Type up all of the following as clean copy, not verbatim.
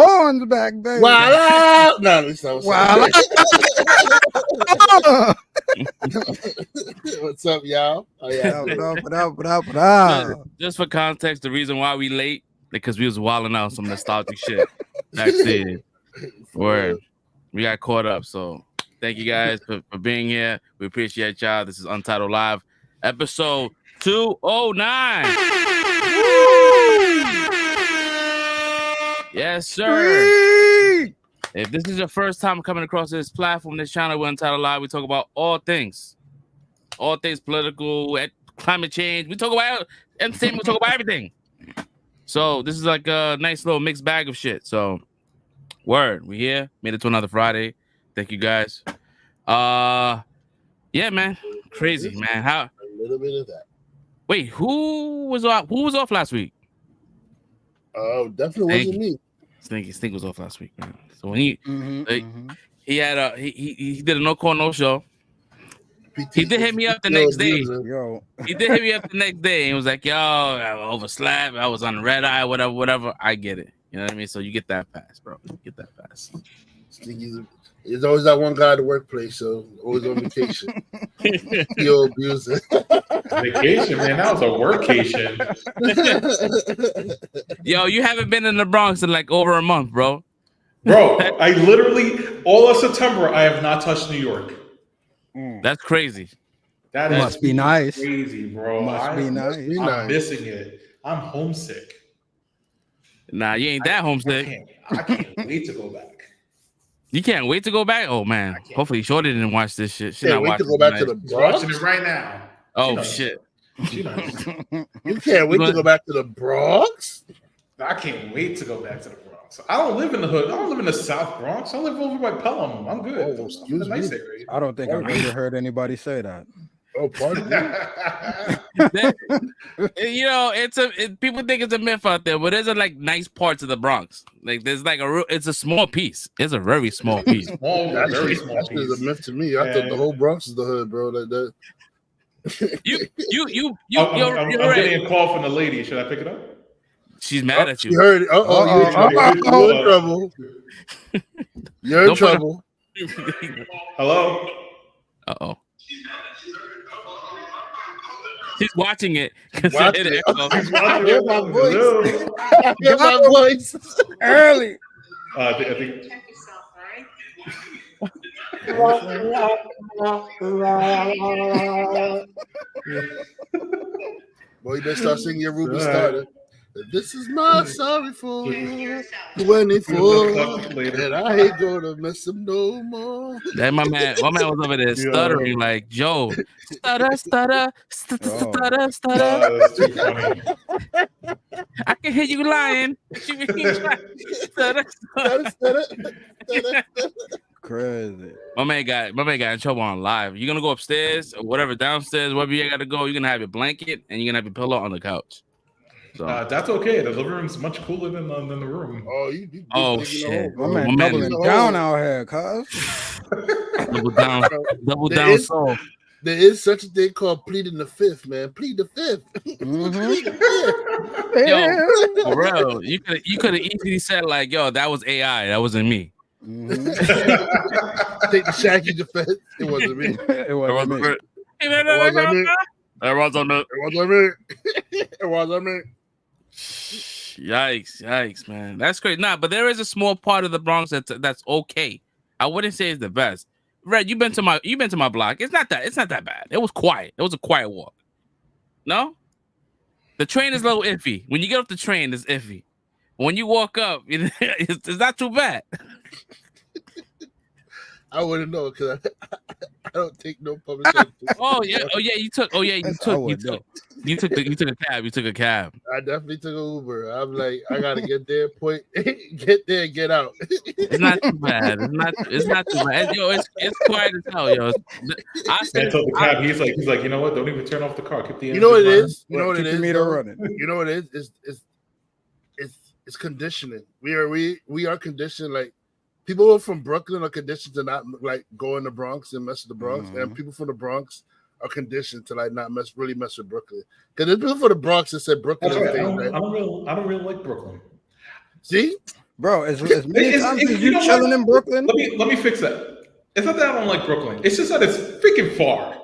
horns back there. Wow! No, it's not. Wow. What's up, y'all? Oh, yeah. Just for context, the reason why we late because we was wilding out some nostalgic shit backstage. Word. We got caught up. So thank you guys for being here. We appreciate y'all. This is Untitled Live, episode 209. Yes, sir. If this is your first time coming across this platform, this channel, we're Untitled Live. We talk about all things political, climate change. We talk about entertainment. We talk about everything. So this is like a nice little mixed bag of shit. So, word, we here. Made it to another Friday. Thank you guys. Yeah, man, crazy, man. How? A little bit of that. Wait, who was off last week? Oh, definitely wasn't me. Stink was off last week, man. So when he had he did a no call, no show. He did hit me up the next day. He did hit me up the next day and was like, "Yo, I overslept. I was on red eye, whatever. I get it. You know what I mean? So you get that pass, bro. You get that pass." There's always that one guy at the workplace, so always on vacation. Yo, abuser. Vacation, man. That was a workation. Yo, you haven't been in the Bronx in like over a month, bro. Bro, I literally all of September I have not touched New York. That's crazy. That must be nice. Crazy, bro. Must be nice. I'm missing it. I'm homesick. Nah, you ain't that homesick. I can't wait to go back. You can't wait to go back? Oh man. Hopefully Shorty didn't watch this shit. She can't wait to go back to the Bronx. Watching it right now. Oh shit. You can't wait to go back to the Bronx? I can't wait to go back to the Bronx. I don't live in the hood. I don't live in the South Bronx. I live over by Pelham. I'm good. Oh, excuse me. Nice area. I don't think I've ever heard anybody say that. Oh, pardon me. You know, people think it's a myth out there, but there's like nice parts of the Bronx. Like there's like it's a small piece. It's a very small piece. Very small That's piece. a myth to me. I thought the whole Bronx is the hood, bro. Like that. I'm getting a call from the lady. Should I pick it up? She's mad at you. You heard it. You're in trouble. You're in trouble. Hello. Uh-oh. She's watching it. She's watching it. I hear my voice. I hear my voice early. I think. Boy, you better start singing your Ruby Starter. This is my sorry for 24, and I ain't gonna miss him no more. That my man was over there stuttering like Joe. Stutter. That's too funny. I can hear you lying. Stutter. Crazy. My man got in trouble on live. You're gonna go upstairs or whatever, downstairs, wherever you gotta go. You're gonna have your blanket and you're gonna have your pillow on the couch. So that's okay. The living room's much cooler than the room. Oh, shit. My man doubling down out here, cuz. double down. So there is such a thing called pleading the fifth, man. Plead the fifth. Yo, for real, you could have easily said like, "Yo, that was AI. That wasn't me." Take the Shaggy defense. It wasn't me. It wasn't me. It wasn't me. Yikes, man. That's great. Nah, but there is a small part of the Bronx that's okay. I wouldn't say it's the best. Red, you've been to my block. It's not that bad. It was quiet. It was a quiet walk. No? The train is a little iffy. When you get off the train, it's iffy. When you walk up, it's not too bad. I wouldn't know because I don't take no public transportation. You took a cab. I definitely took an Uber. I'm like, I gotta get there, get out. It's not too bad. It's not too bad. Yo, it's quiet as hell, yo. I told the cab, he's like, you know what? Don't even turn off the car. Keep the You know what it is? You know what Keep it the is? meter running. You know what it is? It's conditioning. We are conditioned. Like people from Brooklyn are conditioned to not like go in the Bronx and mess with the Bronx, and people from the Bronx are conditioned to like not mess with Brooklyn. Because there's people from the Bronx that said Brooklyn. That's right. I don't really like Brooklyn. See, Bro, as many times as you you know chilling what? in Brooklyn, Let me fix that. It's not that I don't like Brooklyn. It's just that it's freaking far.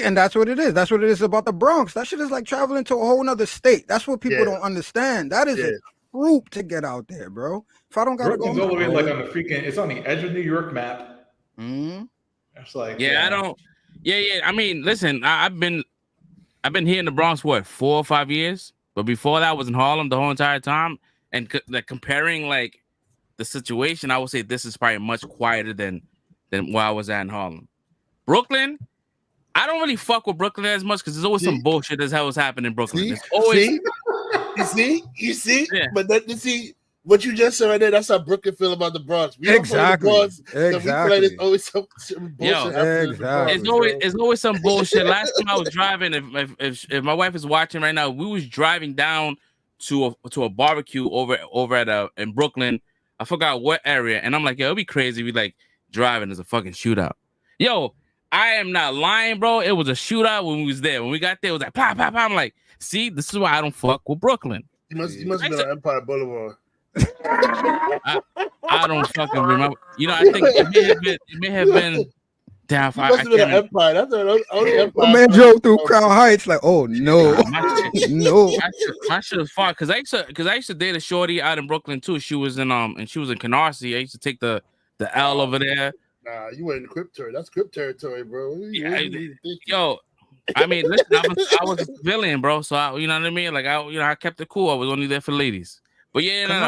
and that's what it is. That's what it is about the Bronx. That shit is like traveling to a whole nother state. That's what people don't understand. That is a troop to get out there, bro. If I don't gotta Brooklyn's go, all the way like on the freaking. It's on the edge of New York map. Mm-hmm. It's like I don't. Yeah. I mean, listen, I've been here in the Bronx 4 or 5 years, but before that I was in Harlem the whole entire time. And like comparing like the situation, I would say this is probably much quieter than where I was at in Harlem. Brooklyn, I don't really fuck with Brooklyn as much because there's always some bullshit that's hell's happening in Brooklyn. It's always you see, yeah. But then you see what you just said right there. That's how Brooklyn feel about the Bronx. We Exactly. Don't play the Bronx, so we feel like there's always some bullshit happening in the Bronx. It's always some bullshit. Last time I was driving, if my wife is watching right now, we was driving down to a barbecue over at in Brooklyn. I forgot what area, and I'm like, yo, it'd be crazy. We like driving as a fucking shootout. Yo, I am not lying, bro. It was a shootout when we was there. When we got there, it was like pop, pop, pop. I'm like, see, this is why I don't fuck with Brooklyn. You must have been on Empire Boulevard. I don't fucking remember. You know, I think it may have been down. You must have been on Empire. That's the only Empire. My man drove through Crown Heights like, oh no, no. My shit was far because I used to date a shorty out in Brooklyn too. She was in Canarsie. I used to take the L over there. Nah, you were in the Crip territory. That's Crip territory, bro. Yo, I mean, listen, I was a civilian, bro. So you know what I mean. Like I kept it cool. I was only there for ladies. But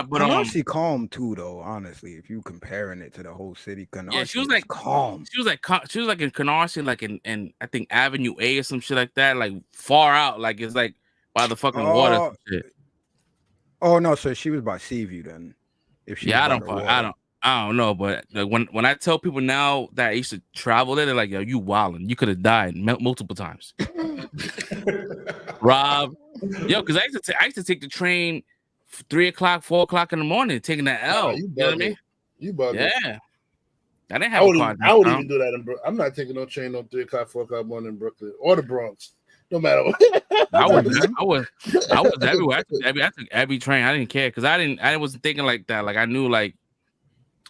but Canarsie calm too, though. Honestly, if you comparing it to the whole city, Canarsie, she was like calm. She was like in Canarsie, like in I think Avenue A or some shit like that, like far out, like it's like by the fucking water. And shit. Oh no, so she was by Seaview then. If she I don't know, but like, when I tell people now that I used to travel there, they're like, yo, you wildin'. You could have died multiple times. Rob, yo, because I used to take the train 3 o'clock, 4 o'clock in the morning, taking that L. You know what I mean? You bug yeah. I didn't have a car. I wouldn't even do that in Brooklyn. I'm not taking no train on 3 o'clock, 4 o'clock morning in Brooklyn or the Bronx. No matter what. I was everywhere. I took every train. I didn't care because I wasn't thinking like that. Like I knew like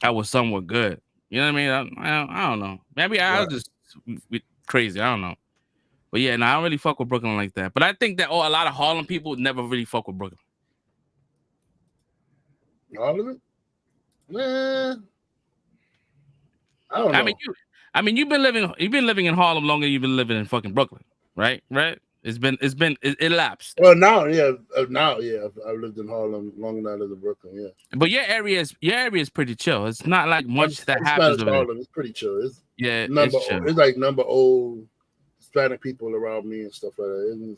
I was somewhat good. You know what I mean? I don't know. Maybe I was just crazy. I don't know. But yeah, I don't really fuck with Brooklyn like that. But I think that a lot of Harlem people never really fuck with Brooklyn. All of it? Man. I don't know. I mean, you've been living in Harlem longer than you've been living in fucking Brooklyn, right? It elapsed. Well, now, I've lived in Harlem longer than I lived in Brooklyn, yeah. But your area is pretty chill. It's not like much that happens over Harlem. It's pretty chill. It's chill. It's like number old Hispanic people around me and stuff like that.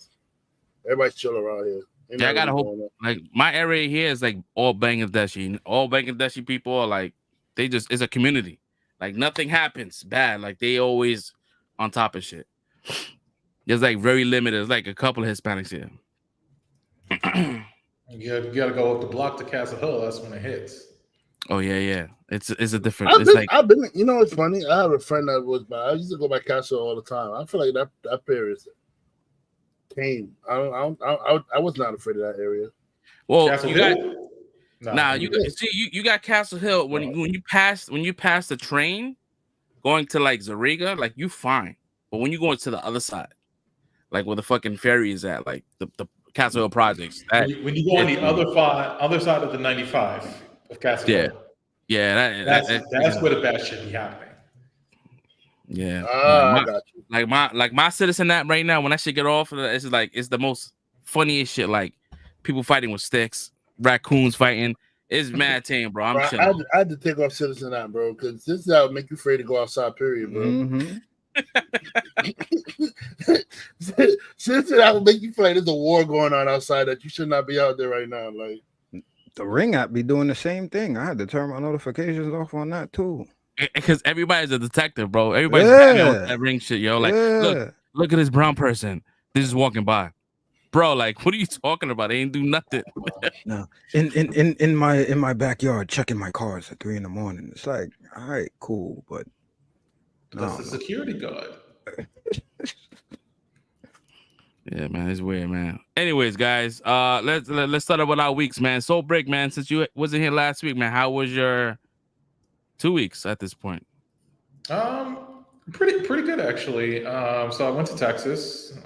Everybody's chill around here. Yeah, I got a whole like my area here is like all Bangladeshi. All Bangladeshi people are like it's a community. Like nothing happens bad. Like they always on top of shit. There's like very limited. There's like a couple of Hispanics here. You gotta go up the block to Castle Hill. That's when it hits. Oh yeah. It's a different. I've been. You know, it's funny. I have a friend that was by. I used to go by Castle all the time. I feel like that period came. I was not afraid of that area. Well, Castle you Hill? got you got Castle Hill when you pass the train going to like Zariga, like you fine. But when you go to the other side, like where the fucking ferry is at, like the Castle Hill projects. When you go on the other side of the 95 of Castle Hill. Yeah, that's where the bad shit be happening. Yeah, I got you. Like my Citizen app right now. When I should get off, it's the most funniest shit. Like people fighting with sticks, raccoons fighting. It's mad tame, bro. I'm chilling. I had to take off Citizen app, bro, because this is how it make you afraid to go outside. Period, bro. Mm-hmm. Citizen app will make you feel like there's a war going on outside that you should not be out there right now. Like the Ring app be doing the same thing. I had to turn my notifications off on that too. Because everybody's a detective, bro. Everybody's on that Ring shit, yo. Like, look at this brown person. This is walking by, bro. Like, what are you talking about? They ain't do nothing. No, in my backyard, checking my cars at 3 a.m. It's like, all right, cool, but that's the security guard. Yeah, man, it's weird, man. Anyways, guys, let's start up with our weeks, man. Soul Break, man. Since you wasn't here last week, man, how was your 2 weeks at this point? Pretty good actually. So I went to Texas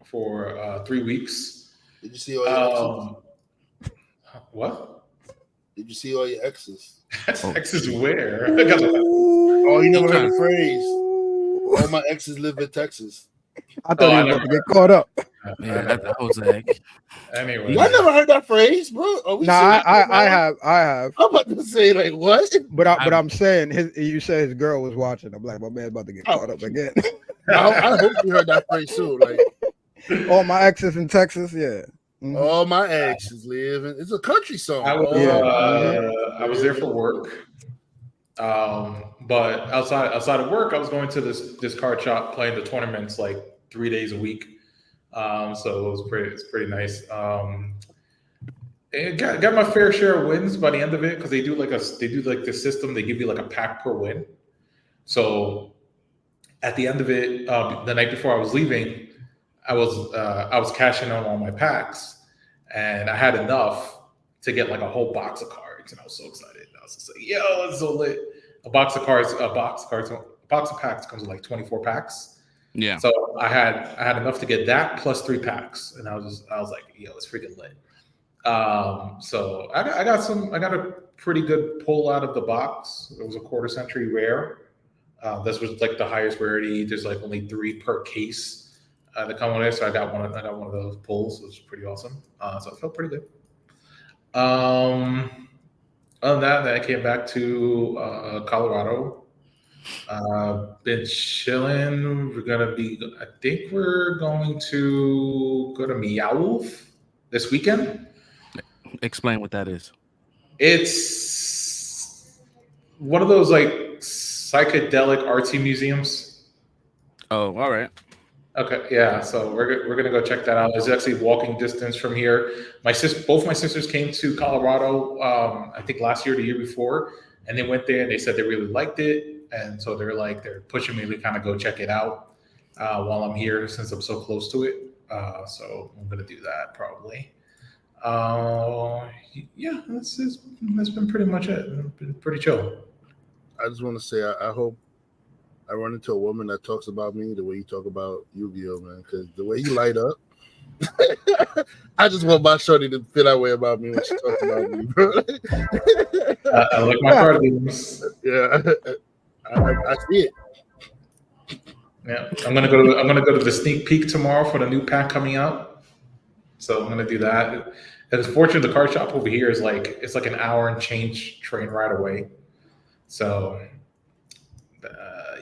for 3 weeks. Did you see all your exes? What? Did you see all your exes? Texas where? Oh, you never heard the phrase. All my exes live in Texas. I thought he was about to get caught up. Yeah, that was like. Anyway, I never heard that phrase, bro. I have. I'm about to say like what? But I'm saying you said his girl was watching. I'm like, my man's about to get caught up again. I hope you heard that phrase too. Like all my exes in Texas, yeah. Mm-hmm. All my exes live in. It's a country song. I was there for work. But outside of work, I was going to this card shop playing the tournaments like 3 days a week. So it's pretty nice. And got my fair share of wins by the end of it because they do like the system. They give you like a pack per win. So at the end of it, the night before I was leaving, I was cashing on all my packs, and I had enough to get like a whole box of cards, and I was so excited. I was just like, "Yo, it's so lit!" A box of packs comes with like 24 packs. Yeah. So I had enough to get that plus 3 packs, and I was like, "Yo, it's freaking lit." So I got a pretty good pull out of the box. It was a quarter century rare. This was like the highest rarity. There's like only 3 per case that come with it. So I got one of those pulls, which was pretty awesome. So it felt pretty good. Other than that, then I came back to Colorado. Been chilling. I think we're going to go to Meow Wolf this weekend. Explain what that is. It's one of those like psychedelic artsy museums. Oh, all right. Okay, yeah. So we're gonna go check that out. It's actually walking distance from here. Both my sisters came to Colorado. I think last year, or the year before, and they went there and they said they really liked it, and so they're pushing me to kind of go check it out while I'm here since I'm so close to it. So I'm gonna do that probably. Yeah, that's been pretty much it. It's been pretty chill. I just want to say I hope I run into a woman that talks about me the way you talk about Yu-Gi-Oh, man, because the way you light up, I just want my shorty to feel that way about me when she talks about me, bro. I like my card games. Yeah, I see it. Yeah, I'm gonna go to the sneak peek tomorrow for the new pack coming out. So I'm gonna do that. And unfortunately, the card shop over here is it's like an hour and change train ride away. So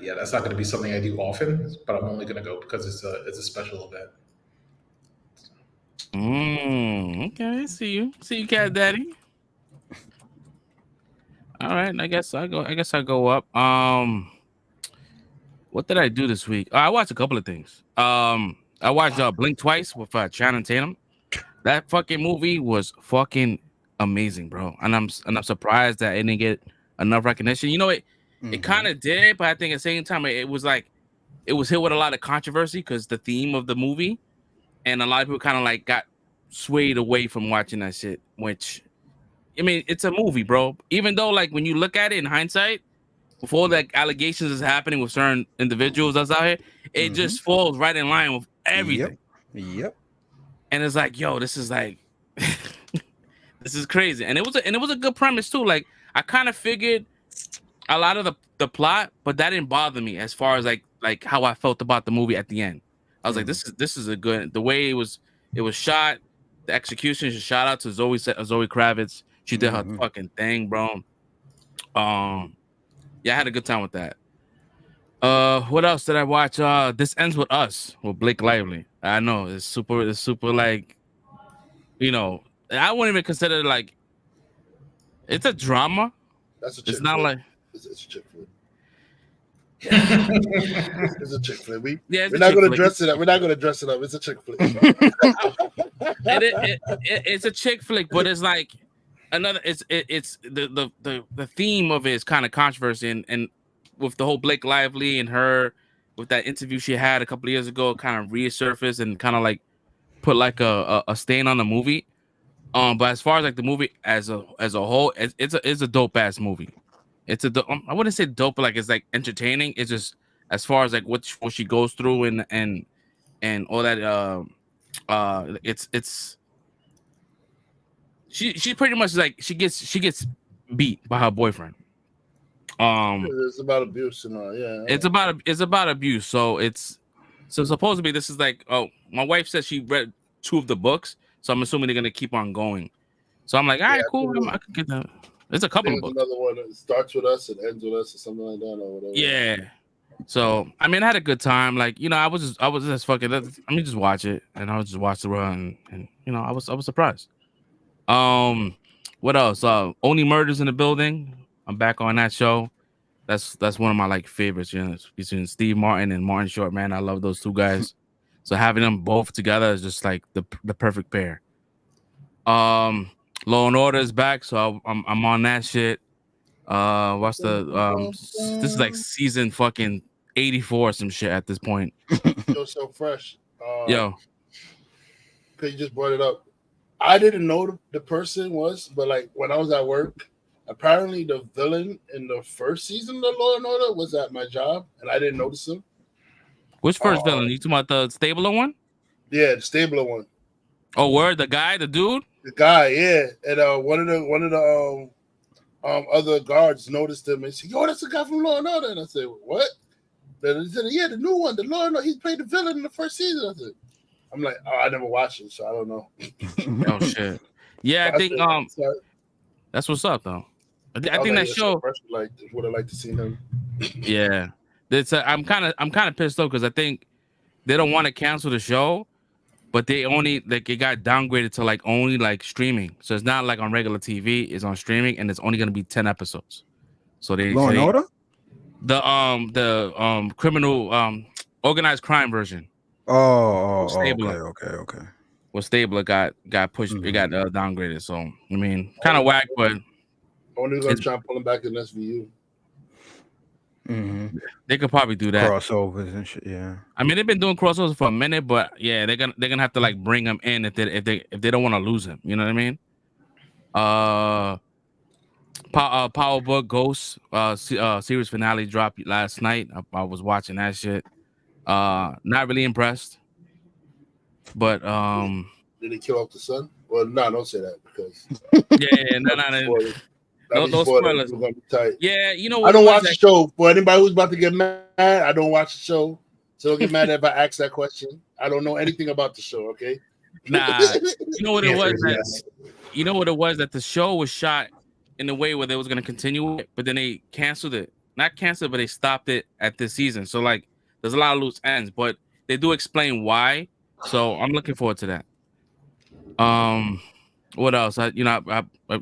yeah, that's not going to be something I do often, but I'm only going to go because it's a special event. Okay, see you, Cat Daddy. All right, I guess I go up. What did I do this week? I watched a couple of things. I watched Blink Twice with Channing Tatum. That fucking movie was fucking amazing, bro. And I'm surprised that it didn't get enough recognition. You know, it kind of did, but I think at the same time it was hit with a lot of controversy because the theme of the movie, and a lot of people kind of like got swayed away from watching that shit. Which, I mean, it's a movie, bro. Even though, like, when you look at it in hindsight, before the allegations is happening with certain individuals that's out here, it just falls right in line with everything. Yep. And it's like, yo, this is like, this is crazy. And it was a good premise too. Like, I kind of figured a lot of the plot, but that didn't bother me as far as like how I felt about the movie at the end. I was like, this is a good, the way it was shot, the execution. Shout out to Zoe Kravitz. She did her fucking thing, bro. Yeah, I had a good time with that. What else did I watch? This Ends With Us with Blake Lively. I know it's super like, you know, I wouldn't even consider it like, it's a drama. It's not like it's a chick flick. It's a chick flick. We're not going to dress it up. We're not going to dress it up. It's a chick flick. It's a chick flick, but it's like another. It's the theme of it is kind of controversy, and with the whole Blake Lively and her with that interview she had a couple of years ago, kind of resurfaced and kind of like put like a stain on the movie. But as far as like the movie as a whole, it's a dope ass movie. It's I wouldn't say dope, but like it's like entertaining. It's just as far as like what she goes through and all that. It's she pretty much like she gets beat by her boyfriend. It's about abuse and all. Yeah. It's about abuse. So supposedly this is like, oh, my wife said she read 2 of the books, so I'm assuming they're gonna keep on going. So I'm like, all right, cool. I could get that. There's a couple of books. Another one that starts with us and ends with us, or something like that, or whatever. Yeah. So I mean, I had a good time. Like, I was just fucking. Let me just watch it, and I was just watch the run, and I was surprised. What else? Only Murders in the Building. I'm back on that show. That's one of my like favorites. Between Steve Martin and Martin Short, man, I love those 2 guys. So having them both together is just like the perfect pair. Law and Order is back, so I'm on that shit. What's the this is like season fucking 84 or some shit at this point. Yo, so fresh. Yo, because you just brought it up. I didn't know the person was, but like when I was at work, apparently the villain in the first season of Law and Order was at my job, and I didn't notice him. which first villain? You talking about the Stabler one? Yeah, the Stabler one. Oh, word, the guy, the dude, the guy, yeah. And one of the other guards noticed him and said, "Yo, that's the guy from Law and Order." And I said, "What?" Then he said, "Yeah, the new one, the Law and Order. He played the villain in the first season." I said, "I'm like, oh, I never watched it, so I don't know." Oh shit. Yeah, I think that's what's up though. I think that show like would have liked to see him. Yeah, I'm kind of pissed though because I think they don't want to cancel the show, but they only like it got downgraded to like only like streaming, so it's not like on regular TV. It's on streaming, and it's only gonna be 10 episodes. So Law and Order, the criminal organized crime version. Okay. Well, Stabler got pushed. It got downgraded. So I mean, kind of whack, but only gonna try and pull him back in SVU. Mm-hmm. They could probably do that. Crossovers and shit. Yeah. I mean, they've been doing crossovers for a minute, but yeah, they're gonna have to like bring him in if they don't want to lose him. You know what I mean? Power Book Ghost series finale dropped last night. I was watching that shit. Not really impressed. But did he kill off the son? Well, no, don't say that because no spoilers. Yeah, you know what? I don't watch the show. For anybody who's about to get mad, I don't watch the show. So don't get mad if I ask that question. I don't know anything about the show. Okay. Nah, you know what it was. You know what it was that the show was shot in a way where they was gonna continue it, but then they canceled it. Not canceled, but they stopped it at this season. So like, there's a lot of loose ends, but they do explain why. So I'm looking forward to that. What else? I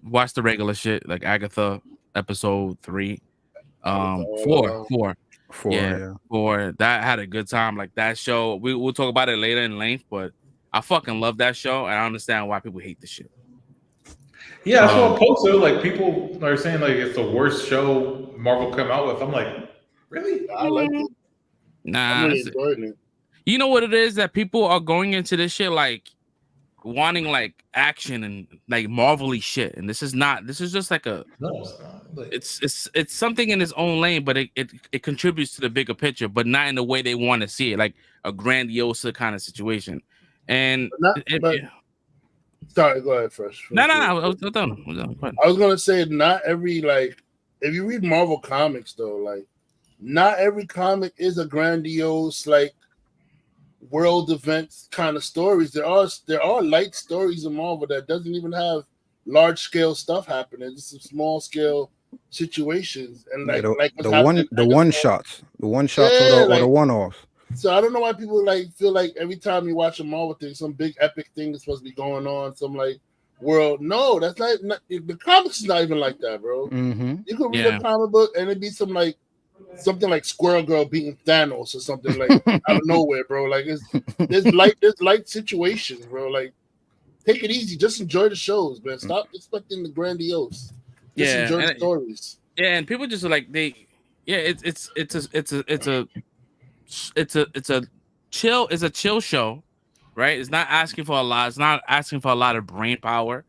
watched the regular shit like Agatha episode 3, 4. Yeah, 4. That had a good time. Like that show, we'll talk about it later in length, but I fucking love that show, and I understand why people hate the shit. Yeah, that's what I posted. Like people are saying like it's the worst show Marvel come out with. I'm like, really? I like it. Nah, I'm really enjoying it. You know what it is that people are going into this shit like wanting like action and like Marvel-y shit, and this is just like it's something in its own lane, but it contributes to the bigger picture, but not in the way they want to see it, like a grandiose kind of situation. And sorry, go ahead first. No, I was done. I was gonna say not every like if you read Marvel comics though, like not every comic is a grandiose like world events kind of stories. There are light stories in Marvel that doesn't even have large scale stuff happening. Just some small scale situations and like the one shots or the one offs. So I don't know why people like feel like every time you watch a Marvel thing, some big epic thing is supposed to be going on, some like world. No, that's not the comics is not even like that, bro. Mm-hmm. You could read a comic book and it'd be something like Squirrel Girl beating Thanos or something like out of nowhere, bro. Like there's light situations, bro. Like take it easy, just enjoy the shows, man. Stop expecting the grandiose. Just enjoy the stories. Yeah, and people just are like it's chill show, right? It's not asking for a lot. It's not asking for a lot of brain power,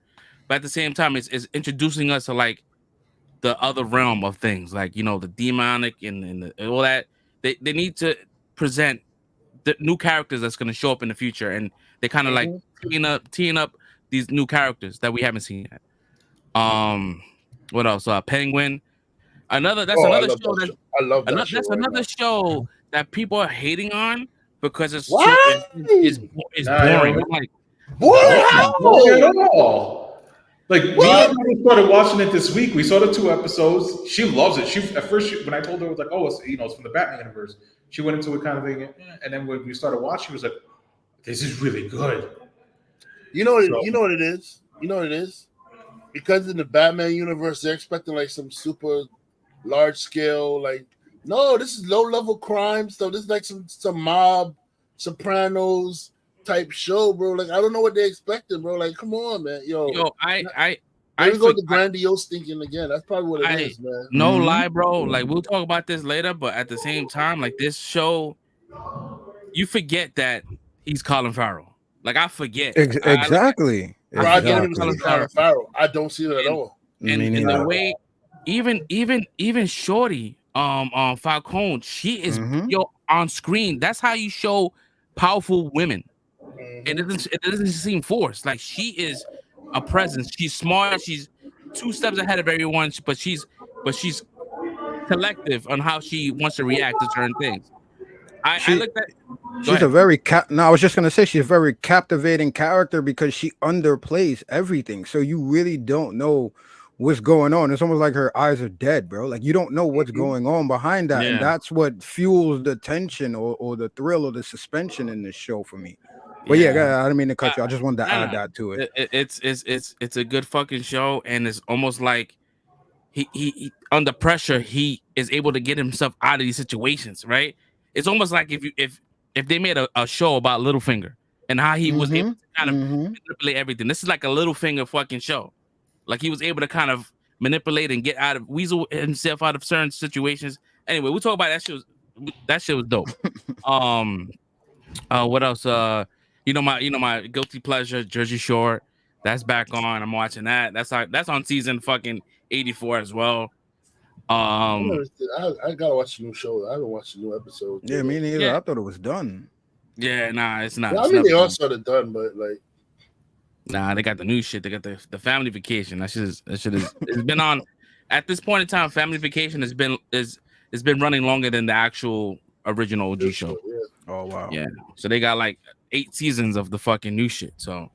but at the same time, it's introducing us to like the other realm of things, like the demonic and all that. They need to present the new characters that's going to show up in the future, and they kind of like teeing up these new characters that we haven't seen yet. What else? Penguin. Another show. I love that show. That's another show that people are hating on because it's boring. I'm like, boring at all. Like we started watching it this week. We saw the 2 episodes. She loves it. At first, when I told her it was like, oh, it's from the Batman universe. She went into it kind of thing, and then when we started watching, she was like, this is really good. You know what it is. You know what it is. Because in the Batman universe, they're expecting like some super large scale, like, no, this is low level crime stuff. This is like some mob, Sopranos type show, bro. Like, I don't know what they expected, bro. Like, come on, man. Yo, I go to grandiose thinking again. That's probably what it is, man. No lie, bro. Like, we'll talk about this later, but at the same time, like this show, you forget that he's Colin Farrell. Like, I forget. Exactly. I don't see it at all. And in the way, even Shorty, Falcone, she is on screen. That's how you show powerful women. And it doesn't seem forced. Like, she is a presence. She's smart. She's 2 steps ahead of everyone. But she's collective on how she wants to react to certain things. I looked at. She's a very I was just gonna say she's a very captivating character because she underplays everything. So you really don't know what's going on. It's almost like her eyes are dead, bro. Like, you don't know what's going on behind that, and that's what fuels the tension or the thrill or the suspension in this show for me. But I didn't mean to cut you. I just wanted to add that to it. It's a good fucking show, and it's almost like he under pressure he is able to get himself out of these situations, right? It's almost like if they made a show about Littlefinger and how he was able to kind of manipulate everything. This is like a Littlefinger fucking show. Like, he was able to kind of manipulate and weasel himself out of certain situations. Anyway, we'll talk about that shit. That shit was dope. What else? My guilty pleasure, Jersey Shore. That's back on. I'm watching that. That's on season fucking 84 as well. I gotta watch the new show. I haven't watched the new episode. Yeah, me neither. Yeah. I thought it was done. Yeah, nah, it's not. Yeah, I mean, they all sort of done, but like, nah, they got the new shit. They got the Family Vacation. That shit is it's been on at this point in time. Family Vacation has been running longer than the actual original OG show. Yeah. Oh wow. Yeah. So they got like 8 seasons of the fucking new shit. So,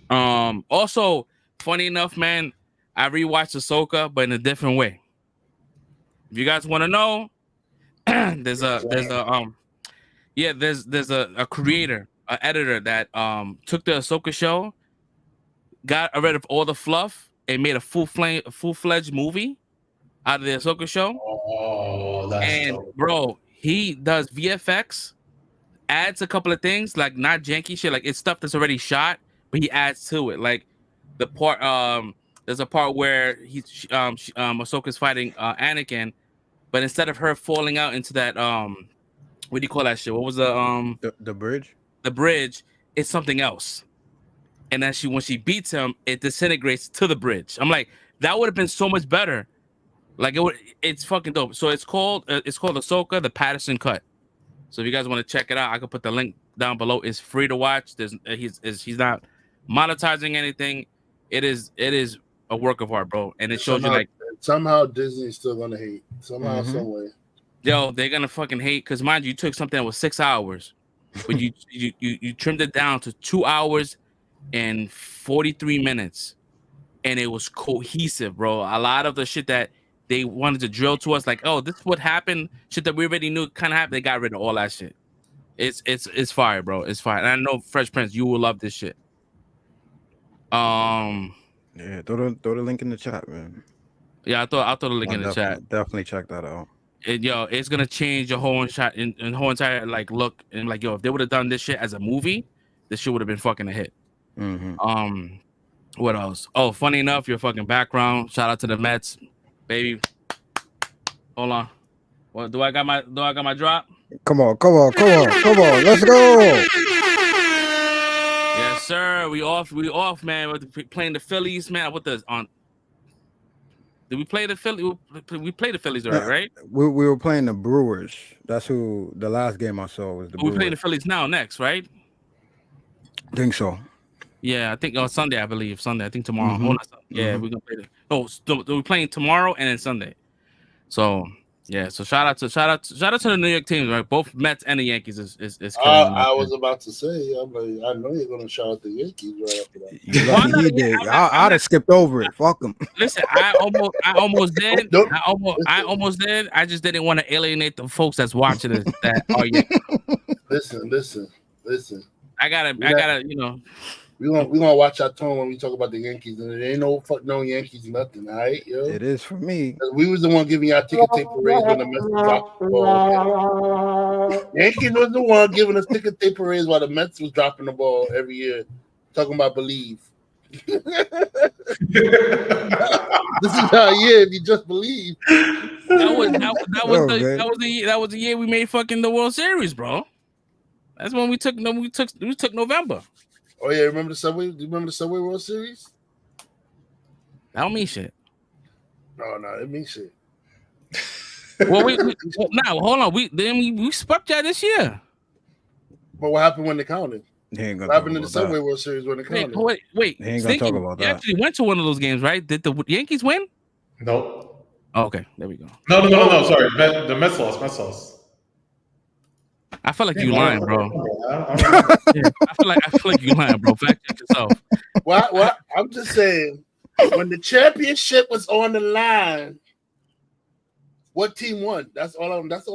also funny enough, man, I rewatched Ahsoka, but in a different way. If you guys want to know, there's a creator, an editor that took the Ahsoka show, got rid of all the fluff, and made a full-fledged movie out of the Ahsoka show. Oh, that's dope. Bro, he does VFX, adds a couple of things, like not janky shit, like it's stuff that's already shot, but he adds to it. Like the part, there's a part where Ahsoka's fighting Anakin, but instead of her falling out into that what do you call that shit? What was the bridge? The bridge, it's something else. And then when she beats him, it disintegrates to the bridge. I'm like, that would have been so much better. Like, it's fucking dope. So it's called Ahsoka, the Patterson Cut. So if you guys want to check it out, I can put the link down below. It's free to watch. He's not monetizing anything. It is a work of art, bro. And it shows you like somehow Disney's still gonna hate. Somehow, some way. Yo, they're gonna fucking hate because mind you took something that was 6 hours, but you trimmed it down to 2 hours and 43 minutes, and it was cohesive, bro. A lot of the shit that they wanted to drill to us, like, oh, this is what happened, shit that we already knew kind of happened. They got rid of all that shit. It's fire, bro. It's fire. And I know Fresh Prince, you will love this shit. Yeah, throw the link in the chat, man. Yeah, I'll throw the link in the chat. Definitely check that out. It's gonna change your whole entire like look, and like, yo, if they would have done this shit as a movie, this shit would have been fucking a hit. What else? Oh, funny enough, your fucking background. Shout out to the Mets, baby. Hold on. What do I got my drop? Come on. Let's go. Yes, sir. We off, man. We're playing the Phillies, man. What the on? Did we play the Phillies? We played the Phillies already, right? We were playing the Brewers. That's who the last game I saw was the We're playing the Brewers. Phillies now, next, right? Think so. Yeah, I think on Sunday, I believe. Sunday, I think tomorrow. Mhm. Oh, not Sunday. Yeah, we're gonna play the. No, we're playing tomorrow and then Sunday. So yeah, so shout out to the New York teams, right? Both Mets and the Yankees is killing I was about to say, I'm like, I know you're gonna shout out the Yankees right after that. You lucky he did. I'd have skipped over it. Fuck him. Listen, I almost did. Don't- I almost did. I just didn't want to alienate the folks that's watching this. That are Yankees. Listen. I gotta, you know. We gonna watch our tone when we talk about the Yankees, and there ain't no fuck no Yankees nothing, all right, yo. It is for me. We was the one giving y'all ticket tape parades when the Mets was dropping the ball. Yankees was the one giving us ticket tape parades while the Mets was dropping the ball every year, talking about believe. This is our year if you just believe. That was the year we made fucking the World Series, bro. That's when we took November. Oh yeah, remember the Subway? Do you remember the Subway World Series? That don't mean shit. No, it means shit. Well, now hold on. We swept y'all this year. But what happened when they counted? He ain't What gonna happened talk in the about Subway that. World Series when they counted? Wait. He ain't gonna Stinky, talk about you that. actually went to one of those games, right? Did the Yankees win? Nope. Oh, okay, there we go. No. Sorry, the Mets lost. I feel like you lying, bro. I don't Yeah, I feel like you lying, bro. Fact check yourself. What? I'm just saying, when the championship was on the line, what team won? That's all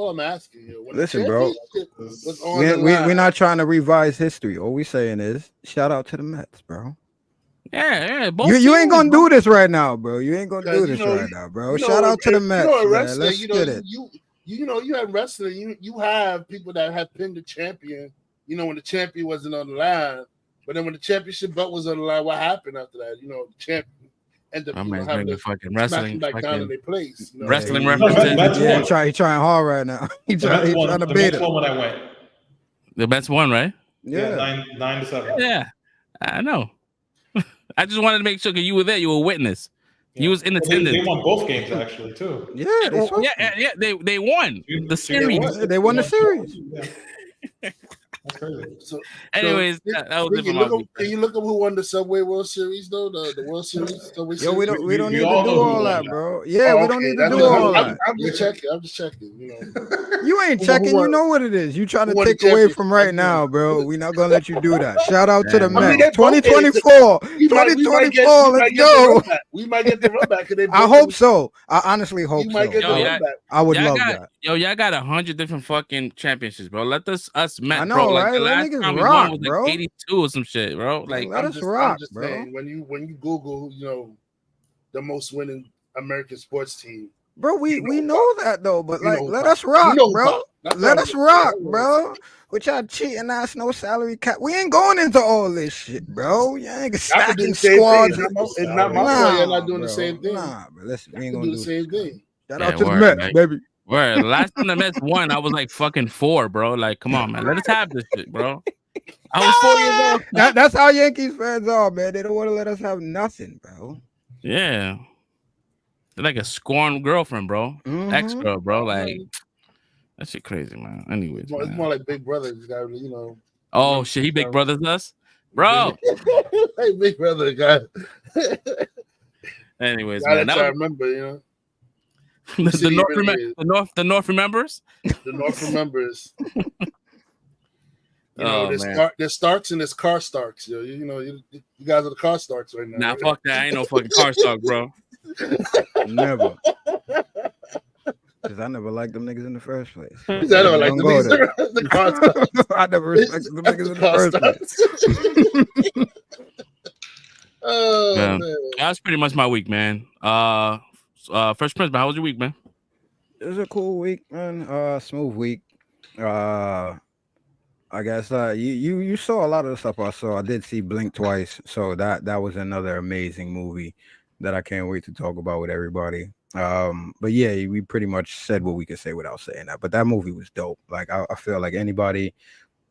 I'm asking you. When Listen, the bro. championship was on the line, We're not trying to revise history. All we saying is shout out to the Mets, bro. Yeah. Both You ain't teams, gonna bro. do this right now, bro. You ain't gonna do Because, this right now, bro. you know, Shout out to the Mets, in man. wrestling, Let's get it. You have wrestling. You have people that have pinned the champion. You know, when the champion wasn't on the line, but then when the championship belt was on the line, what happened after that? You know, the champion ended My up man's having bringing to fucking smack wrestling, him back down in their place. You know? wrestling He- references. Mets Yeah, won. he trying hard right now. He trying to The bait Mets it. won when I went. The Mets won, right? Yeah. 9-7. Yeah, I know. I just wanted to make sure because you were there, you were a witness. Yeah. You was in Well, attendance. they won both games actually too. Yeah, they Oh, swept yeah, they won the series. They won the series. Yeah. That's crazy. So, Anyways, that was it for my week. can you look up who won the Subway World Series though? The World Series. Subway Yo, we Series? don't need to You all do know who all won that, that. bro. Yeah, we don't need to that's do what all that. I'm just checking. You know, You ain't Who checking. You won? know what it is. You trying to Who won the take away from championship? right now, bro. We not gonna let you do that. Shout out to the Yeah, I mean, Mets. they both did it. 2024. We might get 2024. Let's go. We might get the run back. I hope so. I honestly hope We so. might get the Yo, run back. I would y'all love got, that. y'all got 100 different fucking championships, bro. Let us Mets, I know, bro. Like right? the Let last niggas time we rock, won was like bro. 82 or some shit, bro. Like Let us I'm rock, just bro. saying, when you Google, you know, the most winning American sports team, Bro, we know that though, but You like know who let pop. us rock, You know who bro. pop. That's Let all us I'm rock, saying. bro. With y'all cheating ass, no salary cap. We ain't going into all this shit, bro. Y'all niggas I could do stacking the same squads. thing. It's not my fault. You're not doing the bro. same thing. Nah, bro. Listen, we I ain't could gonna do the same this. thing. Shout Yeah, out to the word, Mets, right. baby. Where the last time the Mets won, I was like fucking 4, bro. Like, come on, man. Let us have this shit, bro. I was 4 years old. That's how Yankees fans are, man. They don't want to let us have nothing, bro. Yeah. They're like a scorned girlfriend, bro. Mhm. Ex-girl, bro. Like, that shit crazy, man. Anyways, It's man. more like Big Brother. You got, you know. Oh, shit. He big brothers us? Bro. Hey, Big Brother, guy. Anyways, I man. That was, remember, you know. the North remembers? The North remembers. You know, Oh, man. there's Starks and there's car Starks. You know, you guys are the car Starks right now. Nah, right? fuck that. I ain't no fucking car stock, bro. Never. Because I never liked them niggas in the first place. I don't like Don't go there. the car Starks. I never respected them niggas in the first place. Oh Yeah. man. That's pretty much my week, man. Fresh Prince, man. How was your week, man? It was a cool week, man. Smooth week. I guess you saw a lot of the stuff I saw. I did see Blink twice, so that was another amazing movie that I can't wait to talk about with everybody. But yeah, we pretty much said what we could say without saying that. But that movie was dope. Like I feel like anybody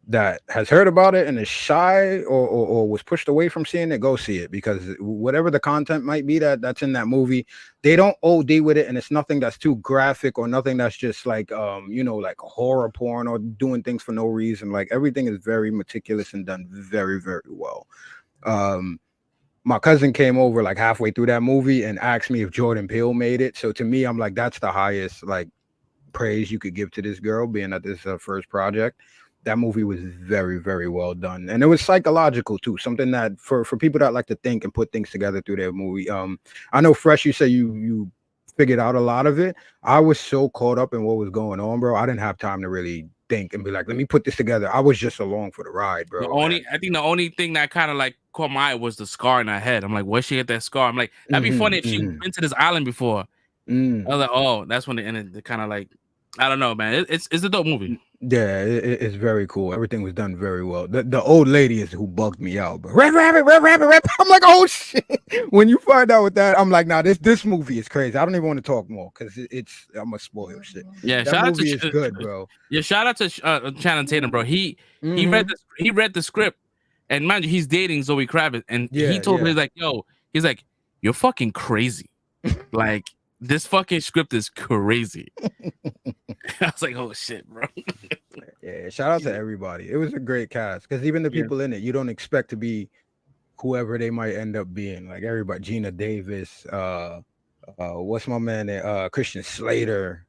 that has heard about it and is shy or was pushed away from seeing it, go see it, because whatever the content might be that's in that movie, they don't OD with it, and it's nothing that's too graphic or nothing that's just like like horror porn or doing things for no reason. Like everything is very meticulous and done very, very well. My cousin came over like halfway through that movie and asked me if Jordan Peele made it. So to me, I'm like, that's the highest like praise you could give to this girl, being that this is her first project. That movie was very, very well done, and it was psychological too. Something that for people that like to think and put things together through their movie. I know, Fresh, you say you figured out a lot of it. I was so caught up in what was going on, bro. I didn't have time to really think and be like, let me put this together. I was just along for the ride, bro. I think the only thing that kind of like caught my eye was the scar in her head. I'm like, where'd she get that scar? I'm like, that'd be funny if she went to this island before. I was like, oh, that's when it ended. It kind of like, I don't know, man. It's a dope movie. Yeah, it's very cool. Everything was done very well. The old lady is who bugged me out, but rap. I'm like, oh shit. When you find out with that, I'm like, nah, this movie is crazy. I don't even want to talk more because I'm gonna spoil shit. Yeah, that movie is good, bro. Yeah, shout out to Channing Tatum, bro. He read the script, and mind you, he's dating Zoe Kravitz, and he told me, he's like, you're fucking crazy. Like, this fucking script is crazy. I was like, oh shit, bro. Yeah, shout out to everybody. It was a great cast, because even the people in it, you don't expect to be whoever they might end up being. Like everybody, Gina Davis, what's my man there? Christian Slater,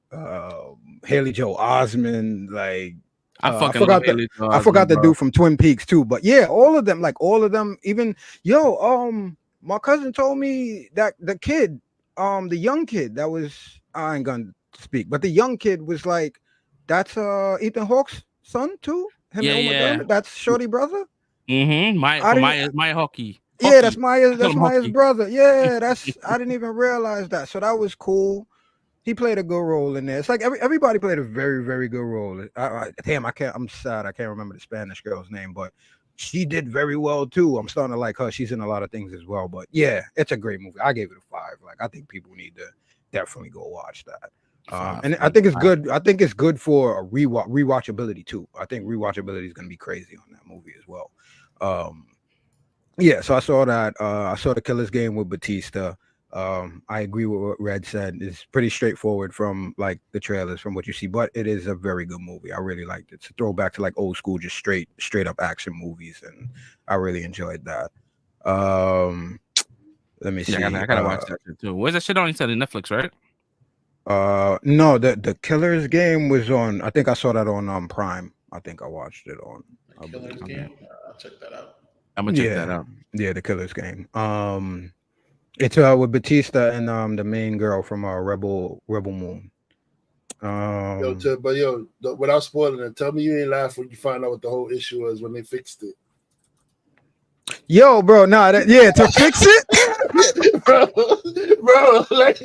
Haley Joel Osment, like I forgot the dude from Twin Peaks too. But yeah, all of them, even my cousin told me that the kid, the young kid that was, I ain't gonna speak, but the young kid was like, that's Ethan Hawke's son too. Him and Uma Thurman, that's Shorty brother. Maya Hockey. Yeah, that's Maya's brother. Yeah, I didn't even realize that. So that was cool. He played a good role in there. It's like everybody played a very, very good role. I'm sad I can't remember the Spanish girl's name, but she did very well too. I'm starting to like her. She's in a lot of things as well. But yeah, it's a great movie. I gave it a 5. Like, I think people need to definitely go watch that. And I think it's good. I think it's good for a rewatchability too. I think rewatchability is going to be crazy on that movie as well. Yeah, so I saw that. I saw The Killer's Game with Batista. I agree with what Red said. It's pretty straightforward from like the trailers, from what you see, but it is a very good movie. I really liked it. It's a throwback to like old school, just straight up action movies, and I really enjoyed that. Let me see. I gotta watch that shit too. Where's that shit on? You said on Netflix, right? No, the Killer's Game was on. I think I saw that on Prime. I think I watched it on Killer's Game. I'll check that out. I'm gonna check that out. Yeah, The Killer's Game. It's with Batista and the main girl from Rebel Moon. Without spoiling it, tell me you ain't laugh when you find out what the whole issue was when they fixed it. Yo, bro, to fix it, bro, like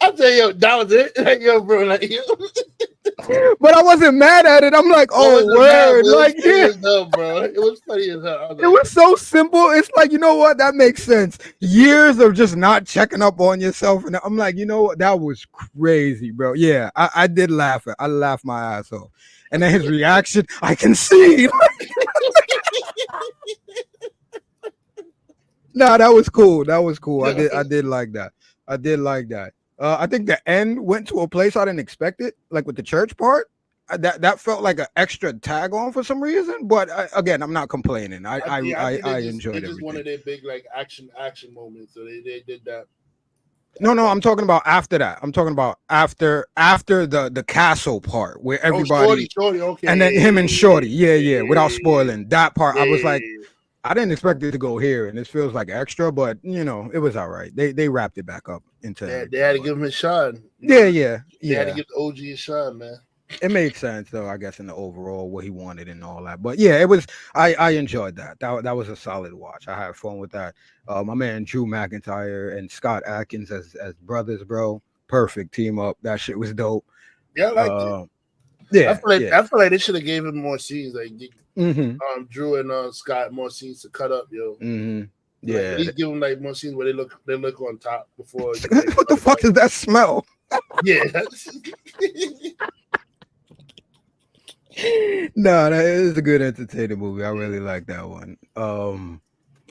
I tell you, that was it. Like, yo, bro, like yo. But I wasn't mad at it. I'm like, oh, word, like yeah, bro. It was funny as hell. It was so simple. It's like, you know what? That makes sense. Years of just not checking up on yourself, and I'm like, you know what? That was crazy, bro. Yeah, I did laugh. I laughed my ass off, and then his reaction, I can see. Nah, that was cool. I did like that. I think the end went to a place I didn't expect it, like with the church part. That felt like an extra tag on for some reason. But again, I'm not complaining. I enjoyed it. It's just one of their big like action moments. So they did that. No, I'm talking about after that. I'm talking about after the castle part where everybody, Shorty, okay, and then him and Shorty, yeah. Without spoiling that part, I was like, I didn't expect it to go here, and this feels like extra, but you know, it was all right. They wrapped it back up into. They had to give him a shot. Yeah. They had to give the OG a shot, man. It made sense though, I guess, in the overall what he wanted and all that. But yeah, it was. I enjoyed that. That was a solid watch. I had fun with that. My man Drew McIntyre and Scott Adkins as brothers, bro. Perfect team up. That shit was dope. Yeah, I liked it. Yeah, I feel like they should have gave him more scenes. Like Drew and Scott more scenes to cut up, yo. Mm-hmm. Like, Yeah. at least give them like more scenes where they look on top before. What the fuck is that smell? Yeah. No, that is a good entertaining movie. I really like that one.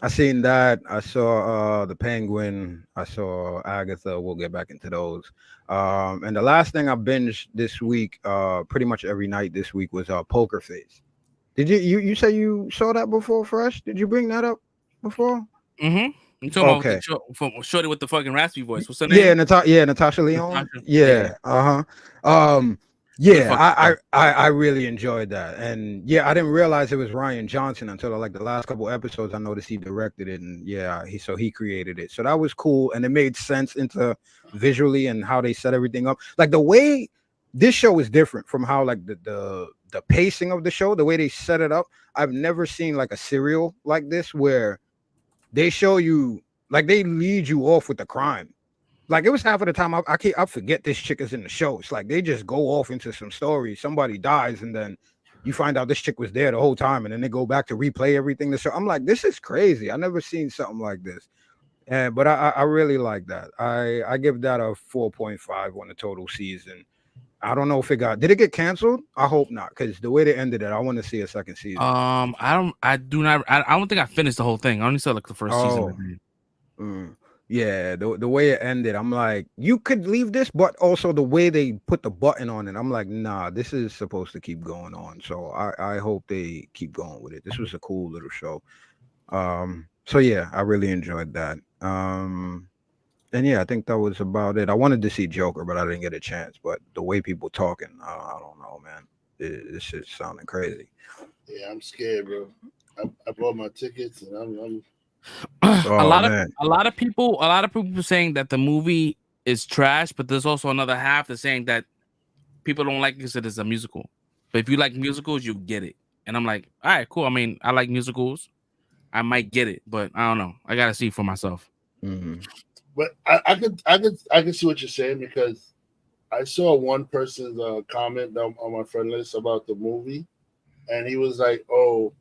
I seen that. I saw the Penguin. I saw Agatha. We'll get back into those. And the last thing I binged this week, pretty much every night this week, was Poker Face. Did you say you saw that before, Fresh? Did you bring that up before? Mm-hmm. You talking Okay. about from Shorty with the fucking raspy voice? What's her name? Yeah, Natasha Leone. Natasha. Yeah. Good fucking Yeah, I really enjoyed that, and yeah, I didn't realize it was Ryan Johnson until like the last couple episodes. I noticed he directed it, and yeah, he created it, so that was cool, and it made sense into visually and how they set everything up. Like the way this show is different from how like the pacing of the show, the way they set it up. I've never seen like a serial like this where they show you like they lead you off with the crime. Like it was half of the time I forget this chick is in the show. It's like they just go off into some story. Somebody dies, and then you find out this chick was there the whole time, and then they go back to replay everything. So I'm like, this is crazy. I never seen something like this. But I really like that. I give that a 4.5 on the total season. I don't know if did it get canceled? I hope not, because the way they ended it, I want to see a second season. I don't think I finished the whole thing. I only saw like the first season. Yeah, the way it ended, I'm like, you could leave this, but also the way they put the button on it, I'm like, nah, this is supposed to keep going on. So I hope they keep going with it. This was a cool little show. So yeah, I really enjoyed that. And yeah, I think that was about it. I wanted to see Joker, but I didn't get a chance. But the way people talking, I don't know, man. This shit's sounding crazy. Yeah, I'm scared, bro. I bought my tickets, and I'm a lot of people saying that the movie is trash, but there's also another half that's saying that people don't like it because it is a musical. But if you like musicals, you get it. And I'm like, all right, cool. I mean, I like musicals. I might get it, but I don't know. I gotta see for myself. Mm-hmm. But I can see what you're saying, because I saw one person's comment on my friend list about the movie, and he was like, "Oh,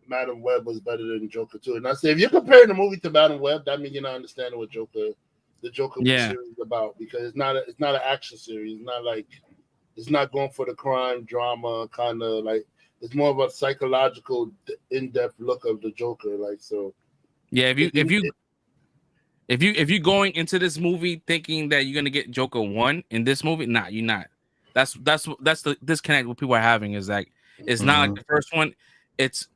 Madam Web was better than Joker 2." And I said, if you're comparing the movie to Madam Web, that means you're not understanding what the Joker series is about, because it's not an action series. It's not going for the crime drama kind of like. It's more of a psychological, in-depth look of the Joker. Like, so yeah, if you're going into this movie thinking that you're gonna get Joker 1 in this movie, nah, you're not. That's the disconnect what people are having, is like it's not like the first one. It's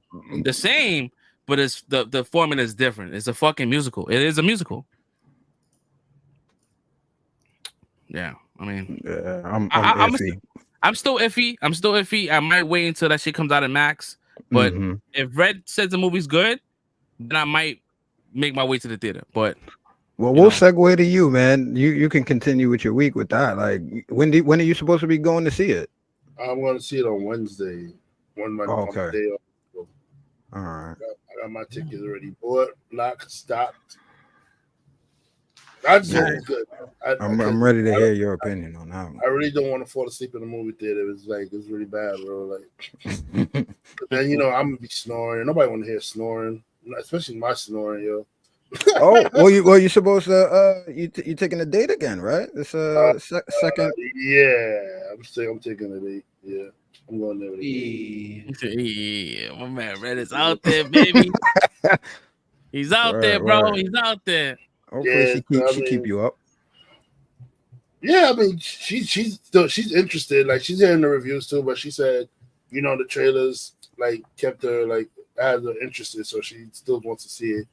the same, but it's the formula is different. It's a fucking musical. It is a musical. Yeah, I mean, I'm iffy. I'm still iffy. I might wait until that shit comes out at Max. But if Red says the movie's good, then I might make my way to the theater. But well, we'll segue to you, man. You can continue with your week with that. Like, when are you supposed to be going to see it? I'm going to see it on Wednesday. On my day off. So all right. I got my tickets already bought, locked, stopped. I just think it's good. I'm ready to hear your opinion on that one. I really don't want to fall asleep in the movie theater. It's really bad, bro. Like, but then I'm gonna be snoring. Nobody want to hear snoring, especially my snoring, yo. Oh, well, you supposed to you taking a date again, right? This second. Yeah, I'm taking a date. Yeah, I'm going there. Yeah, my man Red is out there, baby. He's out there, bro. Right. He's out there. Hopefully she keep you up. Yeah, I mean she's interested. Like, she's hearing the reviews too, but she said, the trailers like kept her like as her interested, so she still wants to see it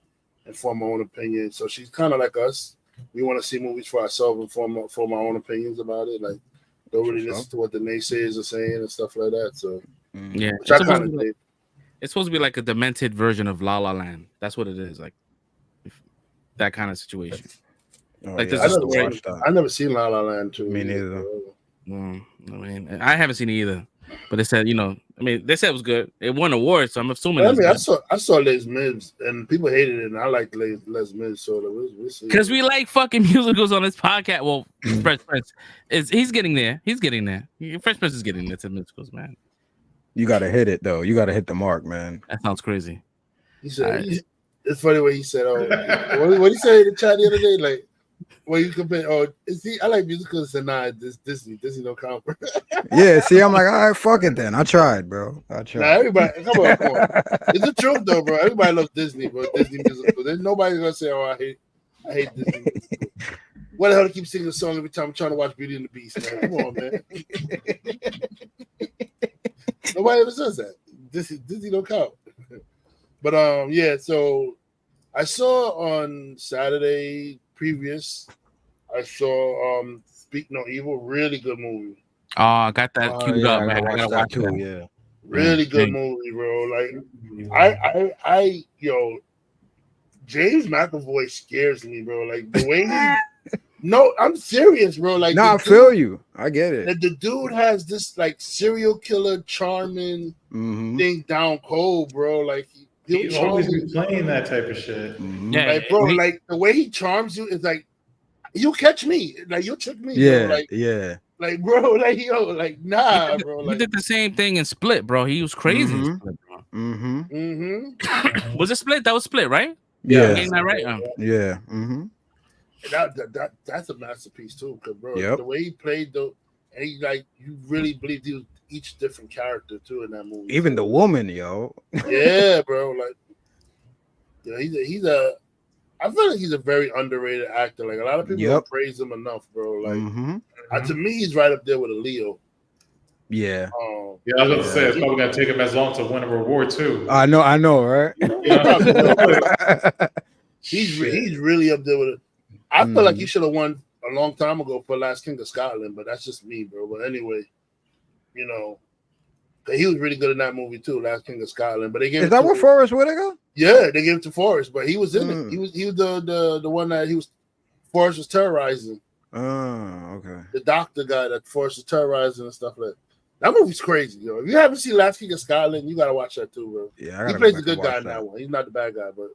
and form her own opinion. So she's kind of like us. We want to see movies for ourselves and form our own opinions about it. Like, don't really listen to what the naysayers are saying and stuff like that. So yeah, which I kind of did. It's supposed to be like a demented version of La La Land. That's what it is. Like that kind of situation. Like, yeah, I never seen La La Land too. Me neither. I mean, I haven't seen it either. But they said, they said it was good. It won awards, so I'm assuming. I saw Les Mis, and people hated it, and I liked Les Mis. So we'll see. Because we like fucking musicals on this podcast. Well, Fresh Prince he's getting there. He's getting there. Fresh Prince is getting there to musicals, man. You gotta hit it though. You gotta hit the mark, man. That sounds crazy. He said, It's funny what he said. Oh, what he said in the chat the other day, like. Well, you compare. Oh, see, I like musicals and nah, this Disney don't count. Yeah, see, I'm like, all right, fuck it then. I tried, bro. I tried. Nah, everybody, come on. It's the truth though, bro. Everybody loves Disney, bro. Disney musicals. There's nobody gonna say, "Oh, I hate Disney musicals." What the hell to keep singing a song every time I'm trying to watch Beauty and the Beast, man? Come on, man. Nobody ever says that. Disney don't count. But yeah. So I saw on Saturday previous. I saw Speak No Evil, really good movie. Oh, I got that queued up, man. I gotta watch too. that. Yeah, really good movie, bro. Like I James McAvoy scares me, bro. Like the way no, I'm serious, bro. Like no, I feel you. I get it. The dude has this like serial killer charming thing down cold, bro. Like he'll always be playing that type of shit. Yeah, like bro, like the way he charms you is like you catch me, like you'll trick me. Yeah, bro. Like, yeah. Like bro, like yo, like nah, bro. Like, he did the same thing in Split, bro. He was crazy. In Split, bro. Was it Split? That was Split, right? Yeah, getting that right. Yeah. That's a masterpiece too, cause bro, Yep. the way he played though, and he like you really believed he was each different character too in that movie. Even the woman, yo. Yeah, bro. Like, you know, he's a. I feel like he's a very underrated actor. Like a lot of people don't praise him enough, bro. Like to me, he's right up there with a Leo. Yeah. Yeah, I was going to say it's probably gonna take him as long to win a reward too. I know, right? He's really up there with it. I feel like he should have won a long time ago for Last King of Scotland, but that's just me, bro. But anyway, you know, he was really good in that movie too, Last King of Scotland. But they gave is that what Forrest Whitaker? Yeah, they gave it to Forrest, but he was in it. He was the one that Forrest was terrorizing. Oh, okay. The doctor guy that Forrest was terrorizing and stuff like that. That movie's crazy, yo. If you haven't seen Last King of Scotland, you gotta watch that too, bro. Yeah, he plays a good guy in that one. He's not the bad guy, but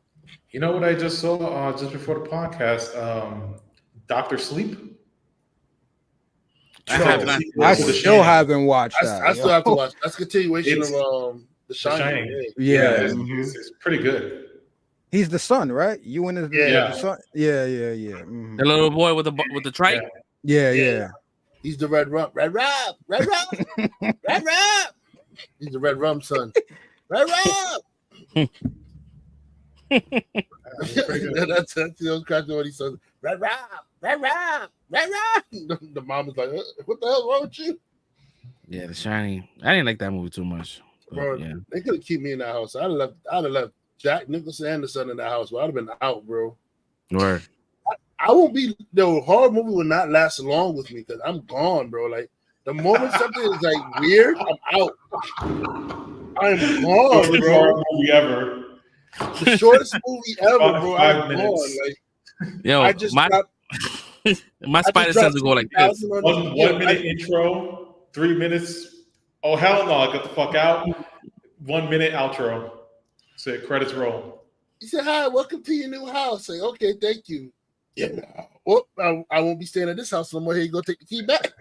you know what I just saw just before the podcast? Dr. Sleep. I still haven't watched that. I still have to watch. That's a continuation of The Shining. Yeah. It's pretty good. He's the son, right? Ewan is the son. Yeah. The little boy with the trike. Yeah. He's the Red Rum. Red Rum. He's the Red Rum son. Red Rum. That's what he says. Red Rum. The mom is like, what the hell wrong with you? Yeah, The Shining. I didn't like that movie too much. Bro, they could have kept me in that house. I'd have left Jack Nicholson and the son in that house. But I'd have been out, bro. Word. I won't be. The horror movie will not last long with me because I'm gone, bro. Like the moment something is like weird, I'm out. I'm gone, bro. Horror movie ever. The shortest movie ever, bro. I'm gone. Like, yo, I just my spider sense will go like this. 1 minute intro, 3 minutes. Oh hell no! Get the fuck out. 1 minute outro. Say credits roll. He said, "Hi, welcome to your new house." Say, "Okay, thank you." Yeah. Well, I won't be staying at this house no more. Here you go, take the key back.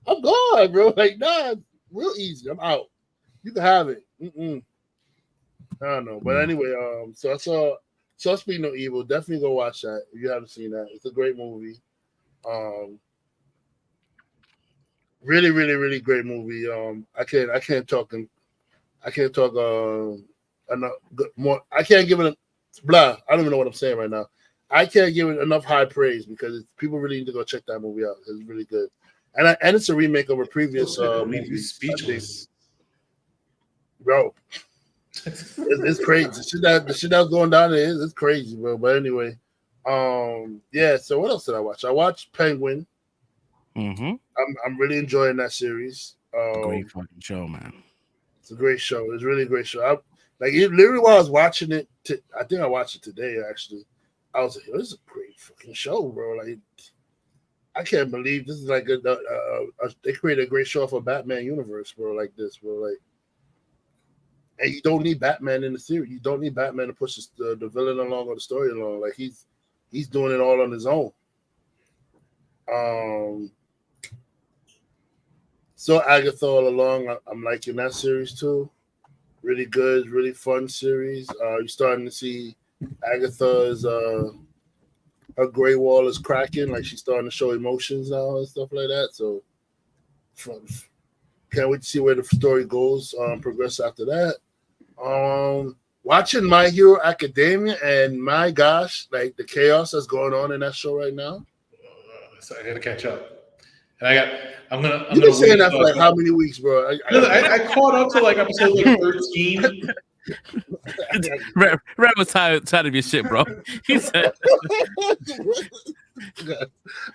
I'm gone, bro. Like, nah, real easy. I'm out. You can have it. I don't know, but anyway, so I saw Speak No Evil. Definitely go watch that if you haven't seen that. It's a great movie. Really, really, really great movie. I can't talk enough more. I can't give it blah. I don't even know what I'm saying right now. I can't give it enough high praise because people really need to go check that movie out. It's really good, and it's a remake of a previous movie. Speechless, bro. It's crazy. The shit that was going down there is crazy, bro. But anyway, yeah. So what else did I watch? I watched Penguin. I'm really enjoying that series. Great fucking show, man. It's a great show. It's really a great show. Literally while I was watching it, I think I watched it today. Actually, I was like, "This is a great fucking show, bro!" Like, I can't believe this is like they created a great show for Batman universe, bro. Like this, bro. Like, and you don't need Batman in the series. You don't need Batman to push the villain along or the story along. Like he's doing it all on his own. So Agatha all along, I'm liking that series too. really good, really fun series. You're starting to see Agatha's her gray wall is cracking, like she's starting to show emotions now and stuff like that. So fun. Can't wait to see where the story goes, progress after that. Watching My Hero Academia, and my gosh, like the chaos that's going on in that show right now. So I gotta catch up. And I'm You've gonna been saying wait. that for like how many weeks, bro? I caught up to like episode like 13. Red was tired of your shit, bro. He said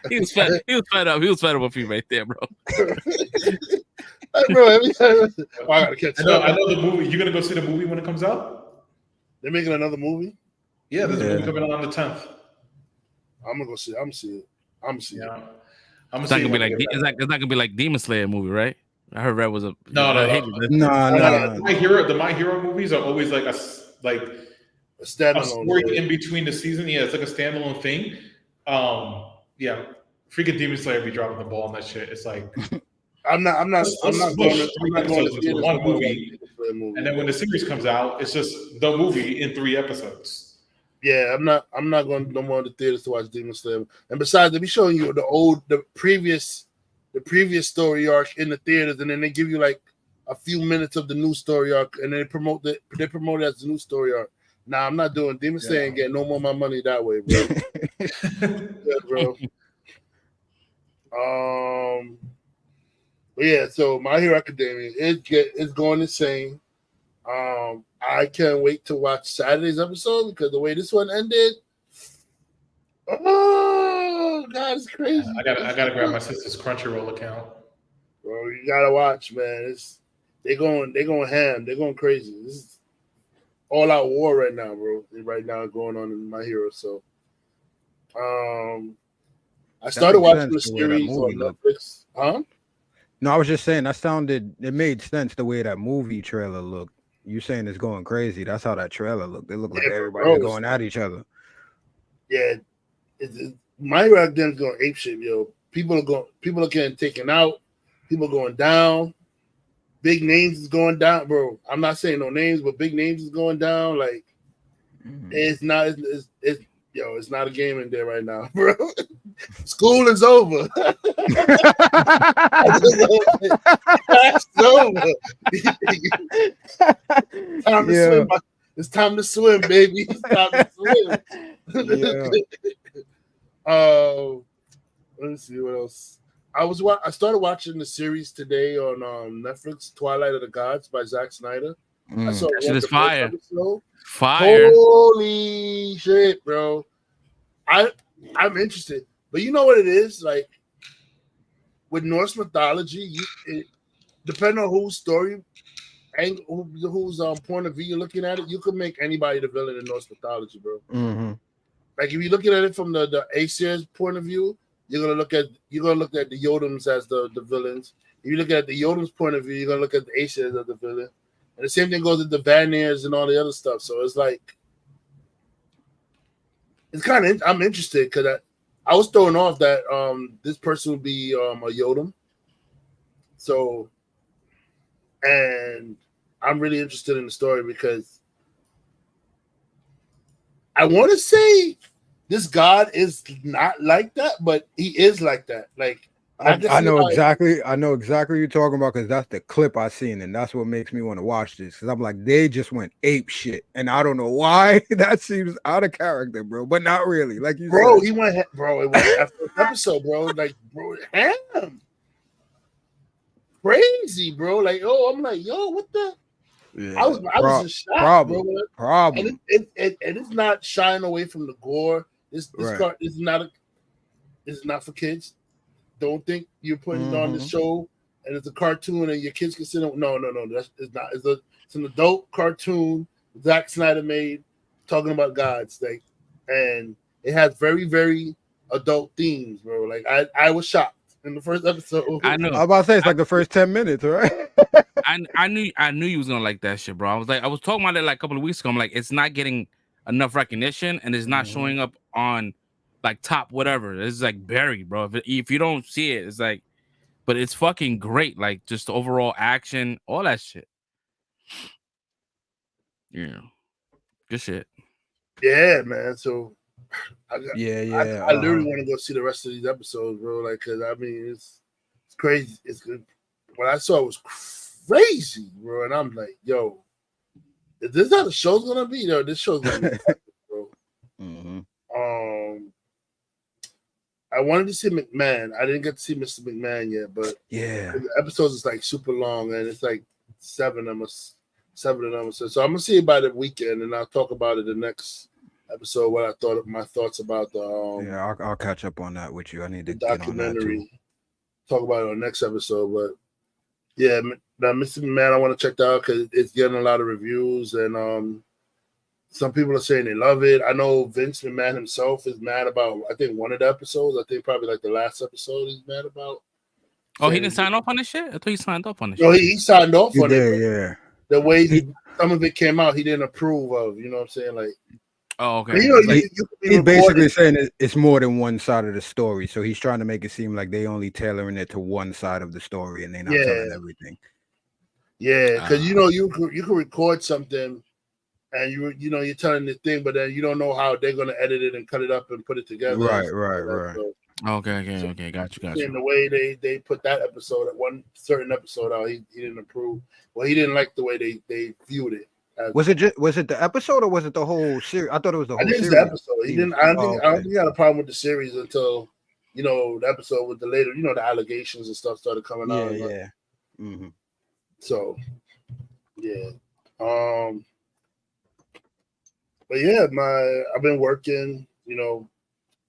he was fed up. He was fed up with you right there, bro. Bro, every time I gotta catch up. I know the movie. You gonna go see the movie when it comes out? They're making another movie. Yeah, there's a movie coming out on the 10th. I'm gonna go see it. I'm gonna see it. It's not gonna be like it's not gonna be like Demon Slayer movie, right? I heard Red was a no. The My Hero movies are always like a standalone story in between the season. Yeah, it's like a standalone thing. Yeah, freaking Demon Slayer be dropping the ball on that shit. It's like I'm not going to one movie, and then when the series comes out, it's just the movie in 3 episodes. Yeah, I'm not going no more to the theaters to watch Demon Slayer. And besides, they be showing you the previous story arc in the theaters, and then they give you like a few minutes of the new story arc, and they promote it as the new story arc. Nah, I'm not doing Demon Slayer. Ain't getting no more of my money that way, bro. Yeah, bro. Yeah, so My Hero Academia is going insane. I can't wait to watch Saturday's episode because the way this one ended, oh God, it's crazy. I gotta grab my sister's Crunchyroll account. Bro, you gotta watch, man. They going ham. They're going crazy. This is all out war right now, bro. Right now going on in My Hero. So, I started watching the series on Netflix. Huh? No, I was just saying it made sense the way that movie trailer looked. You saying it's going crazy? That's how that trailer looked. It looked like everybody going at each other. Yeah, My Hero Academia is going ape shit, yo. People are getting taken out. People going down. Big names is going down, bro. I'm not saying no names, but big names is going down. Like it's not a game in there right now, bro. School is over. It's over. Time to swim. It's time to swim, baby. It's time to swim. Let me see what else. I started watching the series today on Netflix, Twilight of the Gods by Zack Snyder. I saw that shit is fire. Fire. Holy shit, bro. I'm interested. But you know what it is? Like with Norse mythology, depending on whose story and whose point of view you're looking at it, you could make anybody the villain in Norse mythology, bro. Mm-hmm. Like if you're looking at it from the Aesir's point of view, you're gonna look at the Jotuns as the villains. If you look at the Jotun's point of view, you're gonna look at the Aesir as the villain. And the same thing goes with the Vanir's and all the other stuff. So it's like it's kind of I'm interested because I was thrown off that this person would be a Jotun. So, and I'm really interested in the story because I want to say this god is not like that, but he is like that. Like I know exactly what you're talking about because that's the clip I seen, and that's what makes me want to watch this. Because I'm like, they just went ape shit, and I don't know why. That seems out of character, bro, but not really. Like you said. It went after the episode, bro. Like, bro, ham, crazy, bro. Like, I'm like, yo, what the? Yeah, I was in shock, bro. And it's not shying away from the gore. This card is not for kids. Don't think you're putting on the show and it's a cartoon and your kids can sit on. No. It's not. It's an adult cartoon Zack Snyder made talking about gods, like, and it has very, very adult themes, bro. Like I was shocked in the first episode. I know. I was about to say it's like the first 10 minutes, right? I knew you was gonna like that shit, bro. I was talking about it like a couple of weeks ago. I'm like, it's not getting enough recognition and it's not showing up on like top whatever. It's like buried, bro. If you don't see it, it's like, but it's fucking great. Like just the overall action, all that shit. Yeah. Good shit. Yeah, man. So I literally uh-huh. want to go see the rest of these episodes, bro. Like, cause I mean, it's crazy. It's good. What I saw was crazy, bro. And I'm like, yo, is this how the show's gonna be? Yo, this show's gonna be epic, bro. Mm-hmm. I wanted to see McMahon. I didn't get to see Mr. McMahon yet, but Yeah. the episodes is like super long, and it's like seven of them. So I'm gonna see it by the weekend, and I'll talk about it the next episode. What I thought of my thoughts about the Yeah, I'll catch up on that with you. I need to the get on that too. documentary. Talk about it on the next episode, but yeah, now Mr. McMahon, I want to check that out because it's getting a lot of reviews, and some people are saying they love it. I know Vince McMahon himself is mad about, I think, one of the episodes. I think probably like the last episode he's mad about. Oh, he didn't sign off on this shit? I thought he signed off on this No, shit. he signed off You on did, it. yeah. The way some of it came out, he didn't approve of. You know what I'm saying? Like, Oh, okay. you know, he's basically saying it's more than one side of the story. So he's trying to make it seem like they only tailoring it to one side of the story and they're not telling everything. Yeah, because you can record something and you're telling the thing, but then you don't know how they're gonna edit it and cut it up and put it together. Right. So, Okay. Got you. In the way they put that episode, one certain episode out, he didn't approve. Well, he didn't like the way they viewed it. Was it the episode or was it the whole series? I thought it was the whole series. The episode. He didn't. I don't think he had a problem with the series until the episode with the later, the allegations and stuff started coming out. Yeah. Mm-hmm. So, yeah. But yeah, I've been working.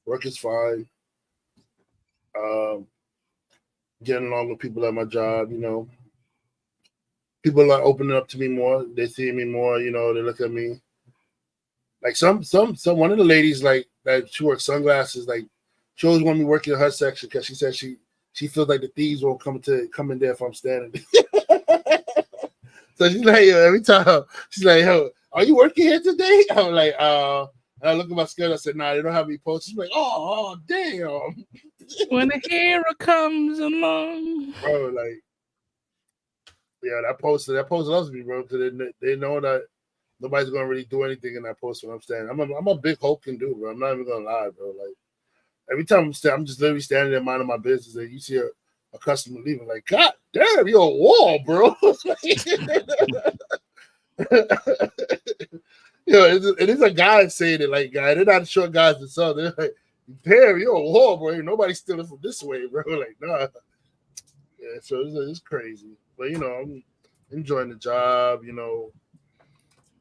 Work is fine. Getting along with people at my job. People are opening up to me more. They see me more. They look at me. Like some one of the ladies like that, she works sunglasses. Like she always want me working in her section because she said she feels like the thieves won't come in there if I'm standing. So she's like, yo, every time she's like, yo, are you working here today? I'm like, and I look at my schedule. I said, nah, they don't have me posted. She's like, oh damn. When a hero comes along, bro, like, yeah, that post loves me, bro, because they know that nobody's gonna really do anything in that post when I'm standing. I'm a big hulking dude, bro. I'm not even gonna lie, bro. Like every time I'm just literally standing there minding my business, and you see a customer leaving, like, God damn, you're a wall, bro. It is a guy saying it, like, guy. They're not short guys to sell. They're like, damn, you're a wall, bro. Ain't nobody stealing from this way, bro. Like, nah. Yeah, so it's crazy. But I'm enjoying the job,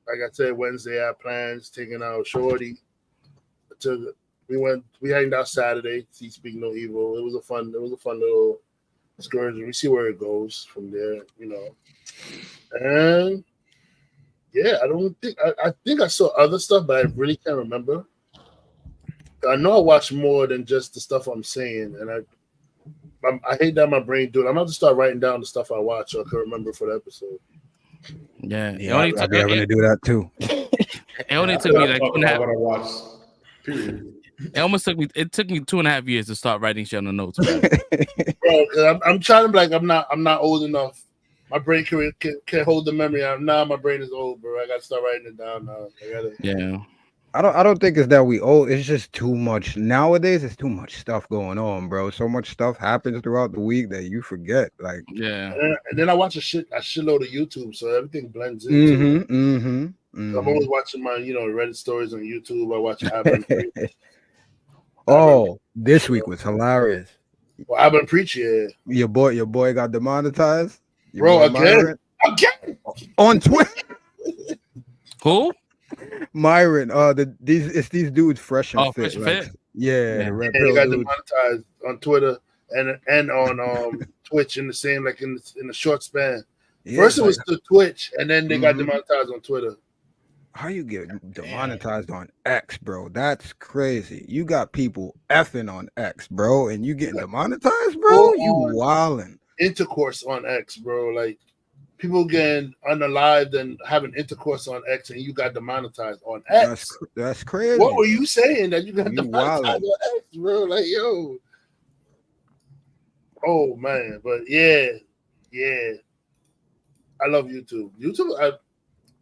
Like I said, Wednesday I had plans taking out Shorty. We hanged out Saturday, see Speak No Evil. It was a fun little excursion. We see where it goes from there, And yeah, I think I saw other stuff, but I really can't remember. I know I watched more than just the stuff I'm saying, and I hate that my brain do it. I'm gonna have to start writing down the stuff I watch so I can remember for the episode. Yeah, I'll be having to do that too. It only took me like 2.5. Watch. Period. It took me 2.5 years to start writing shit on the notes, bro. Because I'm trying to be like I'm not old enough. My brain can hold the memory. Now my brain is old, bro. I gotta start writing it down now. Yeah. I don't think it's that we old. It's just too much nowadays. It's too much stuff going on, bro. So much stuff happens throughout the week that you forget. Like, yeah. And then I watch a shitload of YouTube, so everything blends in. So I'm always watching my Reddit stories on YouTube. I watch this week was hilarious. Well, I've been preaching. Your boy got demonetized, bro. Again on Twitter. Who? Myron, these dudes fresh and fit. Fresh and fit. Yeah, he got demonetized on Twitter and on Twitch in the same in the short span. First it was the Twitch, and then they got demonetized on Twitter. How you get demonetized on X, bro? That's crazy. You got people effing on X, bro, and you getting demonetized, bro? You wilding. Intercourse on X, bro. Like people getting unalived and having intercourse on X, and you got demonetized on X. That's crazy. What were you saying that you got demonetized on X, bro? Like, yo. Oh man, but yeah. I love YouTube.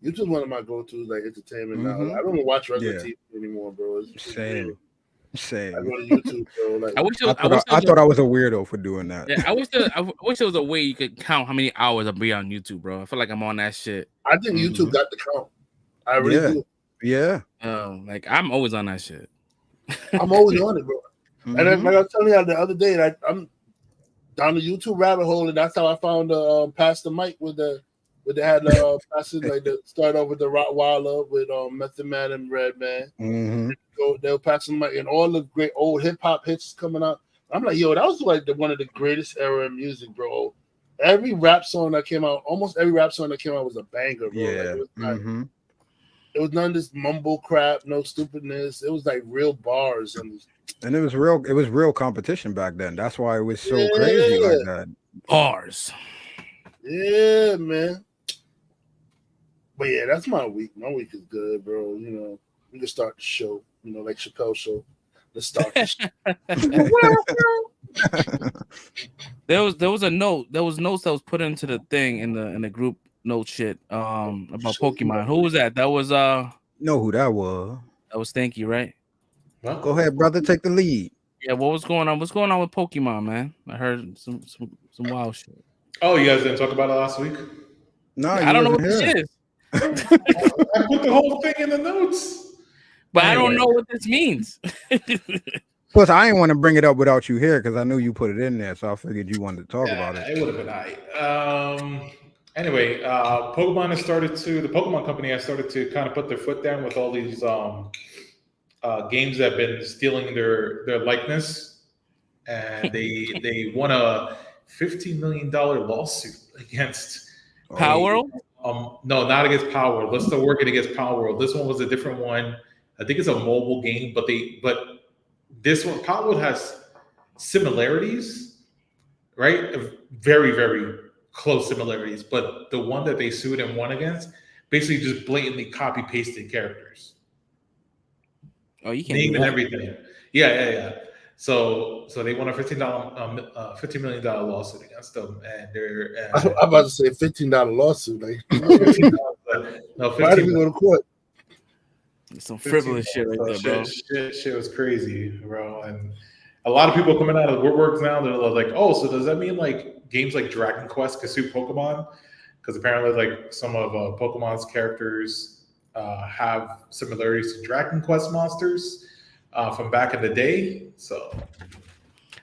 YouTube's one of my go-tos, like entertainment now. Mhm. I don't even watch regular Yeah. TV anymore, bro. It's Same. weird. I Same. go to YouTube, bro. Like I wish it I was, I thought wish I, there was thought I was a weirdo for doing that. I wish there was a way you could count how many hours I'll be on YouTube, bro. I feel like I'm on that shit. I think YouTube got the count. I really Yeah. do. Yeah. Like I'm always on that shit. I'm always on it, bro. And then, Mhm. like I was telling you the other day, like I'm down the YouTube rabbit hole, and that's how I found Pastor Mike with they had pastor like the start off with the Rottweiler with Method Man and Redman. Mhm. They were passing Mike and all the great old hip hop hits coming out. I'm like, yo, that was like one of the greatest era in music, bro. Every rap song that came out, almost every rap song that came out was a banger, bro. Yeah. Like, it was none of this mumble crap, no stupidness. It was like real bars And it was real competition back then. That's why it was so crazy like that. Bars. Yeah, man. But yeah, that's my week. My week is good, bro. You know, we can start the show. You know, like Chappelle show. Let's start the show. There was a note. There was notes that was put into the thing in the group note shit about Pokemon. Who was that? That was Know who that was? That was Stanky, right? Well, Go ahead, brother. Take the lead. Yeah. What was going on? What's going on with Pokemon, man? I heard some wild shit. Oh, you guys didn't talk about it last week? No, I don't know what this is, I put the whole thing in the notes. but Anyway. I don't know what this means. Plus, I didn't want to bring it up without you here because I knew you put it in there, so I figured you wanted to talk about it. It would have been nice. Anyway, the Pokemon company has started to kind of put their foot down with all these games that have been stealing their likeness, and they won a $15 million lawsuit against Power World? No, not against Power World. Let's still working against Power World. This one was a different one. I think it's a mobile game, but this one, Power World has similarities, right? Very, very close similarities. But the one that they sued and won against basically just blatantly copy pasted characters. Oh, you can't Name do and that. everything. Yeah. So they won a $15 million lawsuit against them, and they're. I'm about to say $15 lawsuit. Like, $15, no, why did we go to court? Some frivolous shit right there, bro. Shit was crazy, bro. And a lot of people coming out of the woodworks now, they're like, oh, so does that mean like games like Dragon Quest can sue Pokemon? Because apparently, like some of Pokemon's characters have similarities to Dragon Quest monsters from back in the day. So,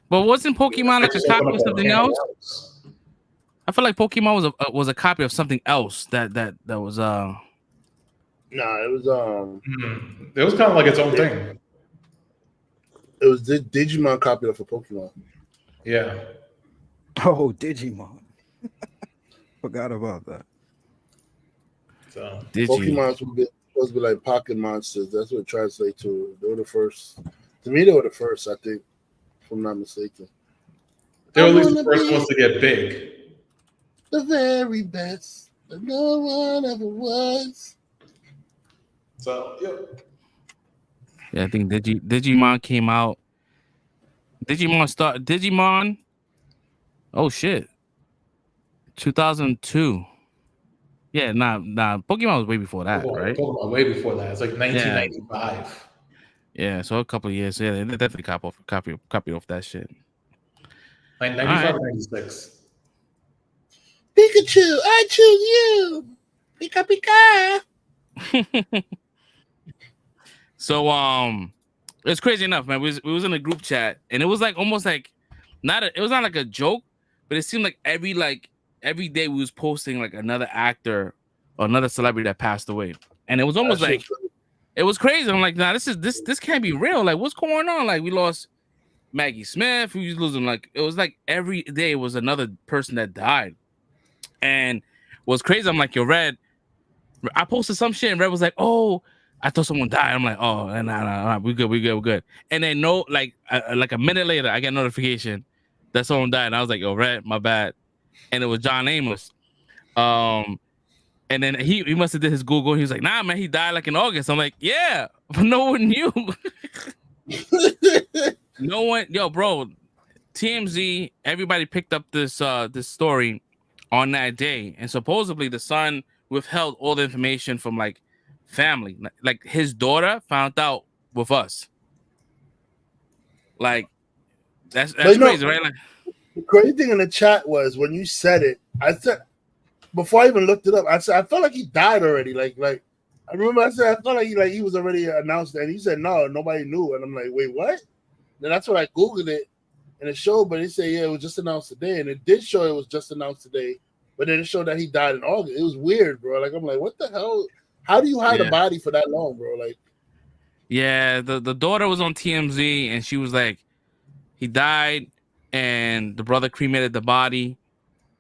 But wasn't Pokemon like a copy of something else? I feel like Pokemon was a copy of something else that was Nah, it was It was kind of like its own thing. It was the Digimon copy of a Pokemon. Yeah. Oh, Digimon. Forgot about that. So Pokemon's supposed to be like pocket monsters. That's what it translates to. They were the first. To me, they were the first, I think, if I'm not mistaken. they were at least the first ones to get big. The very best that no one ever was. So, yep. Yeah, I think Digimon came out. Digimon. Oh shit. 2002. Yeah, nah. Pokemon was way before that, right? Pokemon way before that. It's like 1995. Yeah, so a couple of years. Yeah, they definitely copy off that shit. Like 95 or 96. Pikachu, I choose you. Pika Pika. So it's crazy enough, man. We was in a group chat, and it was like almost like it was not like a joke, but it seemed like every day we was posting like another actor or another celebrity that passed away, and it was almost like it was crazy. I'm like, nah, this can't be real. Like, what's going on? Like, we lost Maggie Smith. We was losing it was like every day was another person that died, and what's crazy. I'm like, yo, Red. I posted some shit, and Red was like, oh, I thought someone died. I'm like, oh, nah, we good. And then like a minute later, I get a notification that someone died, and I was like, yo, Red, my bad. And it was John Amos. And then he must have did his Google. He was like, nah, man, he died like in August. I'm like, yeah, but no one knew. No one, yo, bro. TMZ, everybody picked up this story on that day, and supposedly the son withheld all the information from like family. Like his daughter found out with us. Like that's crazy, right? Like, the crazy thing in the chat was when you said it, I said before I even looked it up, I said I felt like he died already. Like I remember I said I felt like he was already announced, and he said no, nobody knew, and I'm like, wait, what? Then that's when I googled it, and it showed, but it said yeah, it was just announced today, and it did show it was just announced today, but then it showed that he died in August. It was weird, bro. Like I'm like, what the hell? How do you hide a body for that long, bro? Like, yeah, the daughter was on TMZ, and she was like, he died, and the brother cremated the body,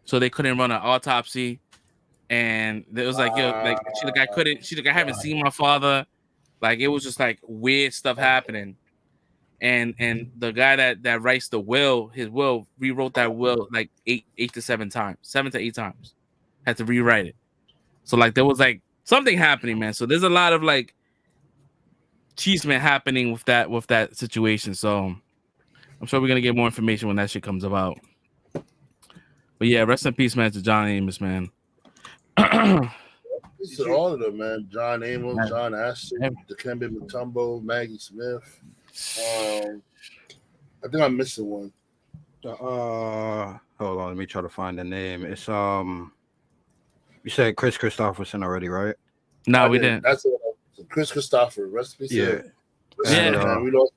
so they couldn't run an autopsy. And it was like, yo, like she's like, I haven't seen my father. Like it was just like weird stuff happening. And the guy that writes the will, his will, rewrote that will like 7 to 8 times. Had to rewrite it. So like there was like something happening, man. So there's a lot of like cheeseman happening with that situation. So I'm sure we're gonna get more information when that shit comes about. But yeah, rest in peace, man, to John Amos, man. to all of them, man. John Amos, John Ashton, Dikembe Mutombo, Maggie Smith. I think I'm missing one. Hold on, let me try to find the name. It's you said Chris Christopherson already, right? No, we didn't. That's Chris Christopher. Rest in peace. Yeah. Yeah, man, we lost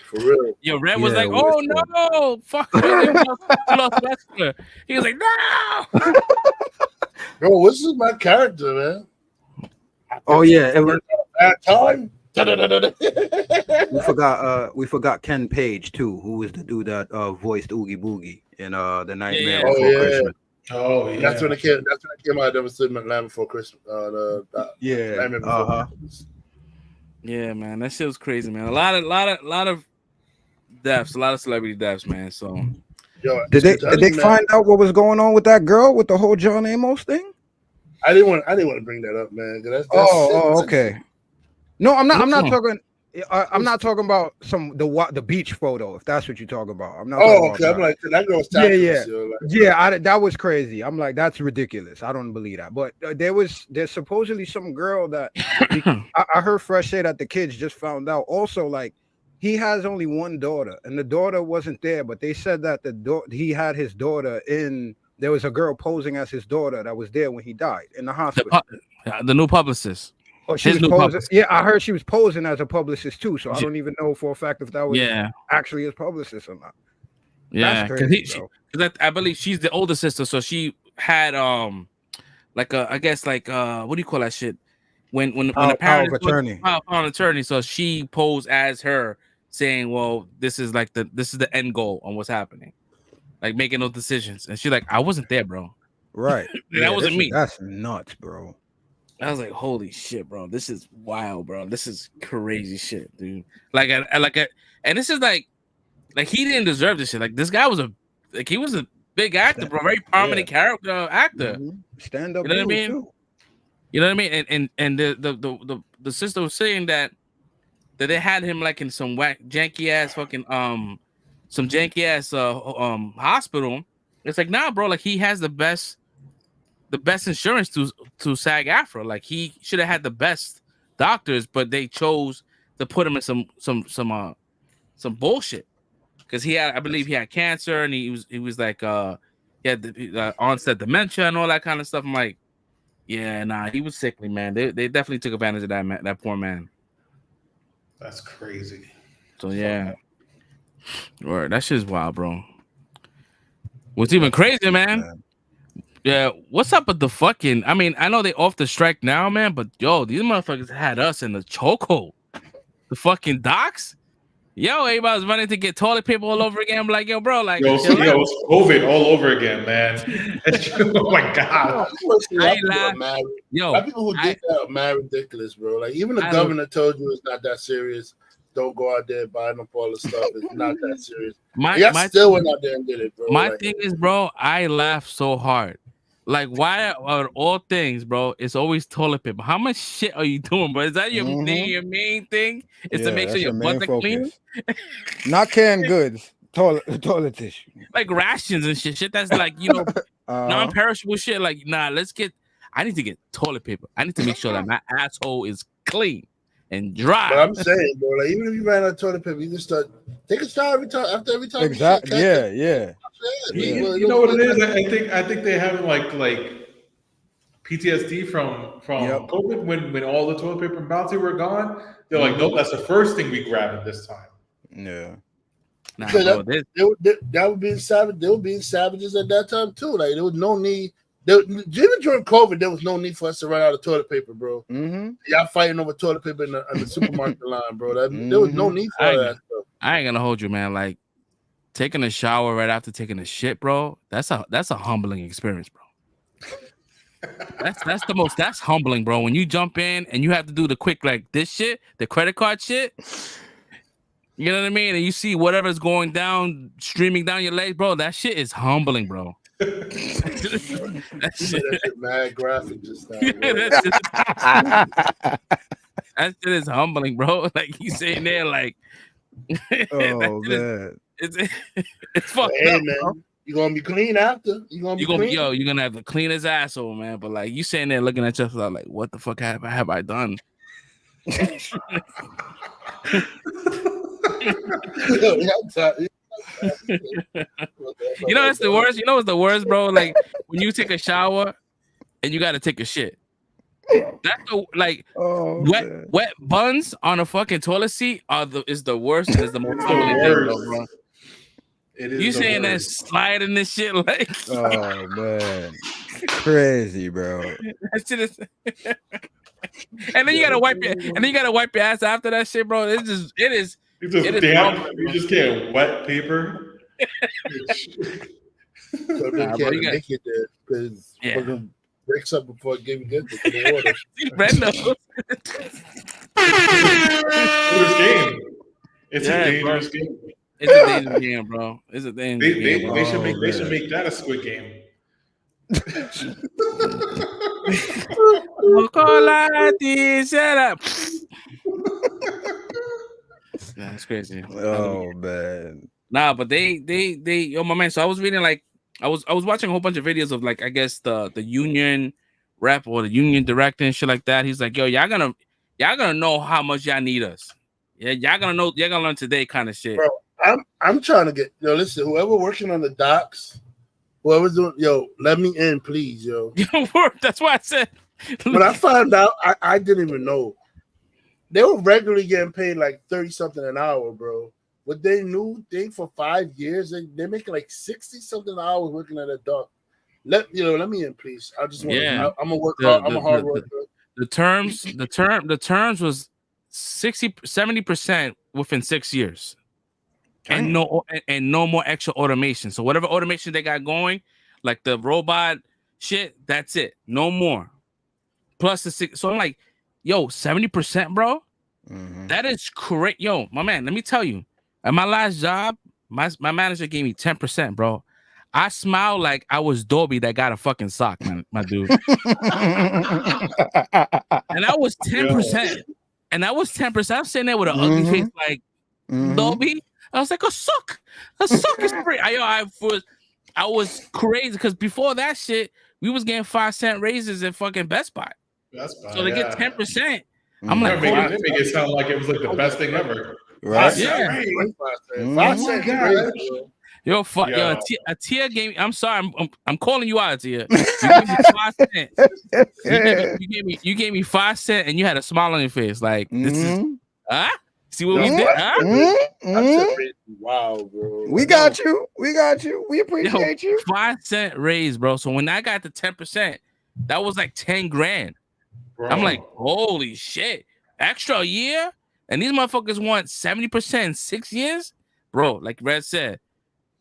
for real. Yo, Red was like, "Oh no, fuck!" We lost Westler. He was like, "No." Bro, what's this my character, man? Oh yeah, it was that time. we forgot Ken Page too, who was the dude that voiced Oogie Boogie in the Nightmare Before Christmas. Oh yeah, that's when it came. That's when it came out. That was Land Before Christmas. Nightmare Before Christmas. Yeah, man, that shit was crazy, man. A lot of deaths, a lot of celebrity deaths, man. So, yo, did they find out what was going on with that girl with the whole John Amos thing? I didn't want to bring that up, man. That's Okay. No, I'm not talking. I'm not talking about the beach photo. If that's what you're talking about, I'm not. Okay. I'm like that girl's that was crazy. I'm like, that's ridiculous. I don't believe that. But there's supposedly some girl that I heard Fresh say that the kids just found out. Also, like he has only one daughter, and the daughter wasn't there. But they said that he had his daughter in. There was a girl posing as his daughter that was there when he died in the hospital. The new publicist. Oh, she was posing. Yeah, I heard she was posing as a publicist too. So I don't even know for a fact if that was actually his publicist or not. Yeah, because I believe she's the older sister, so she had like a, I guess like what do you call that shit? When the parent power of attorney, so she posed as her, saying, "Well, this is the end goal on what's happening, like making those decisions." And she's like, "I wasn't there, bro." Right. That wasn't me. That's nuts, bro. I was like, holy shit, bro. This is wild, bro. This is crazy shit, dude. And this is like he didn't deserve this shit. Like this guy was a big actor, bro. Very prominent character actor. Mm-hmm. Stand up. You know what I mean? Too. You know what I mean? And the sister was saying that they had him like in some janky ass fucking some janky ass hospital. It's like, nah, bro, like he has the best insurance to SAG-AFTRA. Like he should have had the best doctors, but they chose to put him in some bullshit because I believe he had cancer and he was like he had the onset dementia and all that kind of stuff. I'm like, yeah, nah, he was sickly, man. They definitely took advantage of that poor man. That's crazy. So yeah, word, that shit's wild, bro. What's even crazier, man. Yeah, what's up with the fucking? I mean, I know they off the strike now, man, but yo, these motherfuckers had us in the chokehold. The fucking docs, yo, everybody was running to get toilet paper all over again. I'm like, yo, bro, like, it's COVID all over again, man. Oh my god, people who did that are mad ridiculous, bro. Like, even the governor told you it's not that serious. Don't go out there buying up all the stuff. It's not that serious. I still went out there and did it, bro. My thing is, bro, I laugh so hard. Like, why are all things, bro? It's always toilet paper. How much shit are you doing, bro? Is that your main thing? Is to make sure your butts are clean? Not canned goods, toilet tissue. Like rations and shit that's like, non-perishable shit. Like, nah, let's get. I need to get toilet paper. I need to make sure that my asshole is clean and dry. But I'm saying, bro, like even if you ran out of toilet paper, you just start take a shower after every time. Exactly. Yeah. You know what it is? I think they have like PTSD from COVID when all the toilet paper and bounty were gone. They're like, nope, that's the first thing we grabbed at this time. Yeah. Nah, bro, that would be savage. They were being savages at that time too. Like there was no need. Even during COVID, there was no need for us to run out of toilet paper, bro. Y'all fighting over toilet paper in the supermarket line, bro. There was no need for that stuff. I ain't gonna hold you, man. Like taking a shower right after taking a shit, bro. That's a humbling experience, bro. That's humbling, bro. When you jump in and you have to do the quick like this shit, the credit card shit. You know what I mean? And you see whatever's going down, streaming down your legs, bro. That shit is humbling, bro. that shit mad graphic just now. That shit is humbling, bro. Like you saying there, like, oh man, it's fucked hey, up, man. Bro. You're gonna be clean after. You're gonna have the cleanest asshole, man. But like you sitting there looking at yourself like, what the fuck have I done? You know that's the worst. You know what's the worst, bro? Like when you take a shower and you gotta take a shit. That's wet buns on a fucking toilet seat is the worst and is the most humbling thing, bro. It is. You saying that sliding this shit like? Oh man, crazy, bro. That shit is. And then you gotta wipe your ass after that shit, bro. It is. You just can't wet paper. So they can't make it there because breaks up before it gave you good the water. It's a dangerous game. It's a dangerous game, bro. It's a dangerous game. They should make that a Squid Game. That's crazy. Oh man. Nah, but they yo, my man. So I was reading I was watching a whole bunch of videos of like I guess the union rep or the union director and shit like that. He's like, yo, y'all gonna know how much y'all need us. Yeah, y'all gonna learn today kind of shit. Bro, I'm trying to get listen, whoever working on the docks, whoever's doing let me in, please, yo. That's why I said when I found out, I didn't even know. They were regularly getting paid like 30 something an hour, bro. What they new thing for 5 years, they make like 60 something hours working at a dock. Let me in, please. I just want I'm gonna work hard. I'm a hard worker. The terms was 70% within 6 years. And no more extra automation. So whatever automation they got going, like the robot shit, that's it. No more. Plus the 6. So I'm like, yo, 70%, bro. Mm-hmm. That is correct. Yo, my man, let me tell you. At my last job, my manager gave me 10%, bro. I smiled like I was Dobby that got a fucking sock, man, my dude. And that was 10%. And that was 10%. I'm sitting there with an ugly face, like Dobby. I was like, a sock is free. I was crazy because before that shit, we was getting 5-cent raises at fucking Best Buy. So they get 10%. I'm like, they make it sound like it was like the best thing ever. Right? Yeah. 5 cent raise. Yo, fuck, yo, a Tia gave me. I'm sorry, I'm calling you out, Tia. You gave me 5 cents. You gave me 5 cents, and you had a smile on your face, like this is. See what we did? Wow, bro. We got you. We appreciate you. 5-cent raise, bro. So when I got the 10%, that was like 10 grand. Bro. I'm like, holy shit. Extra a year? And these motherfuckers want 70% in 6 years? Bro, like Red said,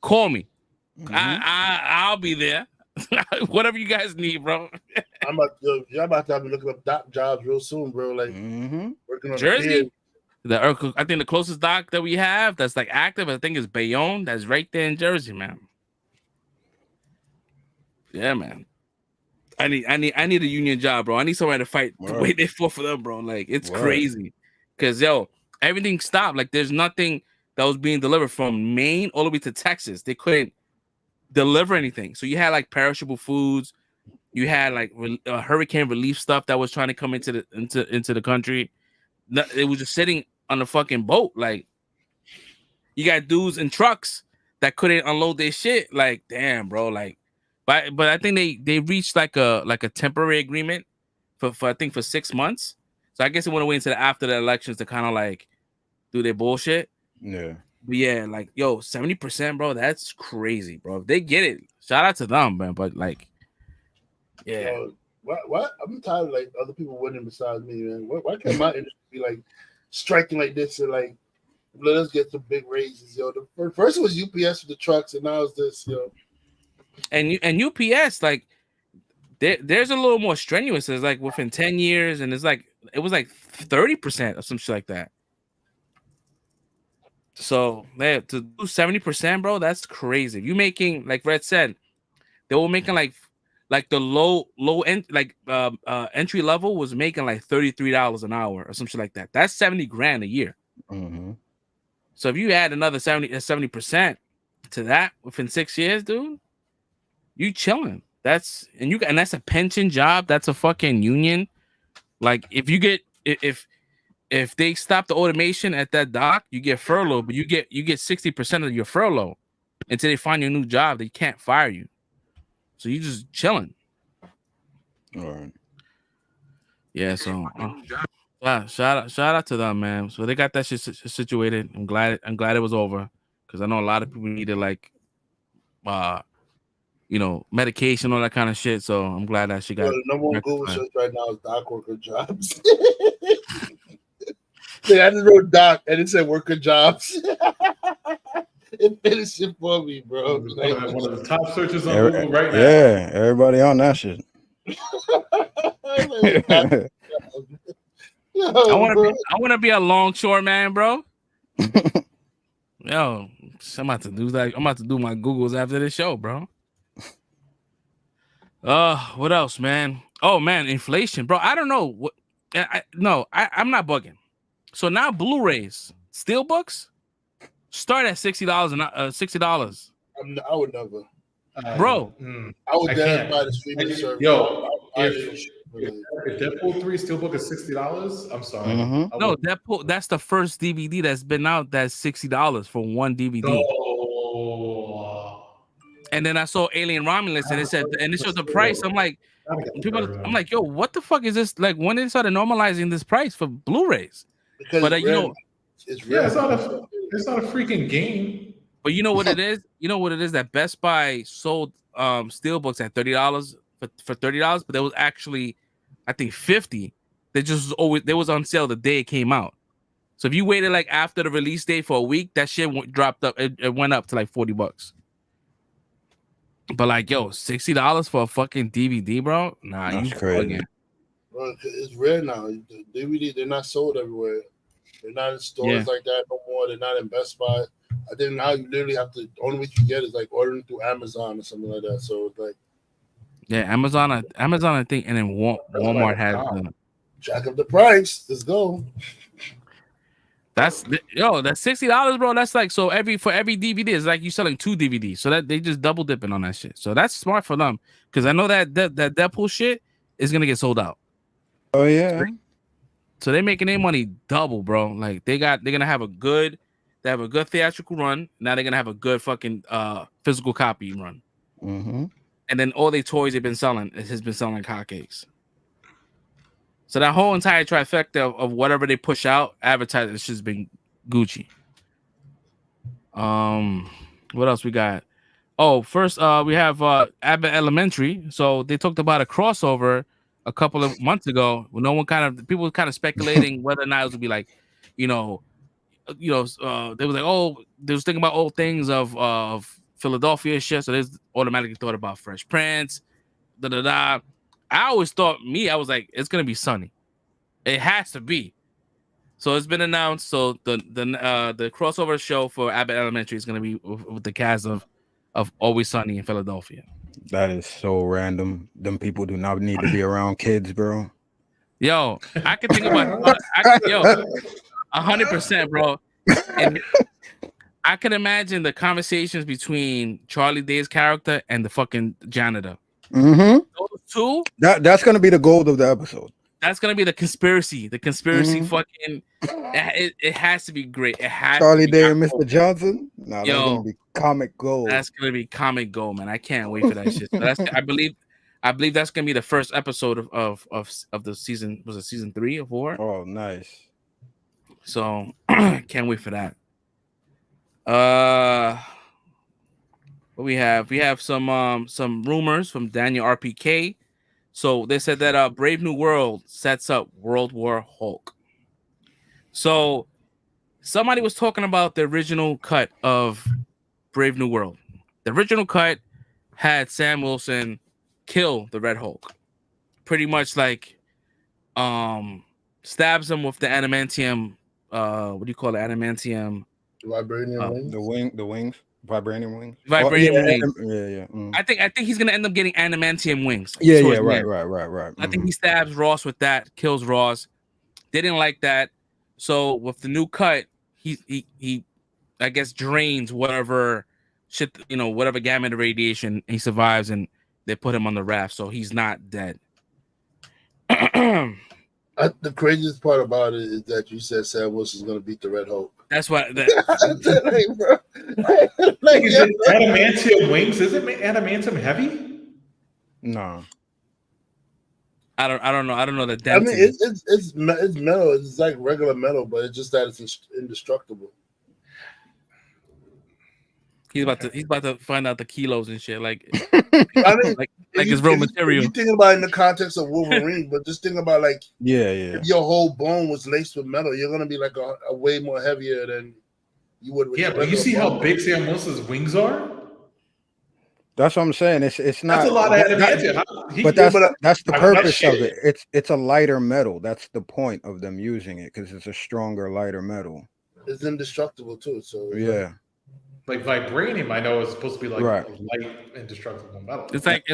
call me. I'll be there. Whatever you guys need, bro. Y'all about to have me looking up dock jobs real soon, bro. Like working on Jersey. I think the closest dock that we have that's like active, I think is Bayonne. That's right there in Jersey, man. Yeah, man. I need a union job, bro. I need somebody to fight the way they fought for them, bro. Like it's crazy. Cause everything stopped. Like there's nothing that was being delivered from Maine all the way to Texas. They couldn't deliver anything. So you had like perishable foods, You had like hurricane relief stuff that was trying to come into the country. It was just sitting on the fucking boat. Like, you got dudes in trucks that couldn't unload their shit. Like, damn, bro. Like, but I think they reached like a temporary agreement for I think for 6 months. So I guess it went away into after the elections to kind of like do their bullshit. Yeah. But yeah, like, yo, 70%, bro. That's crazy, bro. If they get it, shout out to them, man. But like, yeah. Yo, what? I'm tired of like other people winning besides me, man. Why can't my industry be like striking like this and like let us get some big raises, yo? The first was UPS with the trucks, and now it's this, yo. And UPS, like, there's a little more strenuous. It's like within 10 years, and it was like 30% or some shit like that. So man, to do 70%, bro, that's crazy. If you making, like Red said, they were making like the low end, like entry level was making like $33 an hour or some shit like that. That's 70 grand a year. Mm-hmm. So if you add another 70% to that within 6 years, dude, you chilling. That's a pension job. That's a fucking union. Like, if they stop the automation at that dock, you get furloughed, but you get 60% of your furlough until they find you a new job. They can't fire you, so you just chilling. All right. Yeah. So shout out to them, man. So they got that shit situated. I'm glad it was over, because I know a lot of people needed like medication, all that kind of shit. So I'm glad that she got. The number one Google search right now is dock worker jobs. I just wrote doc and it said worker jobs. It finished it for me, bro. Like, one of the top searches on Google right now. Yeah, everybody on that shit. I want to be a longshore man, bro. Yo, I'm about to do that. I'm about to do my Googles after this show, bro. What else, man? Oh man, inflation, bro. I don't know what. I'm not bugging. So now Blu-rays, steelbooks, start at $60 and $60. I would never, bro. I would never buy the streaming service. Yo, if Deadpool 3 steelbook is $60, I'm sorry. Mm-hmm. No, that's the first DVD that's been out. That's $60 for one DVD. Oh. And then I saw Alien Romulus, and it showed the price. I'm like, yo, what the fuck is this? Like, when they started normalizing this price for Blu-rays? Because it's real. It's not a freaking game. But you know what it is? You know what it is that Best Buy sold steelbooks at $30 for $30, but there was actually, I think, $50. They was on sale the day it came out. So if you waited like after the release date for a week, that shit dropped up. It went up to like $40. But like, yo, $60 for a fucking DVD, bro? Nah, that's crazy. Bro, it's rare now. The DVD, they're not sold everywhere. They're not in stores like that no more. They're not in Best Buy. I think now you literally have to. The only way you get is like ordering through Amazon or something like that. So it's like, yeah, Amazon, I think, and then Walmart has jack up the price. Let's go. That's $60, bro. That's like, so for every DVD, it's like you selling 2 DVDs. So that they just double dipping on that shit. So that's smart for them, because I know that Deadpool shit is gonna get sold out. Oh yeah. So they're making their money double, bro. Like they're gonna have a good theatrical run. Now they're gonna have a good fucking physical copy run. Mm-hmm. And then all their toys they've been selling has been selling like hotcakes. So that whole entire trifecta of whatever they push out, advertising, it's just been Gucci. What else we got? Oh, first we have Abbott Elementary. So they talked about a crossover a couple of months ago. People were kind of speculating whether or not it would be like, they was like, oh, they was thinking about old things of Philadelphia shit. So they automatically thought about Fresh Prince. I always thought, I was like, it's gonna be Sunny. It has to be. So it's been announced. So the crossover show for Abbott Elementary is gonna be with the cast of Always Sunny in Philadelphia. That is so random. Them people do not need to be around kids, bro. Yo, I can think about 100%, bro. And I can imagine the conversations between Charlie Day's character and the fucking janitor. Mm-hmm. Those 2. That's gonna be the gold of the episode. That's gonna be the conspiracy. The conspiracy Mhm. fucking. It has to be great. It has Charlie to be Day and Mr. gold. Johnson. No, that's Yo, gonna be comic gold. that's gonna be comic gold, man. I can't wait for that shit. So that's I believe that's gonna be the first episode of the season. Was it season 3 or 4? Oh, nice. So can't wait for that. What we have some rumors from Daniel RPK. So they said that Brave New World sets up World War Hulk. So somebody was talking about the original cut of Brave New World. The original cut had Sam Wilson kill the Red Hulk. Pretty much like stabs him with the adamantium, what do you call it? Adamantium Vibranium wings. The wings. Vibranium wings. Vibranium wings. Yeah. I think he's gonna end up getting adamantium wings. Yeah, towards right. I think he stabs Ross with that, kills Ross. They didn't like that. So with the new cut, he I guess drains whatever shit, whatever gamma radiation, he survives, and they put him on the raft, so he's not dead. The craziest part about it is that you said Sam Wilson's gonna beat the Red Hulk. That's what Like, bro. Like, is it adamantium wings? Is it adamantium heavy? No. I don't know. I don't know the I density. mean, it's metal. It's like regular metal, but it's just that it's indestructible. He's about to find out the kilos and shit. Like, I mean, like it's real material. You think about it in the context of Wolverine, but just think about like, Yeah. if your whole bone was laced with metal, you're gonna be like a way more heavier than you would. With Yeah, but you see how big Sam Wilson's wings are? That's what I'm saying. It's not. That's a lot of adamantium. But that's the purpose of it. It's a lighter metal. That's the point of them using it, because it's a stronger, lighter metal. It's indestructible too. So Yeah. Like vibranium, I know is supposed to be like Right. light, indestructible metal. It's like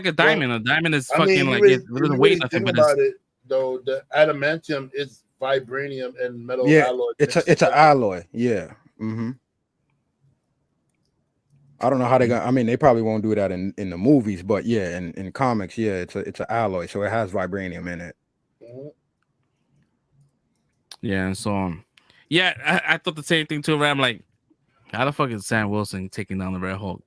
a diamond. A diamond is I fucking mean, it doesn't weigh nothing. Think But about it though, the adamantium is vibranium and metal alloy. It's an alloy. Yeah. Mm-hmm. I don't know how they got. I mean, they probably won't do that in the movies, but yeah, in comics, yeah, it's an alloy, so it has vibranium in it. yeah, and so I thought the same thing too. Where I'm like, how the fuck is Sam Wilson taking down the Red Hulk?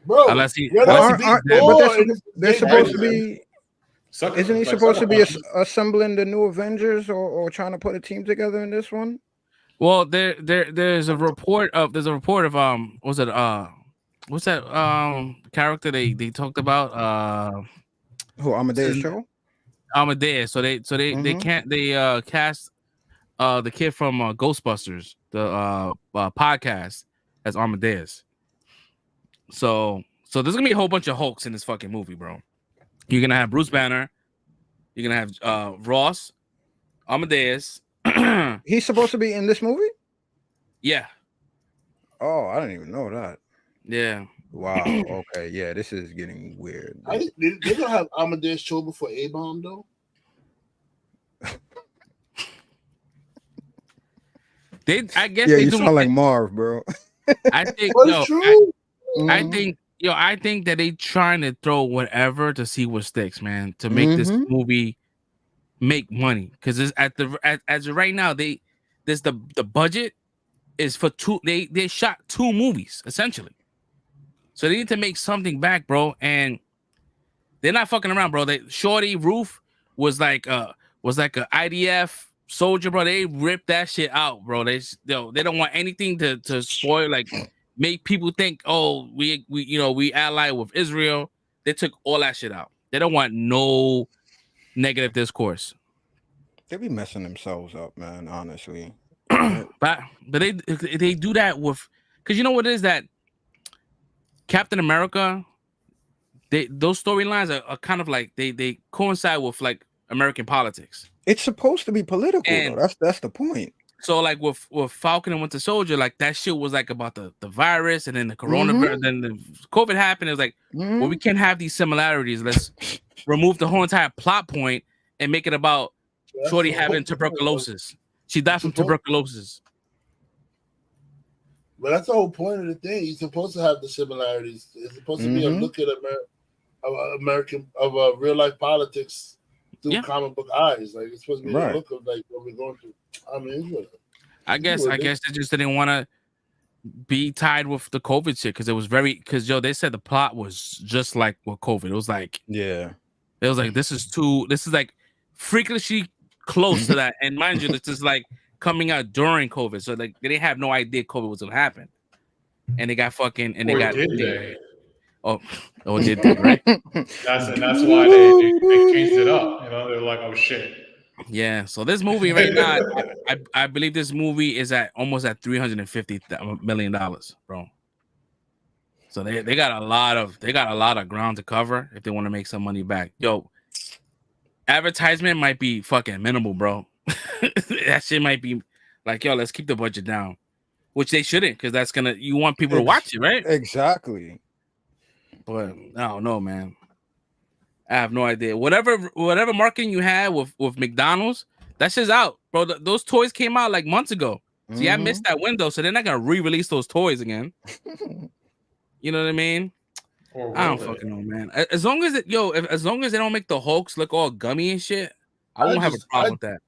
Bro, unless he, they're supposed to be. Isn't he supposed to be assembling the new Avengers or trying to put a team together in this one? Well, there's a report of what's that character they talked about? Who, Amadeus Cho? Amadeus. So they cast the kid from Ghostbusters, the podcast, as Amadeus. So there's gonna be a whole bunch of Hulks in this fucking movie, bro. You're gonna have Bruce Banner, you're gonna have Ross, Amadeus. He's supposed to be in this movie? Yeah. Oh, I didn't even know that. Yeah. Wow. Okay. Yeah, this is getting weird. They're gonna have Amadeus Cho before A-Bomb though. I guess yeah, they you do sound like Marv, bro. I think true. I think that they trying to throw whatever to see what sticks, man, to make this movie make money. Because as of right now, the budget is for two. They shot 2 movies essentially, so they need to make something back, bro. And they're not fucking around, bro. Shorty Roof was like a IDF soldier, bro. They ripped that shit out, bro. They don't want anything to spoil, like make people think, oh, we ally with Israel. They took all that shit out. They don't want no negative discourse. They be messing themselves up, man, honestly. but they do that with, because you know what it is, that Captain America, those storylines are kind of like they coincide with like American politics. It's supposed to be political, though. That's the point. So like with Falcon and Winter Soldier, like that shit was like about the virus, and then the coronavirus, then the COVID happened. It was like, well, we can't have these similarities. Let's remove the whole entire plot point and make it about Shorty having tuberculosis. She died from tuberculosis. But that's the whole point of the thing. You're supposed to have the similarities. It's supposed to be a look at real life politics through Yeah. comic book eyes. Like it's supposed to be Right. the look of like what we're going through. I mean, it's whatever. I guess they just didn't want to be tied with the COVID shit because it was they said the plot was just like with COVID. It was like this is like freakishly close to that. And mind you, this is like coming out during COVID, so like they didn't have no idea COVID was gonna happen, and they got fucking and they got did they? Oh, did they, right? That's why they changed it up. You know, they're like, oh shit. Yeah. So this movie right now, I believe this movie is almost at $350 million, bro. So they got a lot of ground to cover if they want to make some money back. Yo, advertisement might be fucking minimal, bro. That shit might be like, yo, let's keep the budget down, which they shouldn't, because you want people to watch it, right? Exactly. But I don't know, man. I have no idea. Whatever marketing you had with McDonald's, that shit's out, bro. Those toys came out like months ago. See, I missed that window, so they're not gonna re-release those toys again. You know what I mean? I don't fucking know, man. As long as they don't make the Hulks look all gummy and shit, I won't have a problem with that.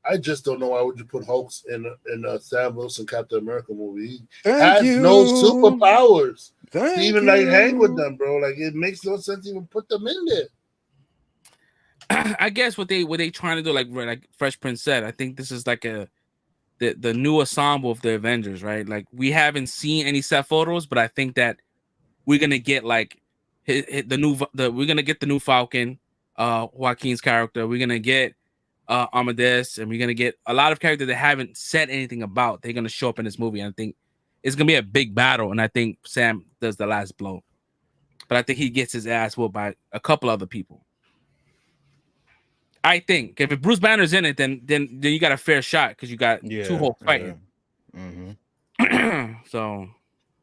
I just don't know why would you put Hulks in a Sam Wilson Captain America movie. He Thank has you. no superpowers. Thank to even you. like hang with them, bro. Like it makes no sense to even put them in there. I guess what they trying to do, like Fresh Prince said, I think this is like the new ensemble of the Avengers, right? Like we haven't seen any set photos, but I think that we're gonna get like we're gonna get the new Falcon, Joaquin's character. We're gonna get Amadeus, and we're gonna get a lot of characters that haven't said anything about. They're gonna show up in this movie, and I think it's gonna be a big battle. And I think Sam does the last blow, but I think he gets his ass whooped by a couple other people. I think if Bruce Banner's in it, then you got a fair shot because you got two Hulk fighting. Yeah. Mm-hmm. So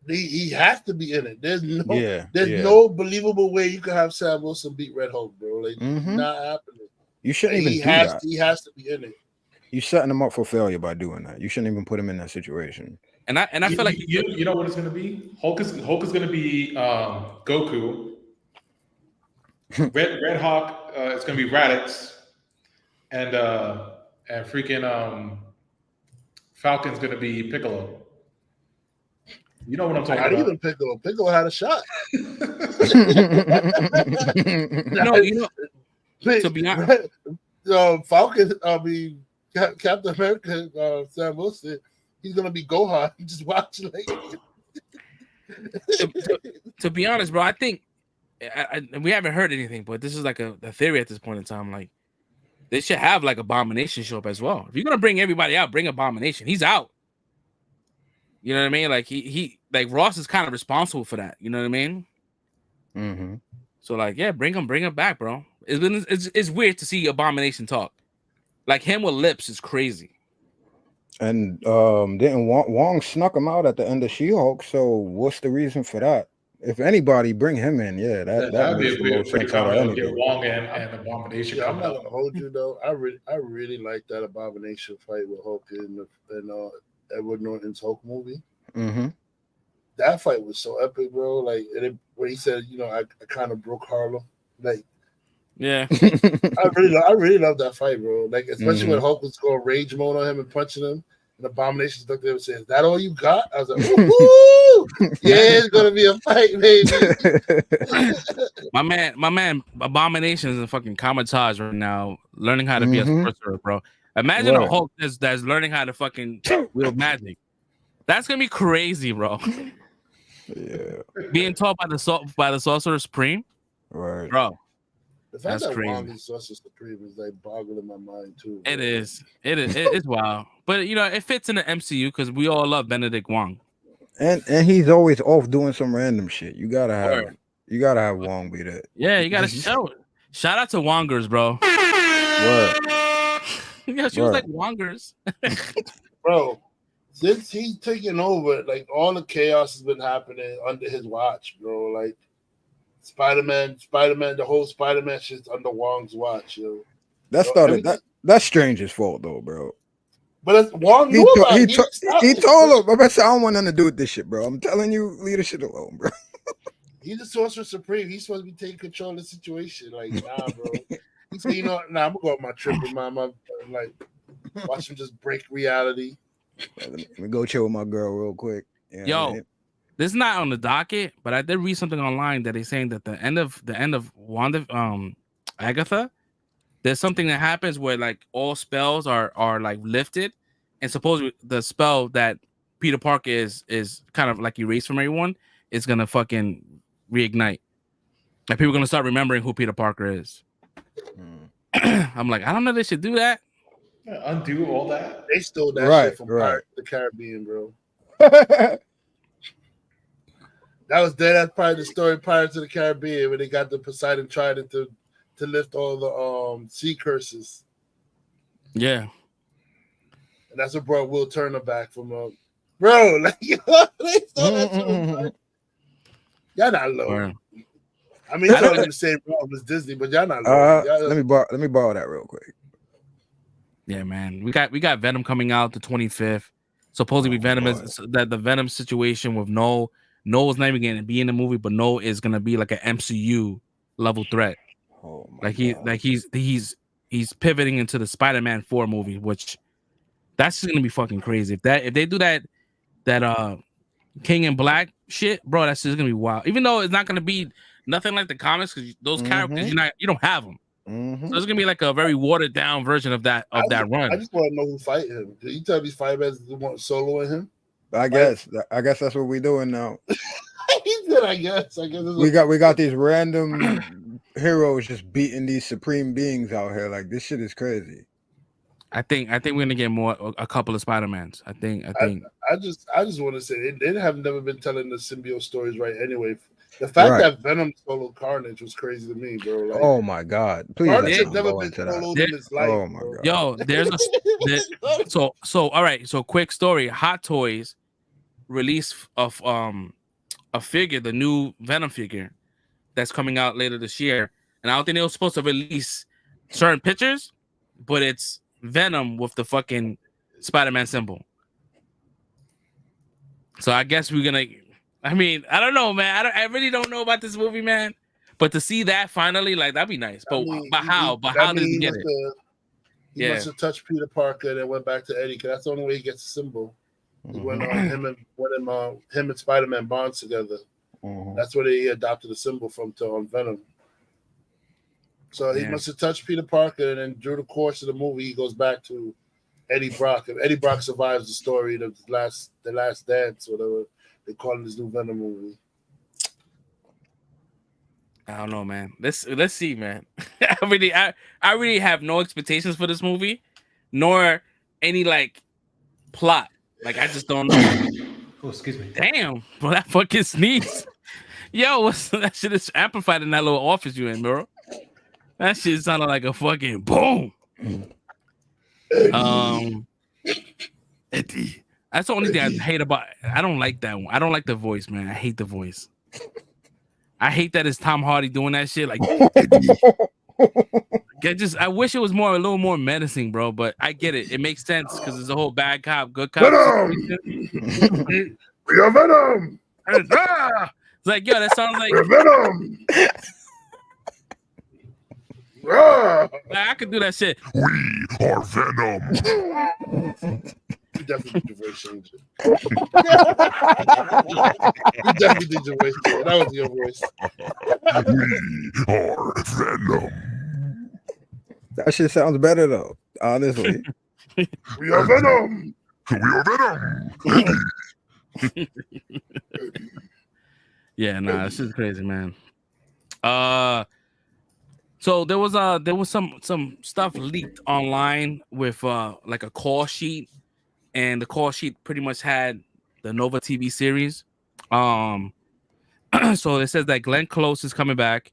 he has to be in it. There's no Yeah. no believable way you can have Sam Wilson beat Red Hulk, bro. Like not happening. You shouldn't even do that. He has to be in it. You're setting him up for failure by doing that. You shouldn't even put him in that situation. And I feel like you know what it's gonna be. Hulk is gonna be Goku. Red Hawk is gonna be Raditz, and freaking Falcon's gonna be Piccolo. You know what I'm talking about? Not even Piccolo. Piccolo had a shot. To be honest, Falcon. I mean, Captain America. Sam Wilson. He's gonna be Gohan. Just watching. To be honest, bro, I think we haven't heard anything, but this is like a theory at this point in time. Like they should have like Abomination show up as well. If you're gonna bring everybody out, bring Abomination. He's out. You know what I mean? Like he like Ross is kind of responsible for that. You know what I mean? Mm-hmm. So like, yeah, bring him back, bro. It's weird to see Abomination talk. Like him with lips is crazy. And didn't Wong snuck him out at the end of She-Hulk? So what's the reason for that? If anybody, bring him in. Yeah, that would makes be the a most pretty sense out of common. Get anything. Wong and Abomination. Yeah, I'm not gonna hold you though. I really like that Abomination fight with Hulk in Edward Norton's Hulk movie. Mm-hmm. That fight was so epic, bro. Like where he said, I kind of broke Harlem. Like, yeah, I really love that fight, bro. Like, especially when Hulk was going rage mode on him and punching him, and Abomination looked at him and said, "Is that all you got?" I was like, "Woo! Yeah, it's gonna be a fight, baby." my man, Abomination is in fucking Kamatage right now, learning how to be a sorcerer, bro. Imagine a Hulk that's learning how to fucking wield magic. That's gonna be crazy, bro. Yeah, being taught by the Sorcerer Supreme, right, bro. The fact That's that crazy. Wong is Sorcerer Supreme is like boggling my mind too. Bro. It is. It's wild, but it fits in the MCU because we all love Benedict Wong, and he's always off doing some random shit. You gotta have Wong be that. Yeah, you gotta show it. Shout out to Wongers, bro. Word. Yeah, she was like Wongers, bro. Since he's taken over, like all the chaos has been happening under his watch, bro. Like Spider-Man, the whole Spider-Man shit's under Wong's watch, yo. That's Strange's fault though, bro. But that's Wong he told him, I said, I don't want nothing to do with this shit, bro. I'm telling you, leave this shit alone, bro. He's the sorcerer supreme. He's supposed to be taking control of the situation. Like, nah, bro. He said, I'm gonna go on my trip with mama. Like, watch him just break reality. Let me go chill with my girl real quick. Yeah, Yo, this is not on the docket, but I did read something online that is saying that the end of Wanda, Agatha, there's something that happens where like all spells are like lifted, and supposedly the spell that Peter Parker is kind of like erased from everyone is gonna fucking reignite. Like people are gonna start remembering who Peter Parker is. I'm like, I don't know if they should do that. Undo all that. They stole that shit from Pirates of the Caribbean, bro. That was dead. That's probably the story of Pirates of the Caribbean when they got the Poseidon Trident to lift all the sea curses. Yeah. And that's what brought Will Turner back from bro. Like they stole that shit. Y'all not low. Or, I mean, it's not in the same realm as Disney, but y'all not low. Let me borrow that real quick. Yeah, man. We got Venom coming out the 25th. Supposedly Venom is that the Venom situation with Noel's not even gonna be in the movie, but Noel is gonna be like an MCU level threat. Oh my God. He's pivoting into the Spider-Man 4 movie, which that's just gonna be fucking crazy. If they do that King in Black shit, bro, that's just gonna be wild. Even though it's not gonna be nothing like the comics, because those characters you don't have them. So it's gonna be like a very watered down version of that run. I just want to know who fight him. Did you tell these Spider-Man want soloing him? I guess that's what we're doing now. He said, I guess we got these random heroes just beating these supreme beings out here. Like this shit is crazy. I think we're gonna get a couple of Spider-Mans. I think. I just want to say they have never been telling the symbiote stories right anyway. The fact that Venom soloed Carnage was crazy to me, bro. Like, oh my God! Please, Carnage has never been soloed in his life. Oh my God! Yo, so all right. So quick story: Hot Toys released of a figure, the new Venom figure that's coming out later this year, and I don't think they were supposed to release certain pictures, but it's Venom with the fucking Spider-Man symbol. So I guess we're gonna. I mean, I don't know, man. I really don't know about this movie, man. But to see that finally, like that'd be nice. But how? But how did he get it? He must have touched Peter Parker and then went back to Eddie, because that's the only way he gets a symbol. When him and Spider-Man bonds together. That's where he adopted the symbol from on Venom. So he must have touched Peter Parker, and then through the course of the movie, he goes back to Eddie Brock. If Eddie Brock survives the story, the last dance, whatever they call it, this new Venom movie. I don't know, man. Let's see, man. I really have no expectations for this movie, nor any like plot. Like I just don't know. Oh, excuse me. Damn, bro, that fucking sneeze. Yo, that shit is amplified in that little office you in, bro. That shit sounded like a fucking boom. Eddie. That's the only thing I hate about it. I don't like that one. I don't like the voice, man. I hate the voice. I hate that it's Tom Hardy doing that shit. Like, I wish it was a little more menacing, bro. But I get it. It makes sense because it's a whole bad cop, good cop. Venom! We are Venom! It's like, yo, that sounds like Venom! I could do that shit. We are Venom. You definitely did your voice change. You definitely did your voice change. That was your voice. We are Venom. That shit sounds better though, honestly. We are Venom. We are Venom. Yeah, nah, this is crazy, man. So there was some stuff leaked online with like a call sheet, and the call sheet pretty much had the Nova TV series. So it says that Glenn Close is coming back.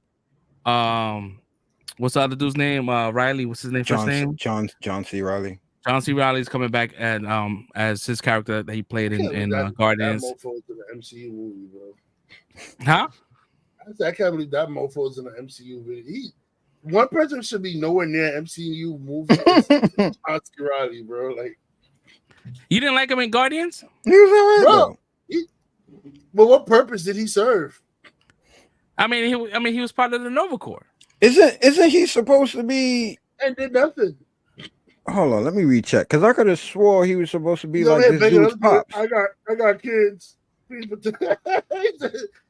What's the other dude's name? Riley. What's his name? First name? John C. Riley. John C. Riley is coming back and as his character that he played in Guardians. That mofo's in the MCU movie, bro. Huh? I can't believe that mofo's in the MCU movie. One person should be nowhere near MCU movie. John C. Riley, bro. Like, you didn't like him in Guardians? He was alright, bro. But what purpose did he serve? I mean, he was part of the Nova Corps. Isn't he supposed to be? And did nothing. Hold on, let me recheck because I could have swore he was supposed to be He's over like here this begging dude's other people. pops. I got kids. Please protect.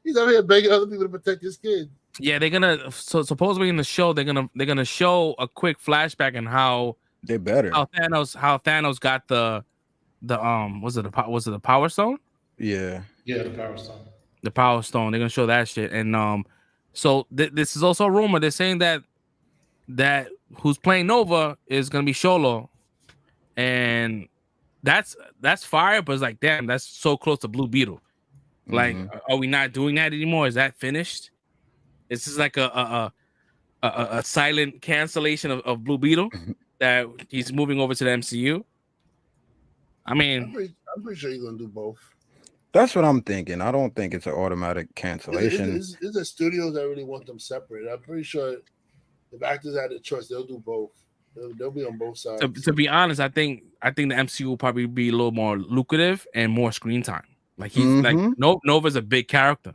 He's over here begging other people to protect his kids. Yeah, they're gonna. So supposedly in the show, they're gonna show a quick flashback on how They better. how Thanos got the was it the Power Stone? Yeah. Yeah, the Power Stone. The Power Stone. They're gonna show that shit, and so this is also a rumor. They're saying that who's playing Nova is gonna be Sholo, and that's fire. But it's like, damn, that's so close to Blue Beetle. Like, are we not doing that anymore? Is that finished? Is this like a silent cancellation of Blue Beetle that he's moving over to the MCU? I mean, I'm pretty sure he's gonna do both. That's what I'm thinking. I don't think it's an automatic cancellation. Is the studios that really want them separate? I'm pretty sure if actors had a choice, they'll do both. They'll be on both sides. to be honest, I think the MCU will probably be a little more lucrative and more screen time. Like he's like Nova's a big character.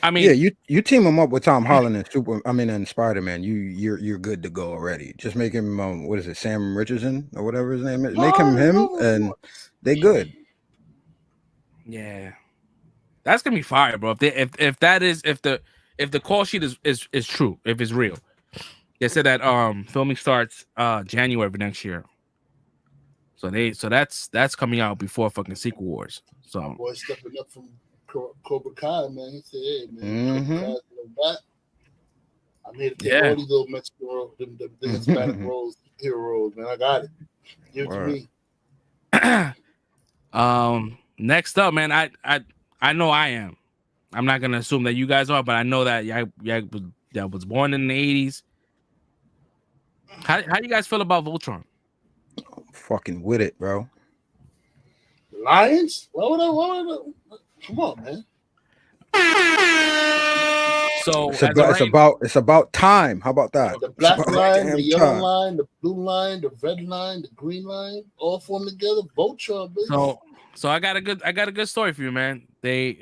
I mean, yeah, you team him up with Tom Holland and Spider-Man. You're good to go already. Just make him what is it, Sam Richardson or whatever his name is. Make him and they good. Yeah, that's gonna be fire, bro. If the call sheet is true, if it's real, they said that filming starts January of next year. So that's coming out before fucking Secret Wars. So boy stepping up from Cobra Kai, man. He said, "Hey, man, Cobra Kai's back. I'm here to take all these little Mexican roles, the Hispanic roles, hero roles, man. I got it. Give it to me." Next up, man, I know I am. I'm not gonna assume that you guys are, but I know that I was born in the 80s. How do you guys feel about Voltron? I'm fucking with it, bro. Lions? Come on, man. So it's about time. How about that? The black line, the yellow line, the blue line, the red line, the green line, all form together. Voltron, baby. So I got a good story for you, man. The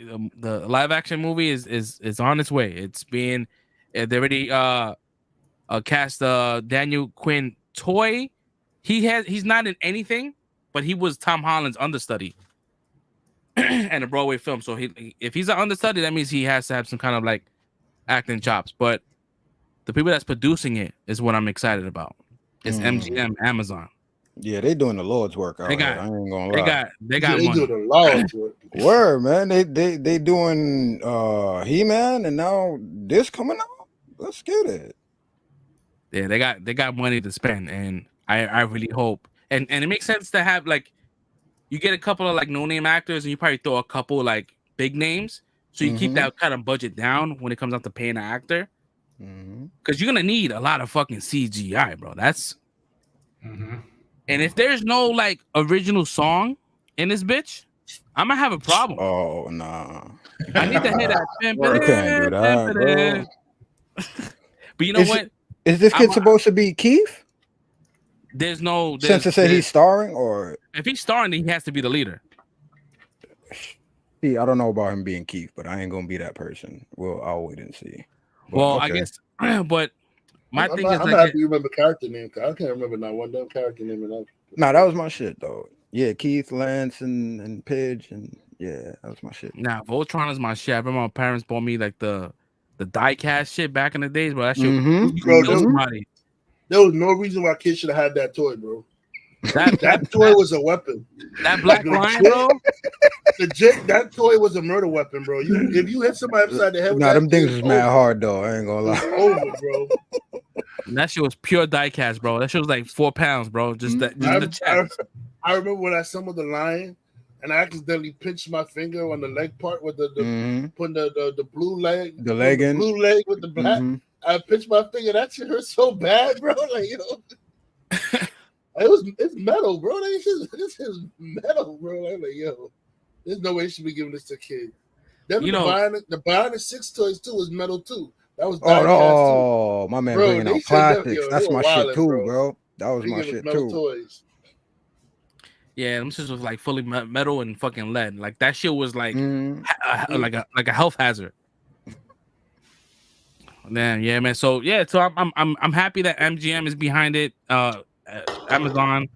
live action movie is on its way. It's being they already cast Daniel Quinn Toy. He's not in anything, but he was Tom Holland's understudy and a Broadway film. So if he's an understudy, that means he has to have some kind of like acting chops. But the people that's producing it is what I'm excited about. It's MGM Amazon. Yeah, they doing the Lord's work. I ain't gonna lie. They do the Lord's work. Word, man. They doing He-Man, and now this coming out. Let's get it. Yeah, they got money to spend, and I really hope and it makes sense to have like you get a couple of like no-name actors and you probably throw a couple like big names, so you keep that kind of budget down when it comes out to paying an actor, because you're gonna need a lot of fucking CGI, bro. That's and if there's no like original song in this bitch, I'm gonna have a problem. Oh nah, I need to hear that. You can't do that, bro. But you know what? Is this kid supposed to be Keith? There's no since it said he's starring, or if he's starring, then he has to be the leader. See, I don't know about him being Keith, but I ain't gonna be that person. Well, I'll wait and see. But, well, okay. I guess, but my thing is, I'm like, happy you remember character name. I can't remember not one damn character name. Nah, that was my shit though. Yeah, Keith, Lance, and Pidge, and yeah, that was my shit. Nah, Voltron is my shit. I remember my parents bought me like the die-cast shit back in the days, bro. That shit, bro, there was no reason why kids should have had that toy, bro. That toy was a weapon. That black line, bro. Legit, that toy was a murder weapon, bro. If you hit somebody upside the head, nah, them things was mad hard though. I ain't gonna lie. Over, bro. And that shit was pure die-cast, bro. That shit was like 4 pounds, bro. Just the check. I remember when I assembled the lion and I accidentally pinched my finger on the leg part with the putting the blue leg, the leg in, blue leg with the black. I pinched my finger. That shit hurt so bad, bro. Like, you know, it's metal, bro. This is metal, bro. I'm like, yo, there's no way you should be giving this to kids. Then the Bionic 6 toys too was metal too. That was too. My man bringing out plastics. That's my shit too, bro. That was my shit too. Toys. Yeah, them shit was like fully metal and fucking lead. Like that shit was like like a health hazard. Man, yeah, man. So I'm happy that MGM is behind it. Amazon,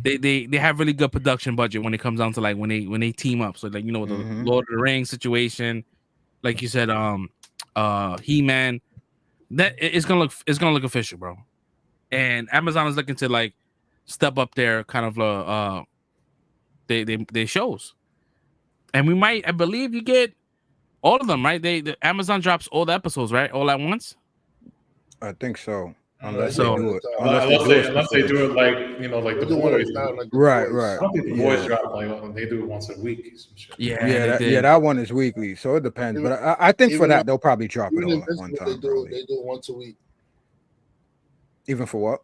they have really good production budget when it comes down to like when they team up. So like the Lord of the Rings situation, like you said, He-Man, it's gonna look official, bro. And Amazon is looking to like step up their kind of they shows, and we might, I believe, you get all of them, right? Amazon drops all the episodes, right, all at once. I think so. Unless Unless they they do it. Unless they do it like like They the do one at boys. a time, like the Right, boys. right. I don't think the boys drop like they do it once a week. Or some shit. Yeah, That one is weekly, so it depends. But I think for even that they'll probably drop it Even all at one Invincible, time. Probably. they do it once a week. Even for what?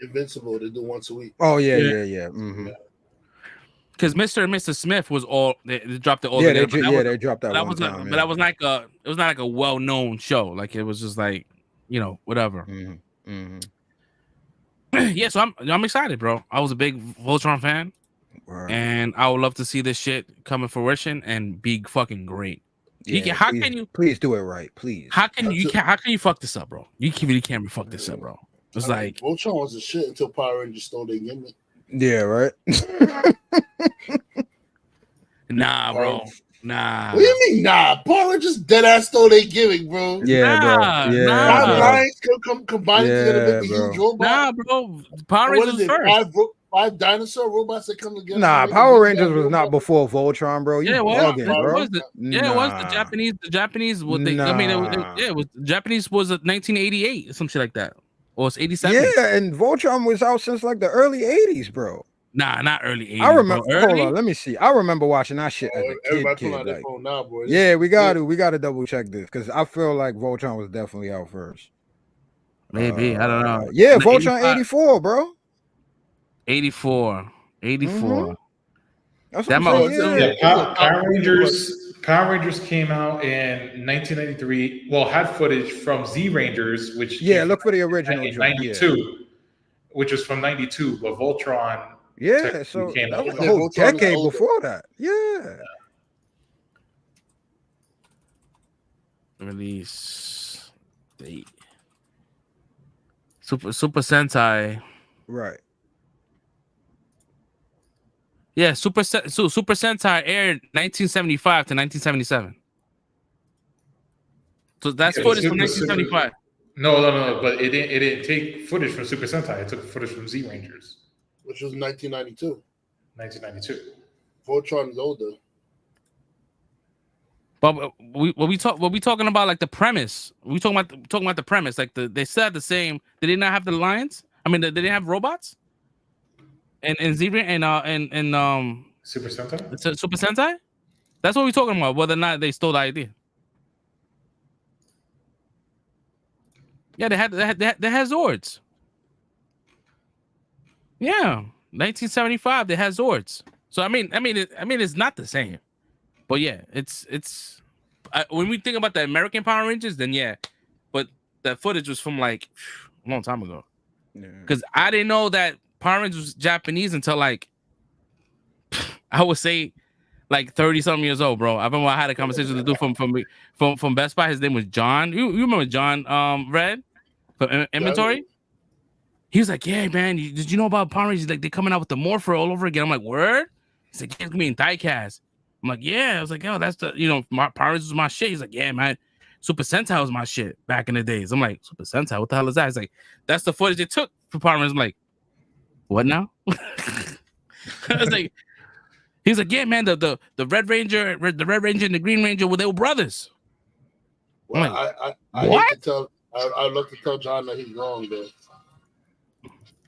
Invincible, they do once a week. Oh yeah. Mm-hmm. Because Mr. and Mrs. Smith was all they dropped it all Yeah, together. they dropped that one time. But that was like it was not like a well-known show. Like it was just like whatever. Mm-hmm. Yeah, so I'm excited, bro. I was a big Voltron fan, and I would love to see this shit come to fruition and be fucking great. Yeah, please do it right, please. How can you fuck this up, bro? You really can't fuck this up, bro. It's like Voltron was a shit until Power Rangers stole their gimmick. Yeah, right. Nah, bro. Nah. What do you mean, nah? Power Rangers dead ass stole their gimmick, bro. Yeah, bro. Yeah, Five lines combined together to make a huge robot. Nah, bro. Power Rangers was first. Five dinosaur robots that come together. Nah, Power Rangers was not before Voltron, bro. You bugging, bro. It was the Japanese. What they? I mean, it was Japanese was 1988 or some shit like that, or it's 87. Yeah, and Voltron was out since like the early 80s, bro. Nah, not early 80s. I remember. Bro. Hold on, let me see. I remember watching that shit as a kid. Like, phone now, boys. Yeah, we got to double check this because I feel like Voltron was definitely out first. Maybe I don't know. Yeah, Voltron 84, bro. 84. Mm-hmm. Power Rangers came out in 1993. Well, had footage from Z Rangers, which look for the original. 92, which was from 92, but Voltron. Yeah, so came that out. was a whole decade before that. Yeah. Release date. Super Sentai. Right. Yeah, Super Sentai aired 1975 to 1977. So that's footage from 1975. No, but it didn't take footage from Super Sentai. It took footage from Z Rangers, which was 1992. 1992. Voltron is older. But we talking about like the premise. We talking about the premise. Like they said the same. Did they not have the lines? I mean, did they have robots? And Zebra and Super Sentai. Super Sentai. That's what we're talking about. Whether or not they stole the idea. Yeah, they had Zords. Yeah, 1975 they had Zords. So I mean, it's not the same. But yeah, it's when we think about the American Power Rangers, then yeah, but that footage was from like a long time ago. Because I didn't know that Power Rangers was Japanese until like I would say like 30-something years old, bro. I remember I had a conversation with the dude from Best Buy. His name was John. You remember John Red from Inventory? He was like, "Yeah, man. Did you know about Power Rangers? Like they're coming out with the Morpher all over again." I'm like, "Word?" He's like, "Yeah, it's gonna be in diecast." I'm like, "Yeah." I was like, "Oh, that's the my Power Rangers was my shit." He's like, "Yeah, man. Super Sentai was my shit back in the days." I'm like, "Super Sentai? What the hell is that?" He's like, "That's the footage they took for Power Rangers." I'm like, "What now?" I was like, he's like, "Yeah, man. The Red Ranger and the Green Ranger, well, they were brothers." Well, like, what? I'd love to tell John that he's wrong though.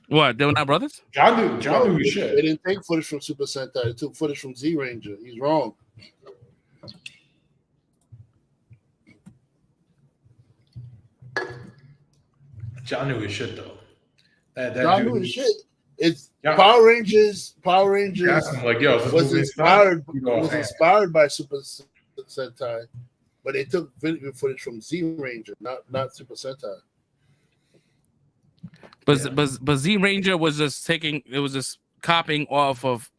What? They were not brothers? John knew shit. They didn't take footage from Super Sentai. They took footage from Z Ranger. He's wrong. John knew his shit though. John knew his shit. It's Power Rangers. Power Rangers like, yo, was inspired by Super Sentai, but they took video footage from Z Ranger, not Super Sentai. But Z Ranger was just copying off of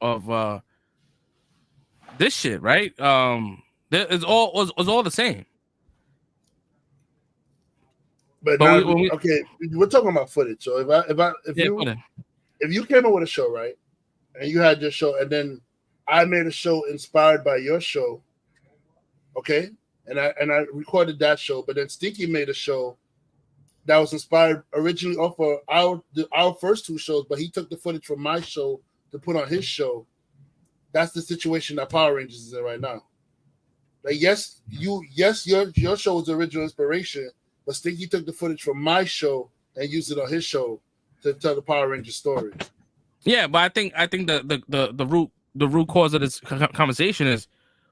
this shit, right? It was all the same. But But now, okay, we're talking about footage. So if you came up with a show, right, and you had your show, and then I made a show inspired by your show, okay, and I recorded that show, but then Stinky made a show that was inspired originally off of our first two shows, but he took the footage from my show to put on his show. That's the situation that Power Rangers is in right now. Like, yes, your show was the original inspiration, but Stinky took the footage from my show and used it on his show to tell the Power Rangers story. Yeah, but I think the root cause of this conversation is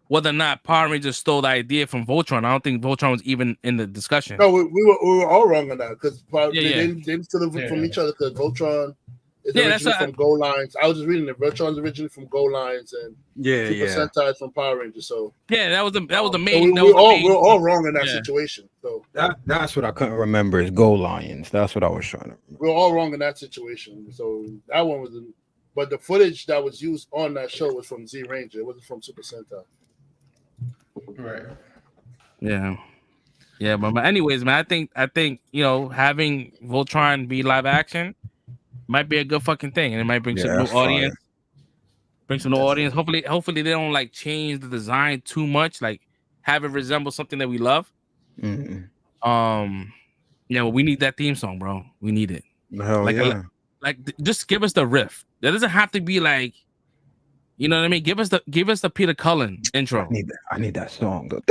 whether or not Power Rangers stole the idea from Voltron. I don't think Voltron was even in the discussion. No, we were all wrong on that because they didn't steal it from each other because Voltron is originally from Go Lines. I was just reading it. Voltron's originally from Go Lines and Super Sentai from Power Rangers. So that was the main. So we're all wrong in that situation. So that's what I couldn't remember is Go Lions. That's what I was trying to remember. We're all wrong in that situation. So that one was, but the footage that was used on that show was from Z Ranger. It wasn't from Super Sentai. Right. Yeah. Yeah, but anyways, man, I think having Voltron be live action might be a good fucking thing, and it might bring some new audience. Bring some new audience. Hopefully they don't like change the design too much, like have it resemble something that we love. Mm-hmm. Well, we need that theme song, bro. We need it. Hell yeah. Just give us the riff. That doesn't have to be like, you know what I mean? Give us the Peter Cullen intro. I need that song though.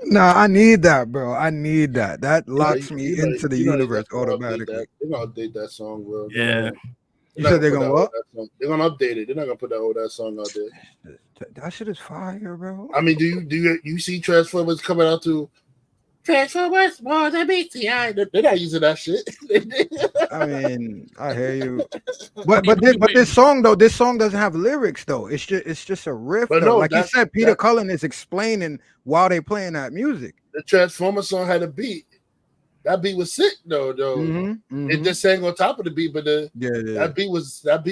Nah, I need that, bro. I need that. That locks me into the universe automatically. They're gonna update that song, bro. Yeah. You said they're gonna what? They're gonna update it. They're not gonna put that song out there. That shit is fire, bro. I mean, do you see Transformers coming out to Transformers more than BTI? They're not using that shit. I mean, I hear you. But this song doesn't have lyrics though. It's just a riff. But no, like you said, Peter Cullen is explaining while they playing that music. The Transformers song had a beat. That beat was sick though. It just sang on top of the beat, but that beat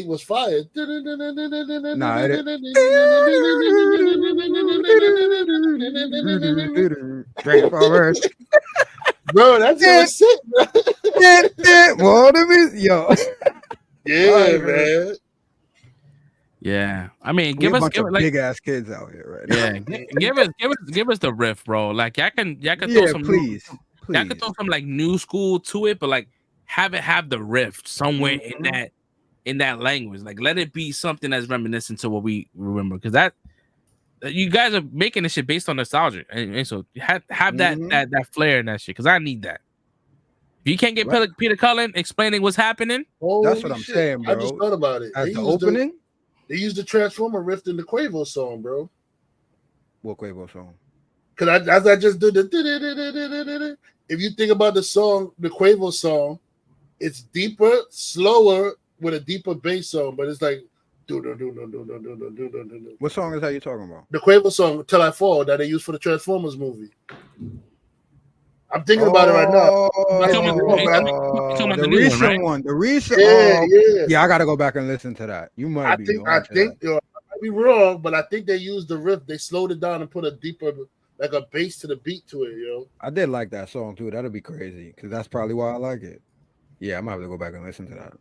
was fire. Nah, bro, that's sick, bro. Yo. Yeah, man. Yeah, I mean, give us big ass kids out here, right? Yeah, give us the riff, bro. Like, y'all can throw some please. Y'all can throw some like new school to it, but like have the riff somewhere in that language. Like, let it be something that's reminiscent to what we remember, because that you guys are making this shit based on nostalgia, and so have that flair in that shit, because I need that. If you can't get Peter Cullen explaining what's happening, that's what I'm saying, bro. I just thought about it. As the opening, they used the Transformer riff in the Quavo song, bro. What Quavo song? Because as I just did the. If you think about the song, the Quavo song, it's deeper, slower with a deeper bass song, but it's like What song is that you talking about? The Quavo song "Till I Fall" that they used for the Transformers movie. I'm thinking about it right now. The recent one. The recent. Yeah, I gotta go back and listen to that. You might be. I think I might be wrong, but I think they used the riff. They slowed it down and put a deeper, like a bass to the beat to it, yo. I did like that song too. That'd be crazy because that's probably why I like it. Yeah, I might have to go back and listen to that.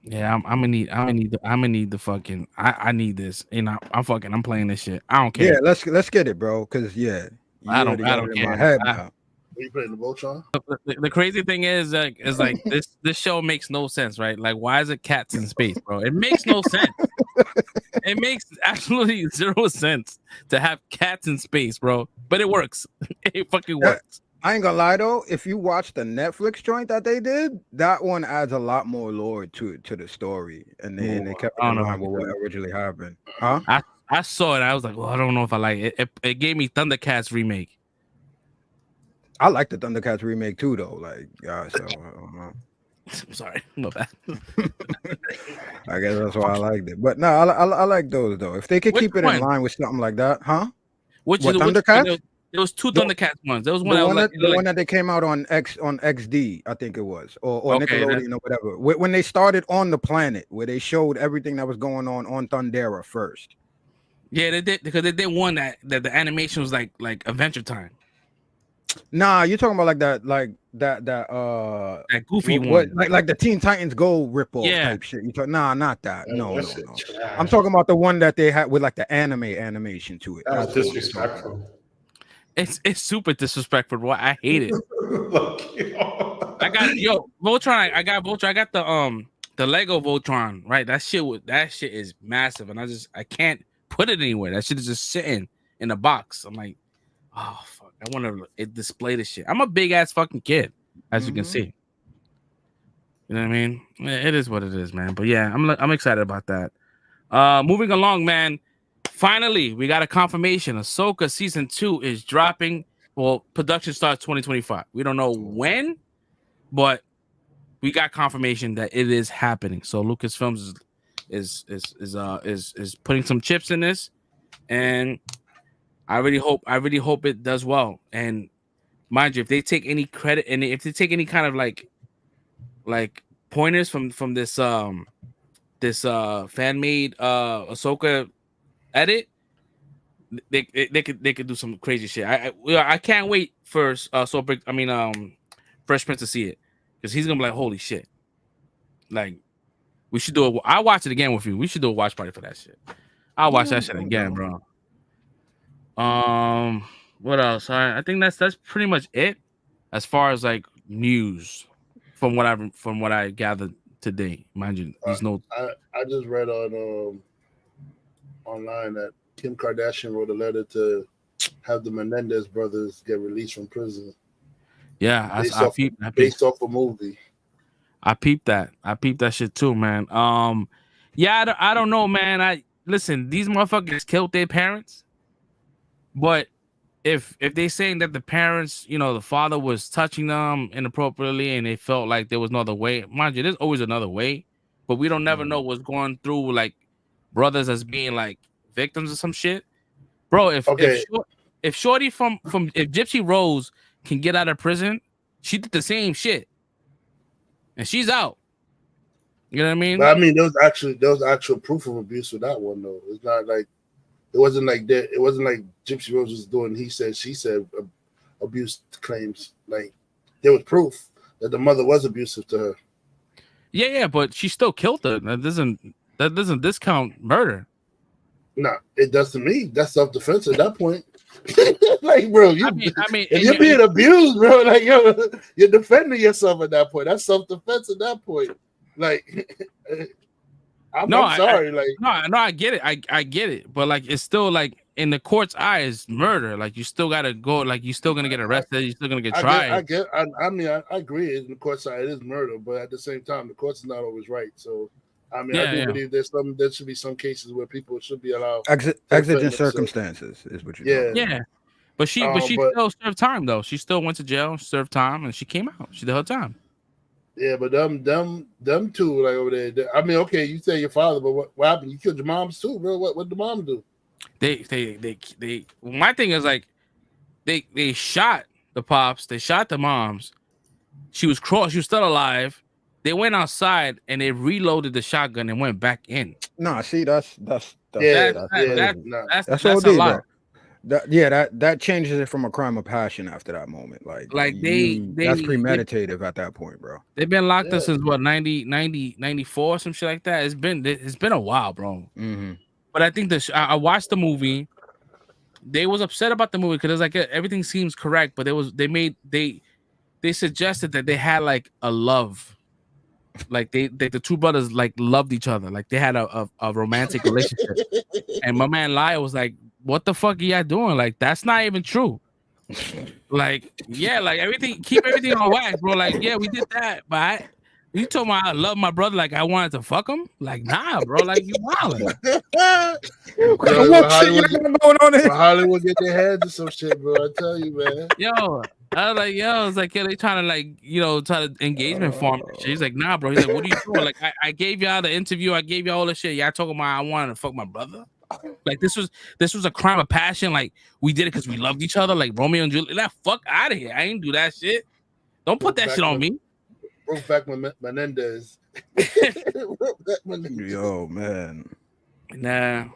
Yeah, I'm gonna need the fucking. I need this. I'm playing this shit. I don't care. Yeah, let's get it, bro. Because I don't care. In my head now. Are you playing the Voltron? The crazy thing is like this show makes no sense, right? Like, why is it cats in space, bro? It makes no sense. It makes absolutely zero sense to have cats in space, bro. But it works. It fucking works. I ain't gonna lie though. If you watch the Netflix joint that they did, that one adds a lot more lore to the story, and they kept it in line with what originally happened. Huh? I saw it. I was like, well, I don't know if I like it. It gave me Thundercats remake. I like the Thundercats remake too, though. Like, so I'm sorry, my bad. I guess that's why I liked it. But no, I like those though. If they could keep it in line with something like that, huh? What Thundercats? There was two Thundercats ones. There was one. The one that they came out on XD, I think it was, or Nickelodeon or whatever. When they started on the planet, where they showed everything that was going on Thundera first. Yeah, they did, because they did one that the animation was like Adventure Time. Nah, you're talking about like that That goofy what one. like the Teen Titans Go ripoff Yeah. type shit. You talk nah, not that. No, That no, shit no. trash. I'm talking about the one that they had with like the anime animation to it. That's That's what I'm talking about. disrespectful. It's super disrespectful, bro. I hate it. Like, I got Voltron. I got Voltron. I got the Lego Voltron. Right, that shit is massive, and I can't put it anywhere. That shit is just sitting in a box. I'm like, oh fuck, I want to display this shit. I'm a big ass fucking kid, as you can see. You know what I mean? It is what it is, man. But yeah, I'm excited about that. Moving along, man. Finally, we got a confirmation. Ahsoka season 2 is dropping. Well, production starts 2025. We don't know when, but we got confirmation that it is happening. So Lucasfilms is putting some chips in this, and I really hope it does well. And mind you, if they take any credit and if they take any kind of like pointers from this fan made Ahsoka edit, they could do some crazy shit. I can't wait for Fresh Prince to see it, because he's gonna be like, holy shit. Like, we should do it. I'll watch it again with you. We should do a watch party for that shit. I'll watch that shit again, bro. What else? I think that's pretty much it as far as like news from what I gathered today. Mind you, these notes. I just read on online that Kim Kardashian wrote a letter to have the Menendez brothers get released from prison. Yeah, based off a movie. I peeped that. I peeped that shit too, man. Yeah, I don't know, man. Listen, these motherfuckers killed their parents, but if they saying that the parents, the father was touching them inappropriately and they felt like there was no other way, mind you, there's always another way, but we don't never know what's going through like brothers as being like victims of some shit, bro. If Shorty from if Gypsy Rose can get out of prison, she did the same shit, and she's out. You know what I mean? But I mean, there was actual proof of abuse with that one though. It's not like it wasn't like that. It wasn't like Gypsy Rose was doing he said she said abuse claims. Like there was proof that the mother was abusive to her. Yeah, but she still killed her. That doesn't discount murder. No, it does to me. That's self-defense at that point. Like, bro, I mean, if you're being abused, bro, like you're defending yourself at that point. That's self-defense at that point. Like, I'm sorry. I get it. I get it, but like, it's still like in the court's eyes, murder. Like, you still gotta go. Like, you're still gonna get arrested. You're still gonna get tried. I agree. In the court's side, it is murder, but at the same time, the court's not always right. So. I mean, I do believe there should be some cases where people should be allowed exigent circumstances is what you're talking about. But she still served time though. She still went to jail, served time, and she came out. She did her time. Yeah, but them two like over there. I mean, okay, you say your father, but what happened? You killed your moms too, bro. What did the mom do? They my thing is like they shot the pops, they shot the moms. She was still alive. They went outside and they reloaded the shotgun and went back in. Nah, see, that's all a lot. That changes it from a crime of passion after that moment. That's premeditative at that point, bro. They've been locked up since what 94, some shit like that. It's been a while, bro. Mm-hmm. But I think I watched the movie. They was upset about the movie because it's like everything seems correct, but they suggested that they had like a love. Like the two brothers like loved each other, like they had a romantic relationship. And my man Lyle was like, "What the fuck are y'all doing? Like that's not even true." Like keep everything on wax, bro. Like we did that, but you told me I love my brother, like I wanted to fuck him. Like nah, bro. Like you wildin'. Hollywood get their hands in some shit, bro. I tell you, man. I was like, they trying to try to engagement form. He's like, nah, bro. He's like, what are you doing? Like, I gave y'all the interview. I gave y'all all the shit. Y'all talking about I wanted to fuck my brother. Like, this was a crime of passion. Like, we did it because we loved each other. Like Romeo and Juliet. That fuck out of here. I ain't do that shit. Don't put that shit on me. Brokeback Menendez. Yo, man. Nah,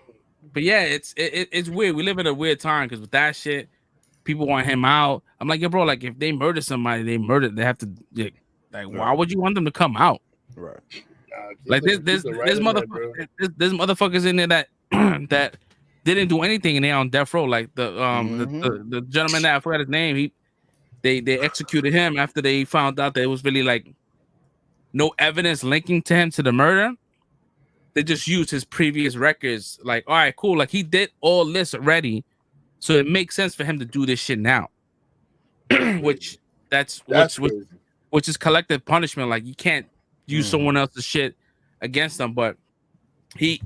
but yeah, it's weird. We live in a weird time because with that shit. people want him out. I'm like, yo, bro, like if they murder somebody, they have to like why would you want them to come out? Right. Like there's motherfuckers in there that that didn't do anything and they're on death row. Like the gentleman that I forgot his name, they executed him after they found out that it was really like no evidence linking to him to the murder. They just used his previous records. Like, all right, cool. Like he did all this already, so it makes sense for him to do this shit now. which is collective punishment. Like you can't use someone else's shit against them. But he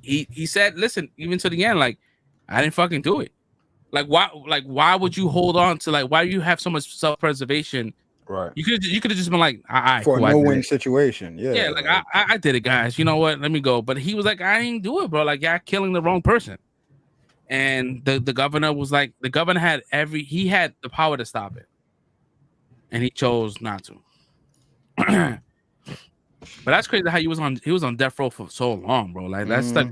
said, listen, even to the end, like I didn't fucking do it. Like why would you hold on to like why do you have so much self-preservation? Right. You could have just been like, all right, for cool, a no-win situation. Yeah. Yeah, like I did it, guys. You know what? Let me go. But he was like, I didn't do it, bro. Like y'all killing the wrong person. And the governor was like, the governor had he had the power to stop it. And he chose not to. But that's crazy how he was on death row for so long, bro. Like that's like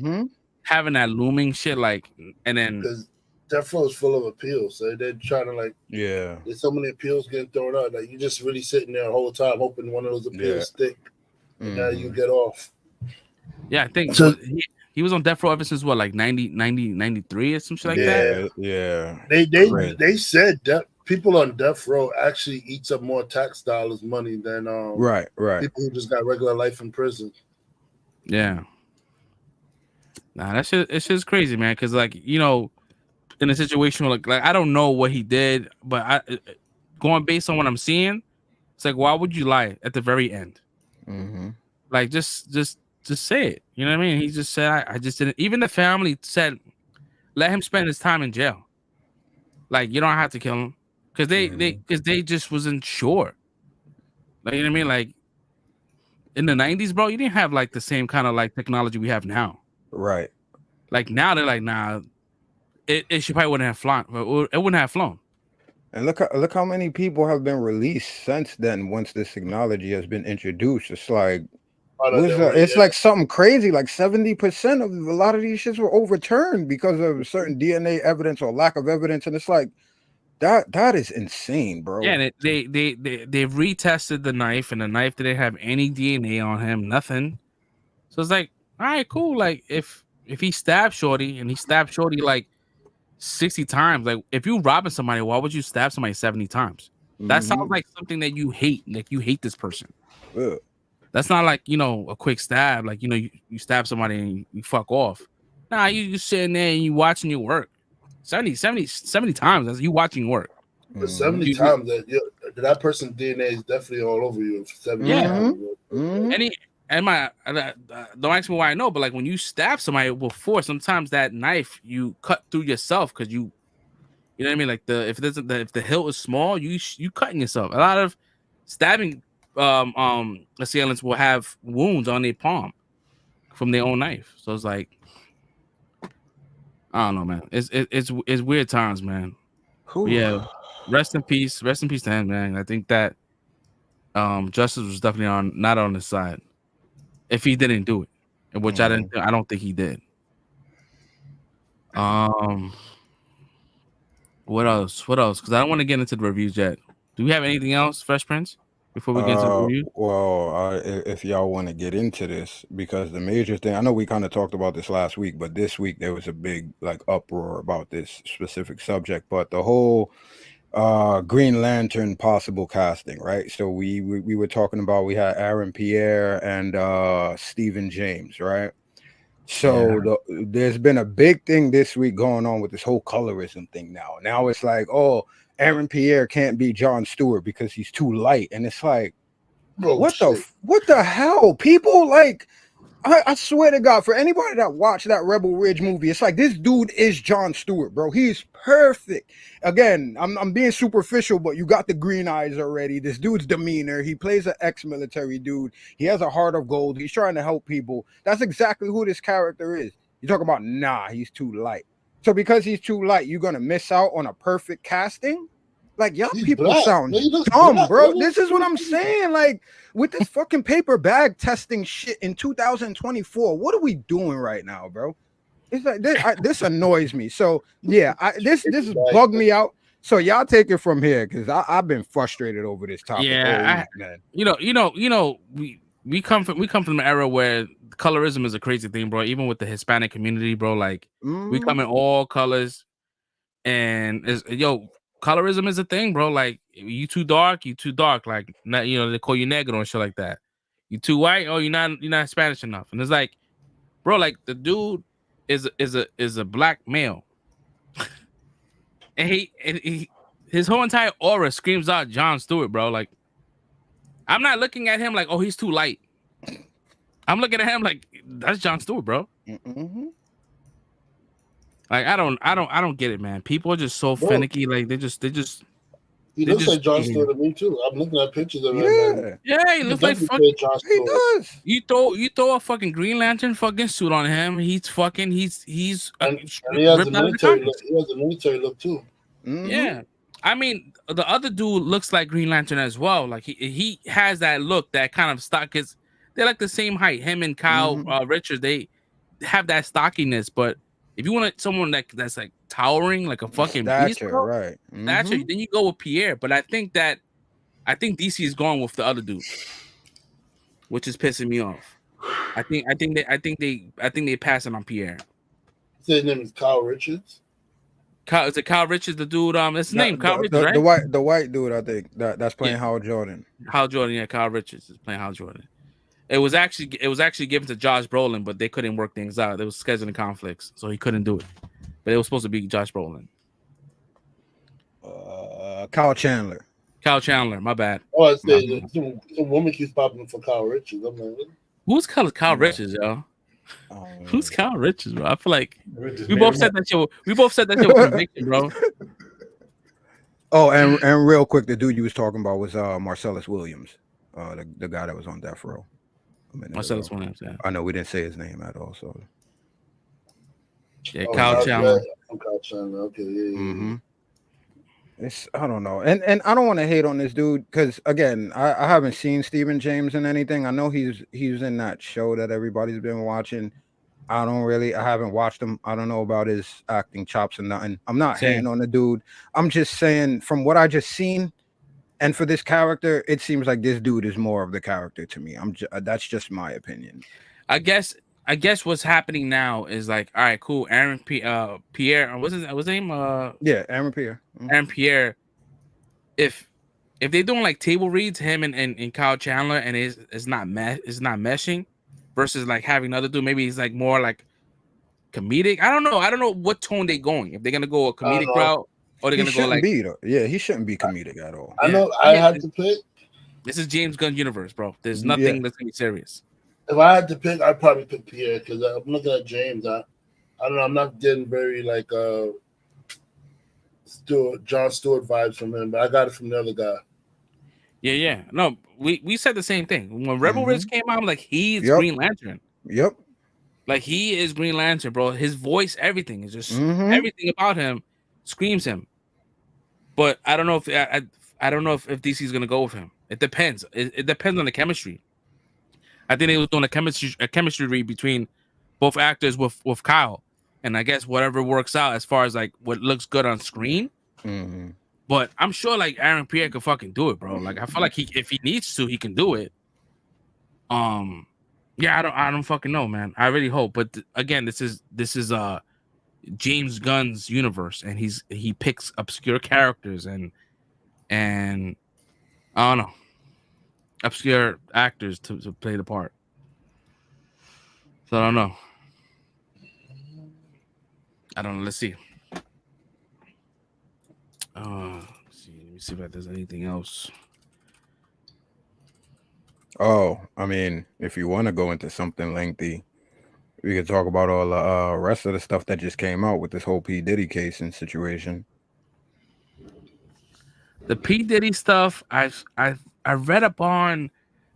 having that looming shit, like, and then because death row is full of appeals, so they're trying to like, there's so many appeals getting thrown out, like you just really sitting there the whole time hoping one of those appeals stick, and now you get off. Yeah, I think so. He was on death row ever since what, like 93 or some shit like that. Yeah. They said that people on death row actually eats up more tax dollars money than right people who just got regular life in prison. Yeah. Nah, that shit, it's just crazy, man. Because like, you know, in a situation like I don't know what he did, but going based on what I'm seeing, it's like, why would you lie at the very end? Like just say it. You know what I mean? He just said, I just didn't. Even the family said, let him spend his time in jail. Like you don't have to kill him because they just wasn't sure. Like, you know what I mean? Like in the 90s, bro, you didn't have like the same kind of like technology we have now. Right. Like now they're like, nah, it should probably wouldn't have flown. It wouldn't have flown. And look how many people have been released since then. Once this technology has been introduced, it's like it's like something crazy. Like 70% of a lot of these shits were overturned because of certain DNA evidence or lack of evidence, and it's like that is insane, bro. Yeah, and they retested the knife, and the knife didn't have any DNA on him, nothing. So it's like, all right, cool. Like if he stabbed Shorty and he stabbed Shorty like 60 times, like if you robbing somebody, why would you stab somebody 70 times? That sounds like something that you hate. Like you hate this person. That's not like, you know, a quick stab. Like, you know, you stab somebody and you fuck off. Nah, you sitting there and you watching your work. 70 times. That's you watching work. But 70 times that person's DNA is definitely all over you. 70 times. Don't ask me why I know, but like when you stab somebody with force, sometimes that knife you cut through yourself because you know what I mean. Like if the hilt is small, you cutting yourself. A lot of stabbing assailants will have wounds on their palm from their own knife. So it's like, I don't know, man. It's weird times, man. Yeah, rest in peace to him, man. I think that justice was definitely not on his side if he didn't do it, which I don't think he did. What else? Because I don't want to get into the reviews yet. Do we have anything else, Fresh Prince, before we get into the review? Well, if y'all want to get into this, because the major thing, I know we kind of talked about this last week, but this week there was a big like uproar about this specific subject. But the whole Green Lantern possible casting, right? So we were talking about, we had Aaron Pierre and Stephen James, right? So there's been a big thing this week going on with this whole colorism thing now it's like, oh, Aaron Pierre can't be Jon Stewart because he's too light, and it's like, what the hell, people? Like, I swear to God, for anybody that watched that Rebel Ridge movie, it's like, this dude is Jon Stewart, bro. He's perfect. Again, I'm being superficial, but you got the green eyes already. This dude's demeanor. He plays an ex-military dude. He has a heart of gold. He's trying to help people. That's exactly who this character is. You talk about, nah, he's too light. So because he's too light, you're gonna miss out on a perfect casting? Like, y'all people sound dumb, bro. This is what I'm saying. Like, with this fucking paper bag testing shit in 2024, what are we doing right now, bro? It's like this annoys me. So yeah, this bugged me out. So y'all take it from here because I've been frustrated over this topic all Yeah, week, man. We come from an era where colorism is a crazy thing, bro. Even with the Hispanic community, bro. Like we come in all colors, and colorism is a thing, bro. Like you too dark, you too dark. Like they call you negro and shit like that. You too white, oh you're not Spanish enough. And it's like, bro, like the dude is a black male, and he his whole entire aura screams out Jon Stewart, bro. Like I'm not looking at him like, oh, he's too light. I'm looking at him like that's Jon Stewart, bro. Mm-hmm. Like I don't get it, man. People are just so finicky. Like they just. He looks like Jon Stewart to me too. I'm looking at pictures of him. Yeah, he looks like fucking Jon He Stewart. does. You throw a fucking Green Lantern fucking suit on him. He's And he has ripped the out of the military comics. look. He has the military look too. Mhm. Yeah. I mean, the other dude looks like Green Lantern as well. Like he has that look, that kind of stock. Cause they're like the same height. Him and Kyle Richards, they have that stockiness. But if you want someone that's like towering, like a fucking beast, Stature, bro, right? stature, then you go with Pierre. But I think DC is going with the other dude, which is pissing me off. I think they passing on Pierre. His name is Kyle Richards. Is it Kyle Richards, the dude? That's his name, Kyle Richards, right? The white dude, I think that's playing Hal Jordan. Hal Jordan, yeah, Kyle Richards is playing Hal Jordan. It was actually given to Josh Brolin, but they couldn't work things out. There was scheduling conflicts, so he couldn't do it. But it was supposed to be Josh Brolin. Kyle Chandler. Kyle Chandler, my bad. Oh, I say some woman keeps popping for Kyle Richards. I'm like, Who's Kyle Richards, yo? Who's Kyle Richards, bro? I feel like we both said that shit. We both said that shit with conviction, bro. Oh, and real quick, the dude you was talking about was Marcellus Williams, the guy that was on death row. Marcellus Williams, yeah. I know we didn't say his name at all, so yeah, Kyle Chandler. I'm Kyle Chandler. Okay, yeah. I don't know, and I don't want to hate on this dude because again, I haven't seen Stephen James in anything. I know he's in that show that everybody's been watching. I haven't watched him. I don't know about his acting chops and nothing. I'm not hating on the dude. I'm just saying from what I just seen, and for this character, it seems like this dude is more of the character to me. That's just my opinion. I guess what's happening now is like, all right, cool. Aaron Pierre, what's his name? Aaron Pierre. Aaron Pierre. If they're doing like table reads, him and Kyle Chandler, and it's not meshing, versus like having another dude, maybe he's like more like comedic. I don't know what tone they're going. If they're gonna go a comedic route, or they're gonna go like he shouldn't be comedic at all. I know. I had to pick. This is James Gunn universe, bro. There's nothing that's gonna be serious. If I had to pick, I'd probably pick Pierre because I'm looking at James. I don't know. I'm not getting very like Jon Stewart vibes from him, but I got it from the other guy. Yeah. No, we said the same thing when Rebel Ridge came out. I'm like, he's Green Lantern. Yep. Like he is Green Lantern, bro. His voice, everything is just everything about him screams him. But I don't know if I don't know if DC is gonna go with him. It depends. It depends on the chemistry. I think they was doing a chemistry read between both actors with Kyle, and I guess whatever works out as far as like what looks good on screen. But I'm sure like Aaron Pierre could fucking do it, bro. Like I feel like if he needs to, he can do it. Yeah, I don't fucking know, man. I really hope, but again, this is James Gunn's universe, and he picks obscure characters and I don't know, obscure actors to play the part. So I don't know. Let's see. Let me see if there's anything else. Oh, I mean, if you want to go into something lengthy, we could talk about all the rest of the stuff that just came out with this whole P. Diddy case and situation. The P. Diddy stuff, I read up on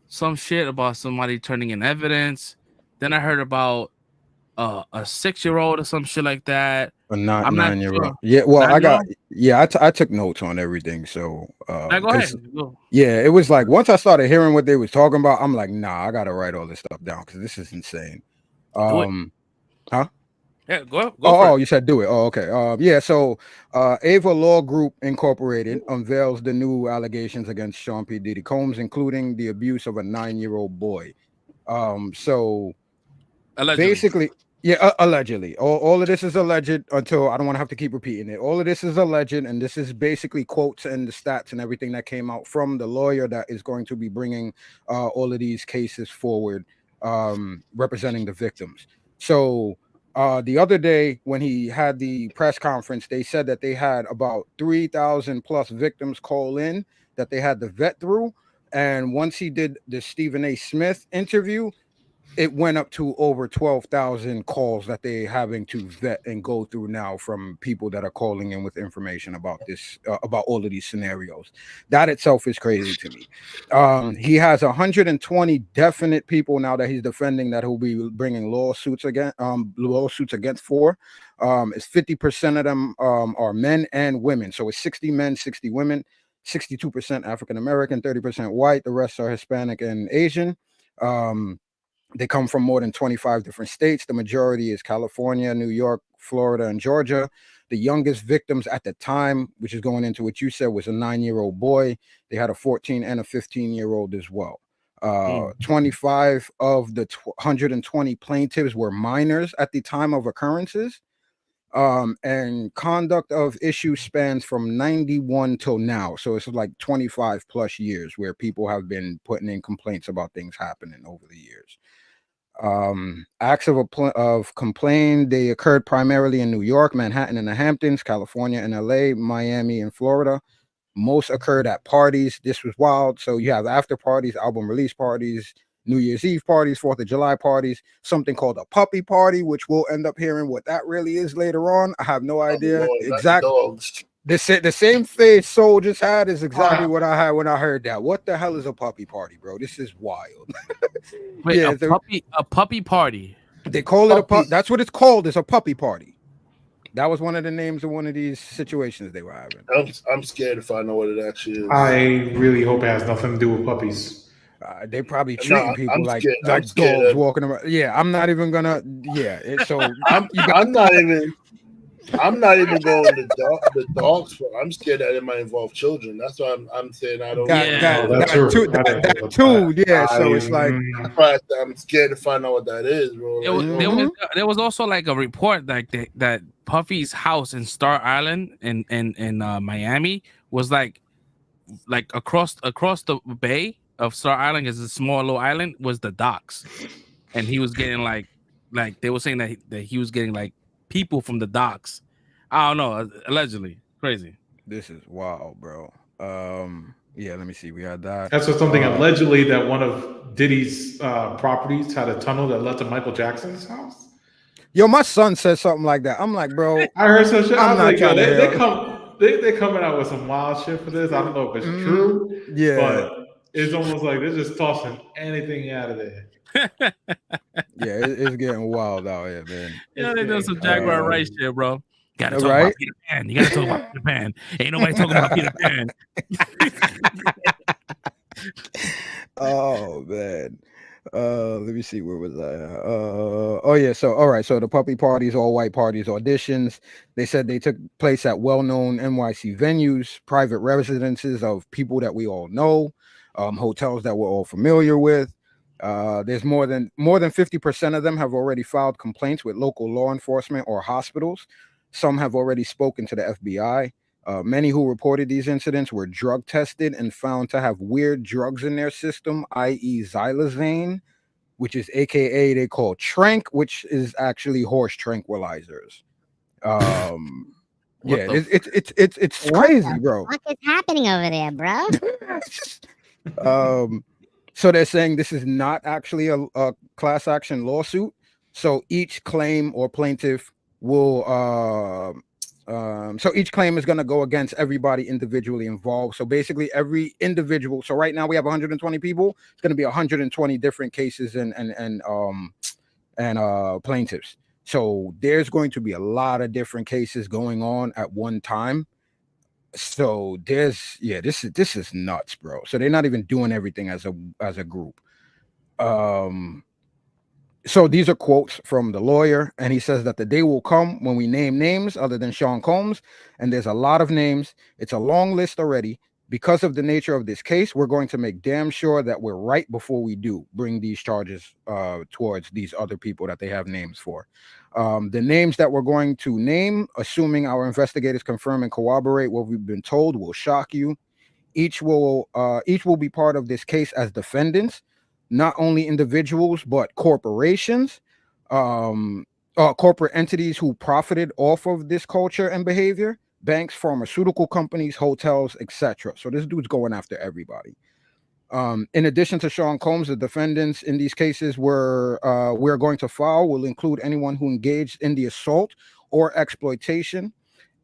some shit about somebody turning in evidence. Then I heard about a 6-year-old or some shit like that. A 9-year-old. Sure. Yeah, well, I took notes on everything. So go ahead. Go. Yeah, it was like once I started hearing what they was talking about, I'm like, nah, I gotta write all this stuff down because this is insane. Huh? Yeah, go Oh, for it. you said do it. Oh, okay. Yeah. So, Ava Law Group Incorporated unveils the new allegations against Sean P. Diddy Combs, including the abuse of a 9-year-old boy. So Allegedly. basically, yeah, allegedly. All of this is alleged until I don't want to have to keep repeating it. All of this is alleged, and this is basically quotes and the stats and everything that came out from the lawyer that is going to be bringing all of these cases forward, representing the victims. So the other day when he had the press conference, they said that they had about 3,000 plus victims call in that they had to vet through. And once he did the Stephen A. Smith interview, it went up to over 12,000 calls that they're having to vet and go through now from people that are calling in with information about this, about all of these scenarios. That itself is crazy to me. He has 120 definite people now that he's defending that he'll be bringing lawsuits against for. It's 50% of them are men and women. So it's 60 men, 60 women, 62% African American, 30% white. The rest are Hispanic and Asian. They come from more than 25 different states. The majority is California, New York, Florida, and Georgia. The youngest victims at the time, which is going into what you said, was a 9-year-old boy. They had a 14 and a 15-year-old as well. 25 of the 120 plaintiffs were minors at the time of occurrences. And conduct of issues spans from 91 till now. So it's like 25 plus years where people have been putting in complaints about things happening over the years. Acts of complaint, they occurred primarily in New York, Manhattan, and the Hamptons, California, and LA, Miami, and Florida. Most occurred at parties. This was wild. So you have after parties, album release parties, New Year's Eve parties, 4th of July parties, something called a puppy party, which we'll end up hearing what that really is later on. I have no idea. Exactly. Dogs. The same face Soul just had is exactly what I had when I heard that. What the hell is a puppy party, bro? This is wild. Wait, yeah, a puppy party. They call it a puppy. That's what it's called. It's a puppy party. That was one of the names of one of these situations they were having. I'm scared if I know what it actually is. I really hope it has nothing to do with puppies. They probably treating people like dogs walking around. Yeah, I'm not even gonna. Yeah, so I'm not even going to the dogs for. I'm scared that it might involve children. That's why I'm saying I don't. That too. Yeah, so it's like I'm scared to find out what that is, bro. There was also like a report like that Puffy's house in Star Island in Miami was like across the bay of Star Island, is a small little island, was the docks, and he was getting like they were saying that he was getting like people from the docks. I don't know, allegedly. Crazy. This is wild, bro. Yeah, let me see. We had that. That's something allegedly that one of Diddy's properties had a tunnel that led to Michael Jackson's house. Yo, my son said something like that. I'm like, bro, I heard some shit. I'm like, yo, they coming out with some wild shit for this. I don't know if it's true. Yeah, but it's almost like they're just tossing anything out of there. Yeah, it's getting wild out here, man. Yeah, they doing some Jaguar Rice shit, bro. Gotta talk about Peter Pan. You gotta talk about Peter Pan. Ain't nobody talking about Peter Pan. Oh man. Let me see, where was I? Oh yeah, so all right, so the puppy parties, all white parties, auditions, they said they took place at well-known NYC venues, private residences of people that we all know, hotels that we're all familiar with. There's more than 50% of them have already filed complaints with local law enforcement or hospitals. Some have already spoken to the FBI. Many who reported these incidents were drug tested and found to have weird drugs in their system, i.e. xylazine, which is AKA they call trank, which is actually horse tranquilizers. Yeah, it's crazy, bro. What is happening over there, bro? So they're saying this is not actually a class action lawsuit. So each claim or plaintiff will so each claim is going to go against everybody individually involved. So basically every individual. So right now we have 120 people. It's going to be 120 different cases and plaintiffs. So there's going to be a lot of different cases going on at one time. So this is nuts, bro. So they're not even doing everything as a group. So these are quotes from the lawyer, and he says that the day will come when we name names other than Sean Combs, and there's a lot of names. It's a long list already. Because of the nature of this case, we're going to make damn sure that we're right before we do bring these charges towards these other people that they have names for. The names that we're going to name, assuming our investigators confirm and corroborate what we've been told, will shock you. Each will be part of this case as defendants, not only individuals but corporations, corporate entities who profited off of this culture and behavior, banks, pharmaceutical companies, hotels, etc. So this dude's going after everybody. In addition to Sean Combs, the defendants in these cases we're going to file will include anyone who engaged in the assault or exploitation,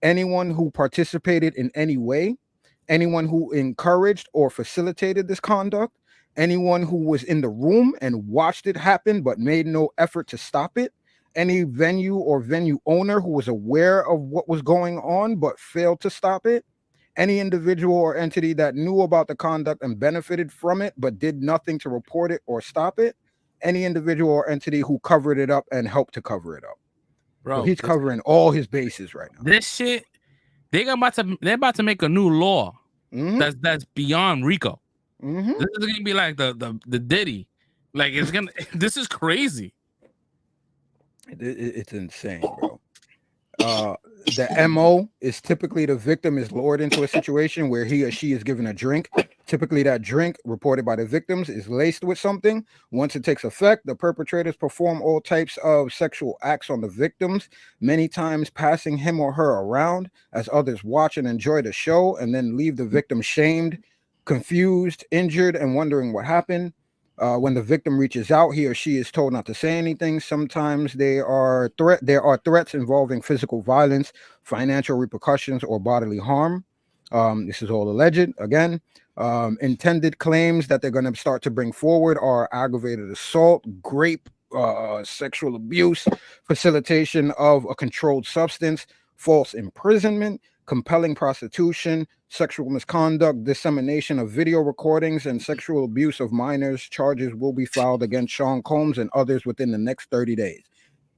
anyone who participated in any way, anyone who encouraged or facilitated this conduct, anyone who was in the room and watched it happen but made no effort to stop it, any venue or venue owner who was aware of what was going on but failed to stop it, any individual or entity that knew about the conduct and benefited from it but did nothing to report it or stop it, any individual or entity who covered it up and helped to cover it up. Bro, So he's covering all his bases right now. This shit, they're about to make a new law that's beyond RICO. This is gonna be like the Diddy. Like it's gonna. This is crazy. It's insane, bro. The MO is typically the victim is lured into a situation where he or she is given a drink. Typically, that drink, reported by the victims, is laced with something. Once it takes effect, the perpetrators perform all types of sexual acts on the victims, many times passing him or her around as others watch and enjoy the show, and then leave the victim shamed, confused, injured, and wondering what happened. When the victim reaches out, he or she is told not to say anything. Sometimes there are threats involving physical violence, financial repercussions, or bodily harm. This is all alleged. Again, intended claims that they're going to start to bring forward are aggravated assault, rape, sexual abuse, facilitation of a controlled substance, false imprisonment, compelling prostitution, sexual misconduct, dissemination of video recordings, and sexual abuse of minors. Charges will be filed against Sean Combs and others within the next 30 days.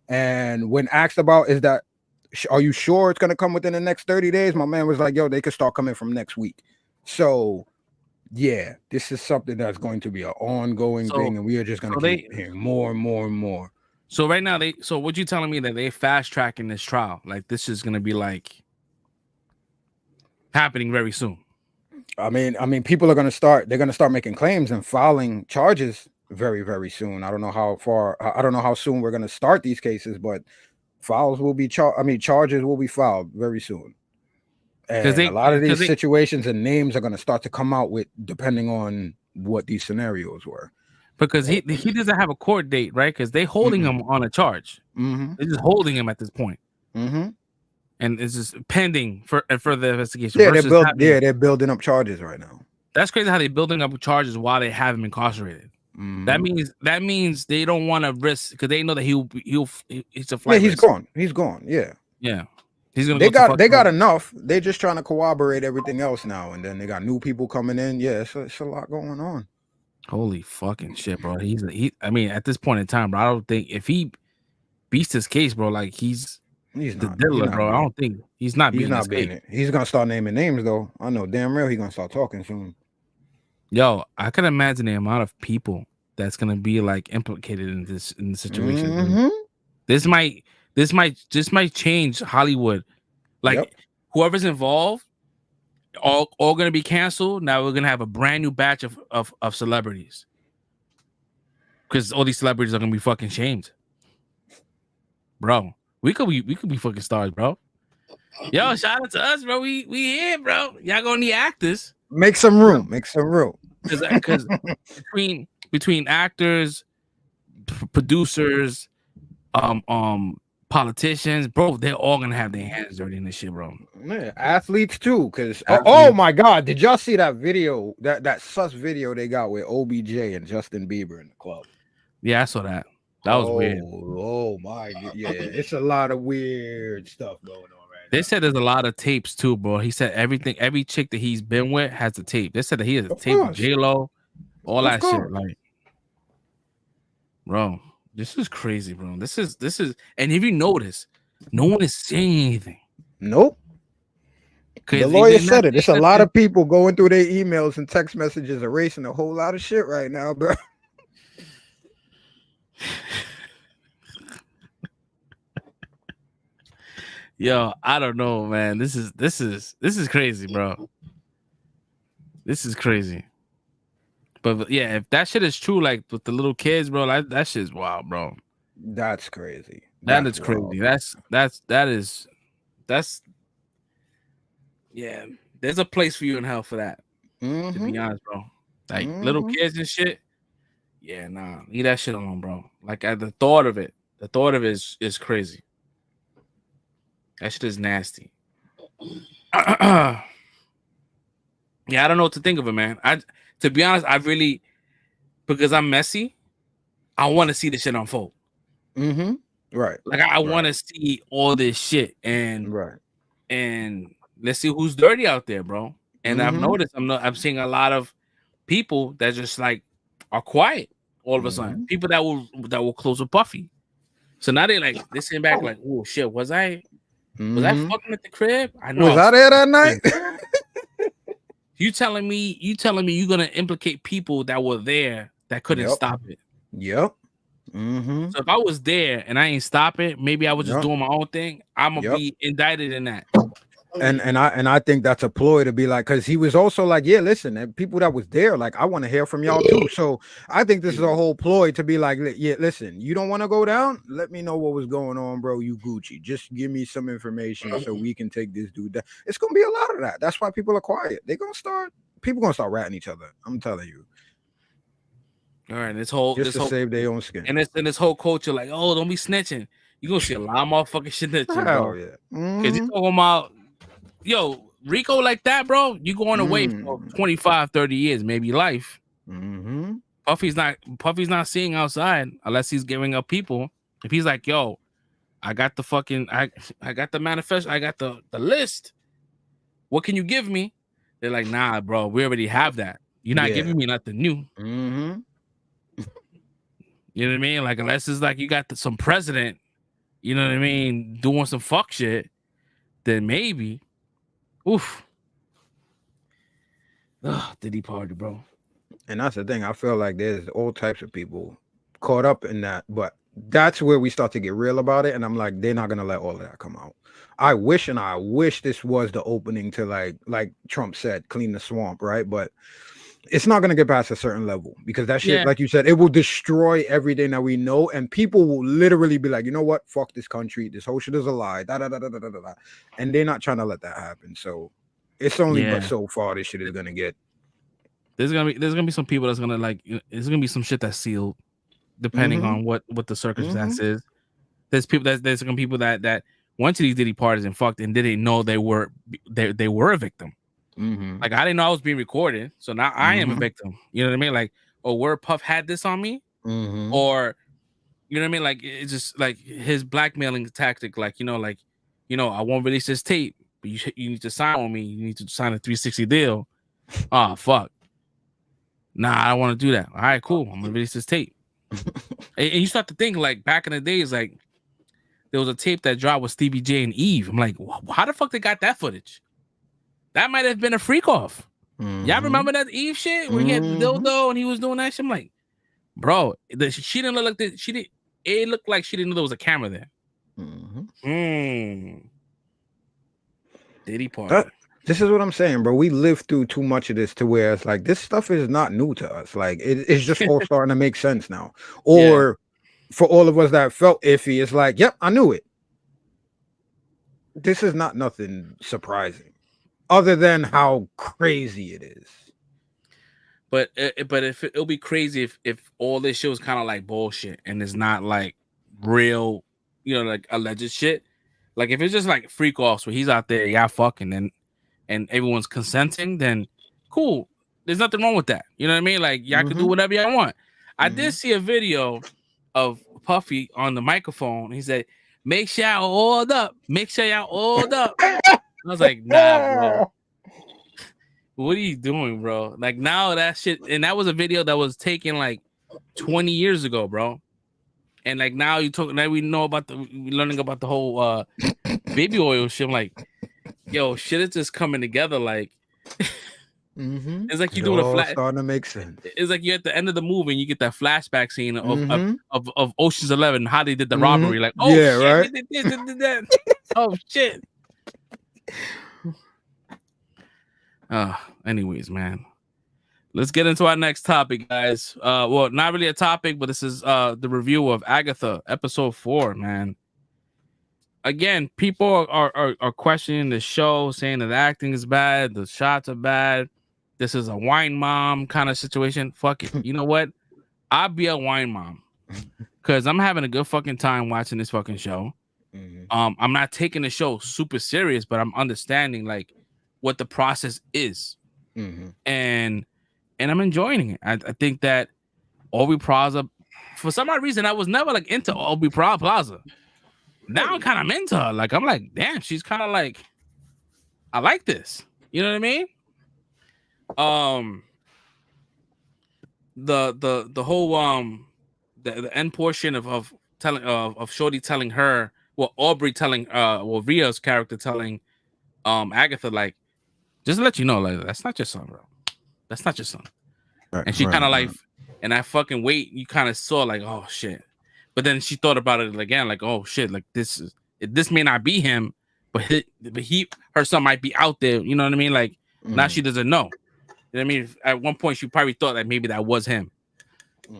And when asked about, are you sure it's going to come within the next 30 days? My man was like, yo, they could start coming from next week. So, yeah, this is something that's going to be an ongoing thing, and we are just going to keep hearing more and more and more. So right now, so what you telling me that they fast tracking this trial? Like this is going to be like happening very soon. I mean, people are going to start. They're going to start making claims and filing charges very, very soon. I don't know how soon we're going to start these cases, but charges will be filed very soon. And a lot of these situations and names are going to start to come out with depending on what these scenarios were. Because he doesn't have a court date, right? Because they're holding him on a charge. They're just holding him at this point. And it's just pending for further investigation. Yeah, they're building up charges right now. That's crazy how they're building up charges while they have him incarcerated. That means they don't want to risk because they know that he's a flight. Yeah, risk. He's gone. Yeah. He's gonna. They got enough. They're just trying to corroborate everything else now, and then they got new people coming in. Yeah, it's a lot going on. Holy fucking shit, bro. I mean, at this point in time, bro, I don't think if he beats his case, bro, like he's the dealer, bro. I don't think he's not beating it. He's gonna start naming names though. I know damn real he's gonna start talking soon. Yo, I can imagine the amount of people that's gonna be like implicated in this situation. This might change Hollywood. Like whoever's involved, all gonna be canceled. Now we're gonna have a brand new batch of celebrities. Because all these celebrities are gonna be fucking shamed. Bro, we could be fucking stars, bro. Yo, shout out to us, bro. We here, bro. Y'all gonna need actors. Make some room. Because between actors, producers, politicians, bro, they're all gonna have their hands dirty in this shit, bro. Yeah, athletes too, because oh my god, did y'all see that video? That sus video they got with OBJ and Justin Bieber in the club? Yeah, I saw that. That was weird. Oh my god, yeah, it's a lot of weird stuff going on right They now. said there's a lot of tapes too, bro. He said every chick that he's been with has the tape. They said that he has a tape with J-Lo, all that shit. Like, bro, This is crazy, bro. This is, and if you notice, no one is saying anything. Nope. 'Cause The if lawyer they're not said it. It's a saying lot nothing- of people going through their emails and text messages, erasing a whole lot of shit right now, bro. Yo, I don't know, man. This is crazy, bro. This is crazy. But yeah, if that shit is true, like with the little kids, bro, that shit is wild, bro. That's crazy. That That's is crazy. wild. That's yeah. There's a place for you in hell for that. To Mhm. be honest, bro. Like little kids and shit. Yeah, nah, leave that shit alone, bro. Like the thought of it is crazy. That shit is nasty. Yeah, I don't know what to think of it, man. To be honest, I really, because I'm messy, I want to see this shit unfold. Right. Like I want to see all this shit and Right. let's see who's dirty out there, bro. And I've Mhm. noticed I'm seeing a lot of people that just like are quiet all of a sudden. People that will close with Buffy. So now they're sitting back like, oh shit, was I fucking at the crib? I know. Was I there that night? You telling me you're gonna implicate people that were there that couldn't Yep. stop it. Yep. So if I was there and I ain't stop it, maybe I was just Yep. doing my own thing. I'm gonna Yep. be indicted in that. And I think that's a ploy to be like, because he was also like, yeah, listen, and people that was there, like, I want to hear from y'all too. So I think this is a whole ploy to be like, yeah, listen, you don't want to go down, let me know what was going on, bro. You Gucci, just give me some information so we can take this dude down. It's gonna be a lot of that. That's why people are quiet. People gonna start ratting each other. I'm telling you. All right, Just to save their own skin. And this whole culture, like, oh, don't be snitching. You gonna see a lot of motherfucking shit snitching, Hell bro. yeah. Because you talking about, yo, Rico like that, bro. You going away for 25, 30 years, maybe life. Puffy's not seeing outside unless he's giving up people. If he's like, yo, I got the fucking, I got the manifesto, I got the list. What can you give me? They're like, nah, bro, we already have that. You're not giving me nothing new. You know what I mean? Like, unless it's like you got some president, you know what I mean, doing some fuck shit, then maybe. Oof. Ugh, Diddy party, bro. And that's the thing. I feel like there's all types of people caught up in that, but that's where we start to get real about it. And I'm like, they're not gonna let all of that come out. I wish this was the opening to like Trump said, clean the swamp, right? But it's not gonna get past a certain level because that shit, like you said, it will destroy everything that we know, and people will literally be like, you know what, fuck this country, this whole shit is a lie, and they're not trying to let that happen. So it's only but so far this shit is gonna get. There's gonna be some people that's gonna like. There's gonna be some shit that's sealed, depending on what the circumstance is. There's gonna be people that went to these Diddy parties and fucked and didn't know they were a victim. Like I didn't know I was being recorded, so now I am a victim. You know what I mean? Like, oh, where Puff had this on me, or you know what I mean? Like it's just like his blackmailing tactic. Like I won't release this tape, but you need to sign on me. You need to sign a 360 deal. Oh fuck. Nah, I don't want to do that. All right, cool. I'm gonna release this tape. and you start to think like back in the days, like there was a tape that dropped with Stevie J and Eve. I'm like, how the fuck they got that footage? That might have been a freak off. Y'all remember that Eve shit when he had the dildo and he was doing that shit? I'm like, bro, she didn't look like this. It looked like she didn't know there was a camera there. Diddy party. This is what I'm saying, bro. We lived through too much of this to where it's like this stuff is not new to us. Like it's just all starting to make sense now. Or for all of us that felt iffy, it's like, yep, I knew it. This is not nothing surprising, other than how crazy it is. But if it'll be crazy if all this shit was kind of like bullshit and it's not like real, like alleged shit. Like if it's just like freak offs where he's out there, y'all fucking and everyone's consenting, then cool. There's nothing wrong with that. You know what I mean? Like y'all can do whatever y'all want. I did see a video of Puffy on the microphone. He said, "Make sure y'all oiled up. Make sure y'all oiled up." I was like, nah, bro. What are you doing, bro? Like now that shit, and that was a video that was taken like 20 years ago, bro. And like now we know about we're learning about the whole baby oil shit. I'm like, yo, shit is just coming together. Like it's like you doing a all flat. starting to make sense. It's like you're at the end of the movie and you get that flashback scene of Mhm. of Ocean's 11, how they did the Mhm. robbery. Like, oh Yeah, shit, right? they did this, they did that. Oh shit. Anyways, man. Let's get into our next topic, guys. Well, not really a topic, but this is the review of Agatha, episode 4, man. Again, people are questioning the show, saying that the acting is bad, the shots are bad. This is a wine mom kind of situation. Fuck it. You know what? I'll be a wine mom because I'm having a good fucking time watching this fucking show. Mhm. I'm not taking the show super serious, but I'm understanding like what the process is, Mhm. and I'm enjoying it. I think that Aubrey Plaza, for some odd reason, I was never like into Aubrey Plaza. Now I'm kind of into her. Like I'm like, damn, she's kind of like, I like this. You know what I mean? The whole the end portion of telling of Shorty telling her, well, Aubrey telling Ria's character telling Agatha, like, just to let you know, like, that's not your son, bro. That's not your son. Right, And she right, kind of right. like, and I fucking wait, you kind of saw like, oh shit. But then she thought about it again, like, oh shit, like this may not be him, but her son might be out there. You know what I mean? Like now she doesn't know. You know what I mean? At one point she probably thought that maybe that was him.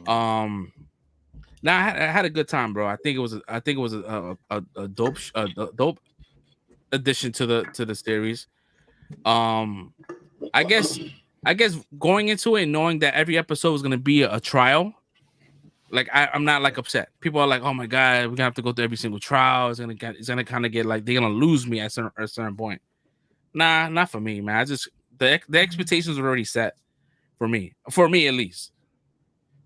Now I had a good time, bro. I think it was a dope addition to the series. I guess going into it and knowing that every episode is gonna be a trial, like I'm not like upset. People are like, oh my god, we're gonna have to go through every single trial. It's gonna kind of get like they're gonna lose me at a certain point. Nah, not for me, man. I just the expectations are already set for me at least.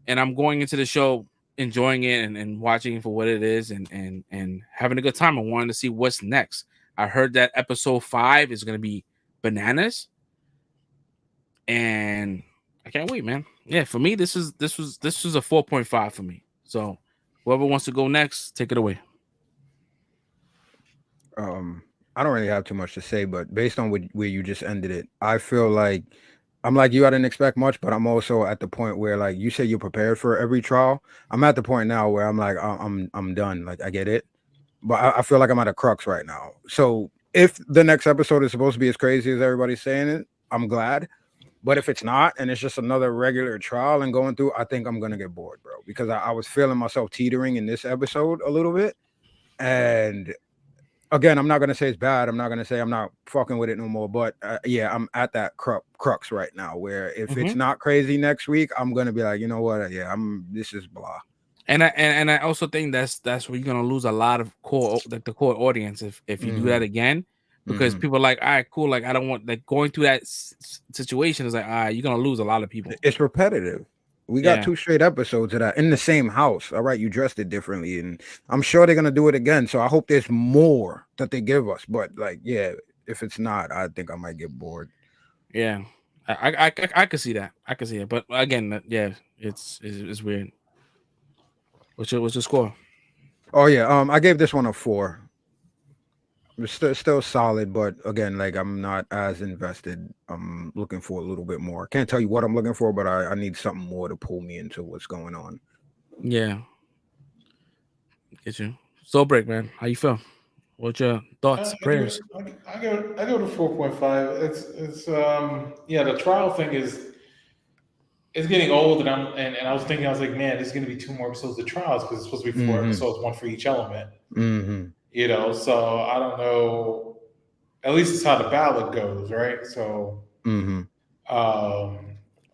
And I'm going into the show enjoying it and watching it for what it is and having a good time and wanting to see what's next. I heard that episode 5 is gonna be bananas. And I can't wait, man. Yeah, for me, this was a 4.5 for me. So whoever wants to go next, take it away. I don't really have too much to say, but based on where you just ended it, I feel like I'm like you. I didn't expect much, but I'm also at the point where, like you say, you're prepared for every trial. I'm at the point now where I'm like, I'm done. Like I get it, but I feel like I'm at a crux right now. So if the next episode is supposed to be as crazy as everybody's saying it, I'm glad. But if it's not, and it's just another regular trial and going through, I think I'm gonna get bored, bro. Because I was feeling myself teetering in this episode a little bit, and again, I'm not gonna say it's bad. I'm not gonna say I'm not fucking with it no more. But yeah, I'm at that crux right now where if it's not crazy next week, I'm gonna be like, you know what? Yeah, this is blah. And I also think that's where you're gonna lose a lot of the core audience if you do that again, because people are like, all right, cool, like I don't want like going through that situation is like, all right, you're gonna lose a lot of people. It's repetitive. We got 2 straight episodes of that in the same house. All right, you dressed it differently, and I'm sure they're gonna do it again. So I hope there's more that they give us. But like, yeah, if it's not, I think I might get bored. Yeah, I could see that. I could see it. But again, yeah, it's weird. What's your score? Oh yeah, I gave this one a 4. It's still solid, but again, like I'm not as invested. I'm looking for a little bit more. Can't tell you what I'm looking for, but I need something more to pull me into what's going on. Yeah. Get you. Soul Break, man. How you feel? What's your thoughts, prayers? I go to 4.5. It's the trial thing is getting old, and I was thinking, I was like, man, there's gonna be 2 more episodes of trials because it's supposed to be 4 episodes, 1 for each element. You know, so I don't know. At least it's how the ballot goes, right? So I'm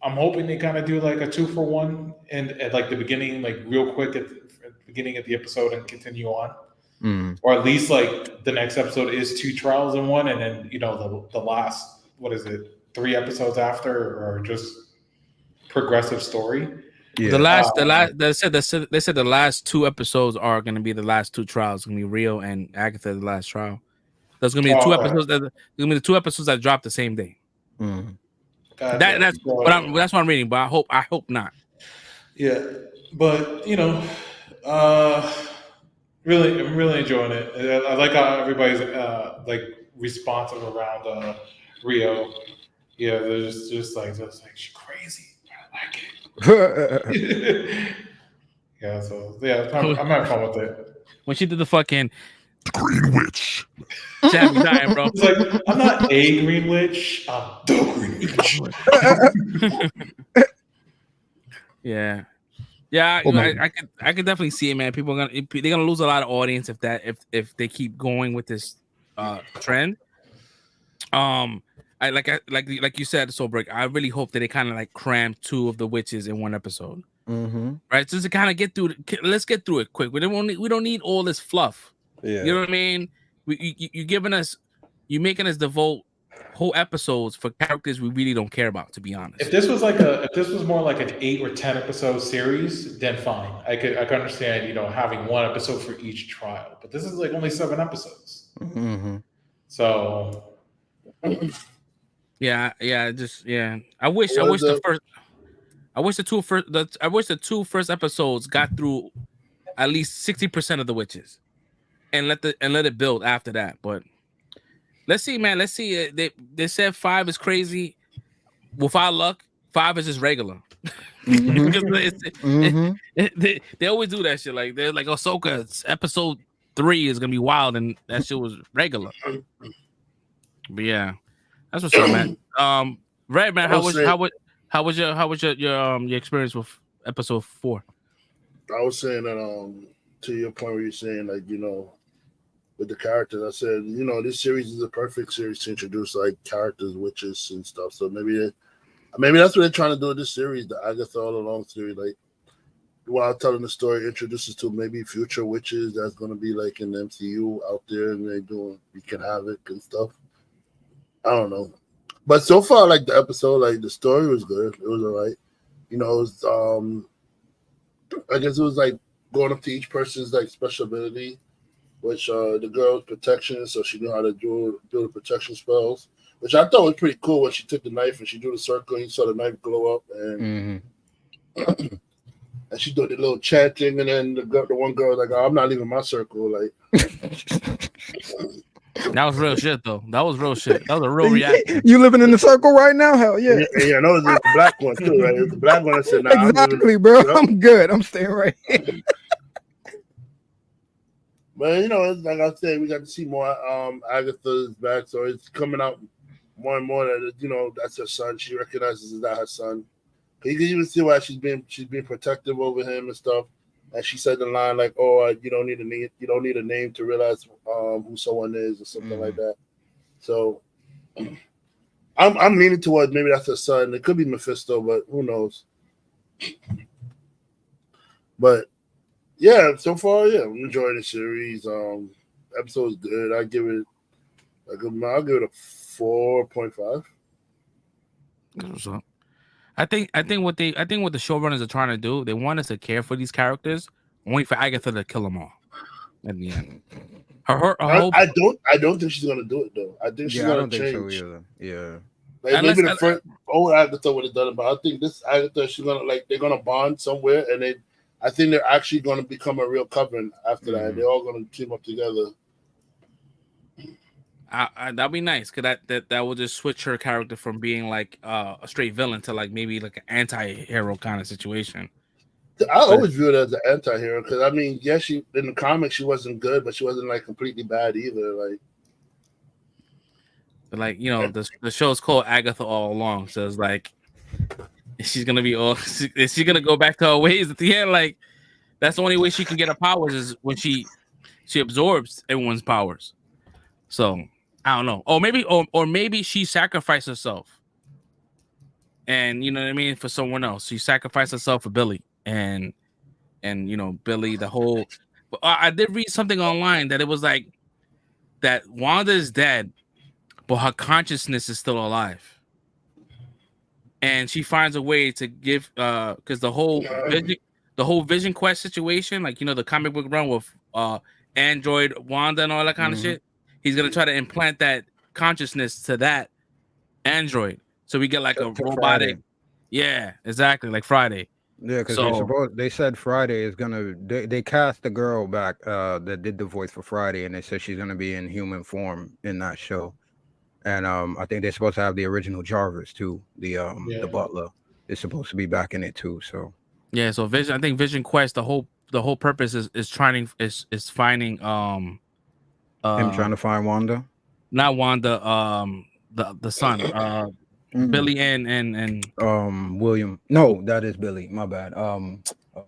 hoping they kind of do like a 2-for-1 and at like the beginning, like real quick at the beginning of the episode and continue on. Or at least like the next episode is 2 trials in 1, and then the last, what is it, 3 episodes after, or just progressive story. Yeah. They said the last 2 episodes are going to be the last 2 trials. It's going to be Rio and Agatha, the last trial. There's going to be 2 episodes. There's going to be the 2 episodes that drop the same day. That's what I'm reading, but I hope not. Yeah, but Really, I'm really enjoying it. I like how everybody's like responsive around Rio. Yeah, they're just like she's crazy. I like it. Yeah, so yeah, I'm having fun with it. When she did the fucking The Green Witch. she had me dying, bro. It's like I'm not a Green Witch. I'm the Green Witch. Yeah. Yeah, Oh my- I could definitely see it, man. People are they're gonna lose a lot of audience if they keep going with this trend. I like you said, Solberg. I really hope that they kind of like cram 2 of the witches in one episode, right? Just to kind of get through. Let's get through it quick. We don't need all this fluff. Yeah. You know what I mean? You giving us, you making us devote whole episodes for characters we really don't care about. To be honest, If this was more like an 8 or 10 episode series, then fine. I could understand, having one episode for each trial. But this is like only 7 episodes. So yeah. I wish the 2 first episodes got through at least 60% of the witches, and let it build after that. But let's see, man. Let's see. They said 5 is crazy. With our luck, 5 is just regular. They always do that shit. Like they're like Ahsoka episode 3 is gonna be wild, and that shit was regular. But yeah, that's what's up, man. Red man, how was your experience with episode 4? I was saying that to your point where you're saying like with the characters, I said this series is a perfect series to introduce like characters, witches, and stuff. So maybe that's what they're trying to do with this series, the Agatha All Along series. Like while telling the story, introduces to maybe future witches that's going to be like in the MCU out there, and they doing Wreaking Havoc and stuff. I don't know, but so far, like the episode, like the story was good. It was alright. It was I guess it was like going up to each person's like special ability, which the girl's protection, so she knew how to do the protection spells, which I thought was pretty cool when she took the knife and she drew the circle and you saw the knife glow up, and and she did the little chanting, and then the one girl was like, "Oh, I'm not leaving my circle." Like that was real shit, though. That was real shit. That was a real reaction. You living in the circle right now? Hell yeah. Yeah, no, it was the black one too, right? It was the black one that said, "Nah, Exactly, bro. I'm good. I'm staying right here. But it's like I said, we got to see more. Agatha's back, so it's coming out more and more that that's her son. She recognizes that her son. You can even see why she's being protective over him and stuff. And she said the line like, "Oh, you don't need a name to realize who someone is," or something like that. So I'm leaning towards maybe that's her son. It could be Mephisto, but who knows? But yeah, so far, yeah, I'm enjoying the series. Episode's good. I'll give it a 4.5. What's up? I think what the showrunners are trying to do, they want us to care for these characters, only for Agatha to kill them all at the end. I don't think she's gonna do it though. I think she's gonna change. Think so either. Yeah. Like maybe the first old Agatha would have done it, but I think this Agatha, she's gonna they're gonna bond somewhere, and I think they're actually gonna become a real coven after that. They're all gonna team up together. That'd be nice, because that will just switch her character from being like a straight villain to like maybe like an anti-hero kind of situation. I always view it as an anti-hero because she in the comics she wasn't good, but she wasn't like completely bad either. The show's called Agatha All Along, so it's like she's gonna be is she gonna go back to her ways at the end? Like that's the only way she can get her powers is when she absorbs everyone's powers. So I don't know. Or maybe she sacrificed herself. And you know what I mean? For someone else. She sacrificed herself for Billy. And Billy, the whole I did read something online that it was like that Wanda is dead, but her consciousness is still alive. And she finds a way to give because the whole Vision Quest situation, like the comic book run with Android Wanda and all that kind of shit. He's gonna try to implant that consciousness to that android, so we get like a robotic. Friday. Yeah, exactly, like Friday. Yeah, because So they said Friday is gonna they cast the girl back that did the voice for Friday, and they said she's gonna be in human form in that show. And I think they're supposed to have the original Jarvis too. The butler is supposed to be back in it too. So yeah, so Vision. I think Vision Quest. The whole purpose is trying is finding him trying to find Wanda. not Wanda the son Mhm. Billy and William. No, that is Billy. My bad. Oh,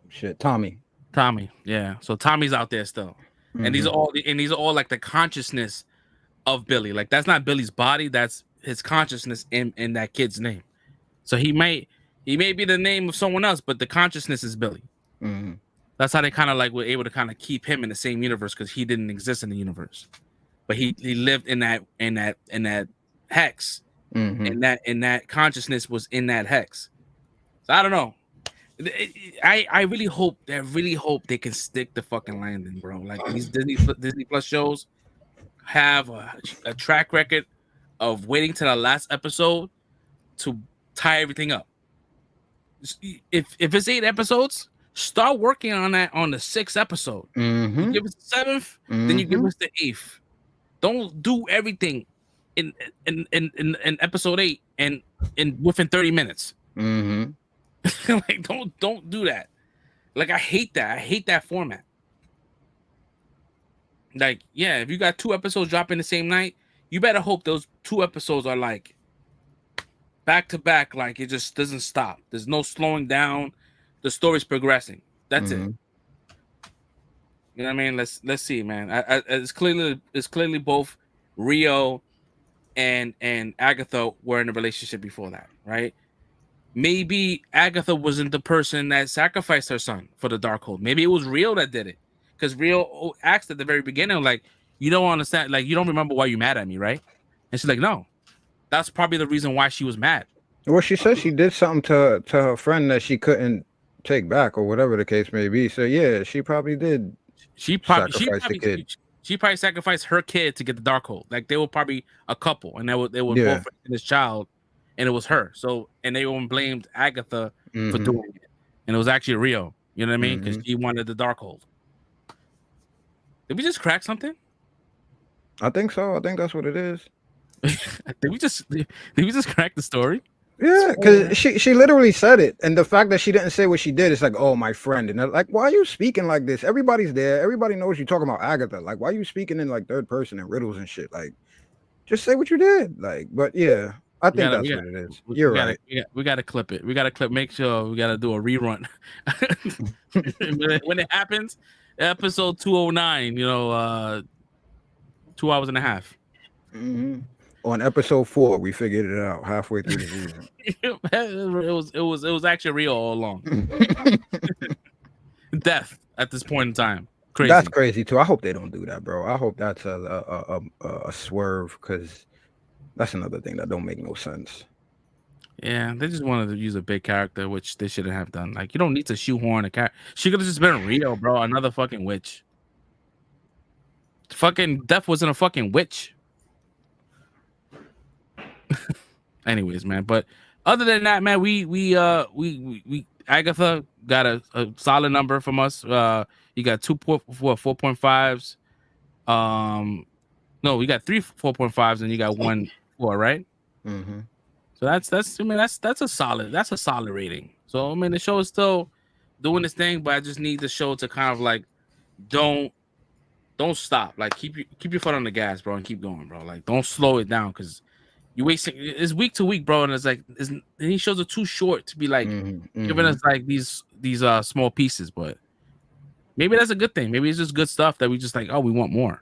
shit, Tommy. Tommy. Yeah, so Tommy's out there still, and these are Mhm. all like the consciousness of Billy. Like that's not Billy's body. That's his consciousness in that kid's name. So he may be the name of someone else, but the consciousness is Billy. Mhm. That's how they kind of like were able to kind of keep him in the same universe because he didn't exist in the universe, but he lived in that hex, Mhm. and that consciousness was in that hex. So I don't know. I really hope they can stick the fucking landing, bro. Like these Disney Plus shows have a track record of waiting to the last episode to tie everything up. If it's 8 episodes, start working on that on the 6th episode. You Mhm. give us the 7th, then you give us the 8th. Don't do everything in episode 8 and within 30 minutes. Mhm. Like don't do that. Like I hate that. I hate that format. Like, yeah, if you got 2 episodes dropping the same night, you better hope those 2 episodes are like back to back, like it just doesn't stop. There's no slowing down. The story's progressing. That's it. Mhm. You know what I mean? Let's see, man. It's clearly both Rio and Agatha were in a relationship before that, right? Maybe Agatha wasn't the person that sacrificed her son for the Darkhold. Maybe it was Rio that did it, because Rio asked at the very beginning, like, "You don't understand, like, you don't remember why you mad at me, right?" And she's like, "No." That's probably the reason why she was mad. Well, she said she did something to her friend that she couldn't take back, or whatever the case may be. So yeah, she probably did She probably she sacrifice the probably kid. she probably sacrificed her kid to get the Darkhold. Like they were probably a couple, and they were Yeah. both raising this child, and it was her. So and everyone blamed Agatha for Mhm. doing it, and it was actually Rio. You know what I mean? Because Mhm. she wanted the Darkhold. Did we just crack something? I think so. I think that's what it is. Did we just crack the story? Yeah, because she literally said it, and the fact that she didn't say what she did, it's like, oh, my friend, and they're like, why are you speaking like this? Everybody's there. Everybody knows you're talking about Agatha. Like, why are you speaking in like third person and riddles and shit? Like, just say what you did. Like, but yeah, I think that's what it is. You're right. We gotta clip it. We gotta clip. Make sure we gotta do a rerun when it happens. Episode 209. 2 hours and a half. Mhm. On episode 4, we figured it out halfway through the season. it was actually real all along. Death at this point in time. Crazy. That's crazy too. I hope they don't do that, bro. I hope that's a swerve, because that's another thing that don't make no sense. Yeah, they just wanted to use a big character, which they shouldn't have done. Like, you don't need to shoehorn a character. She could have just been Rio, bro. Another fucking witch. Fucking Death wasn't a fucking witch. Anyways, man. But other than that, man, we Agatha got a solid number from us. You got 4.5s. No, we got 3 4.5s, and you got 1 4, right? Mm-hmm. So that's a solid rating. So I mean, the show is still doing its thing, but I just need the show to kind of like don't stop. Like keep your foot on the gas, bro, and keep going, bro. Like don't slow it down, because you wasting. It's week to week, bro, and it's like these shows are too short to be like giving us like these small pieces. But maybe that's a good thing. Maybe it's just good stuff that we just like. Oh, we want more.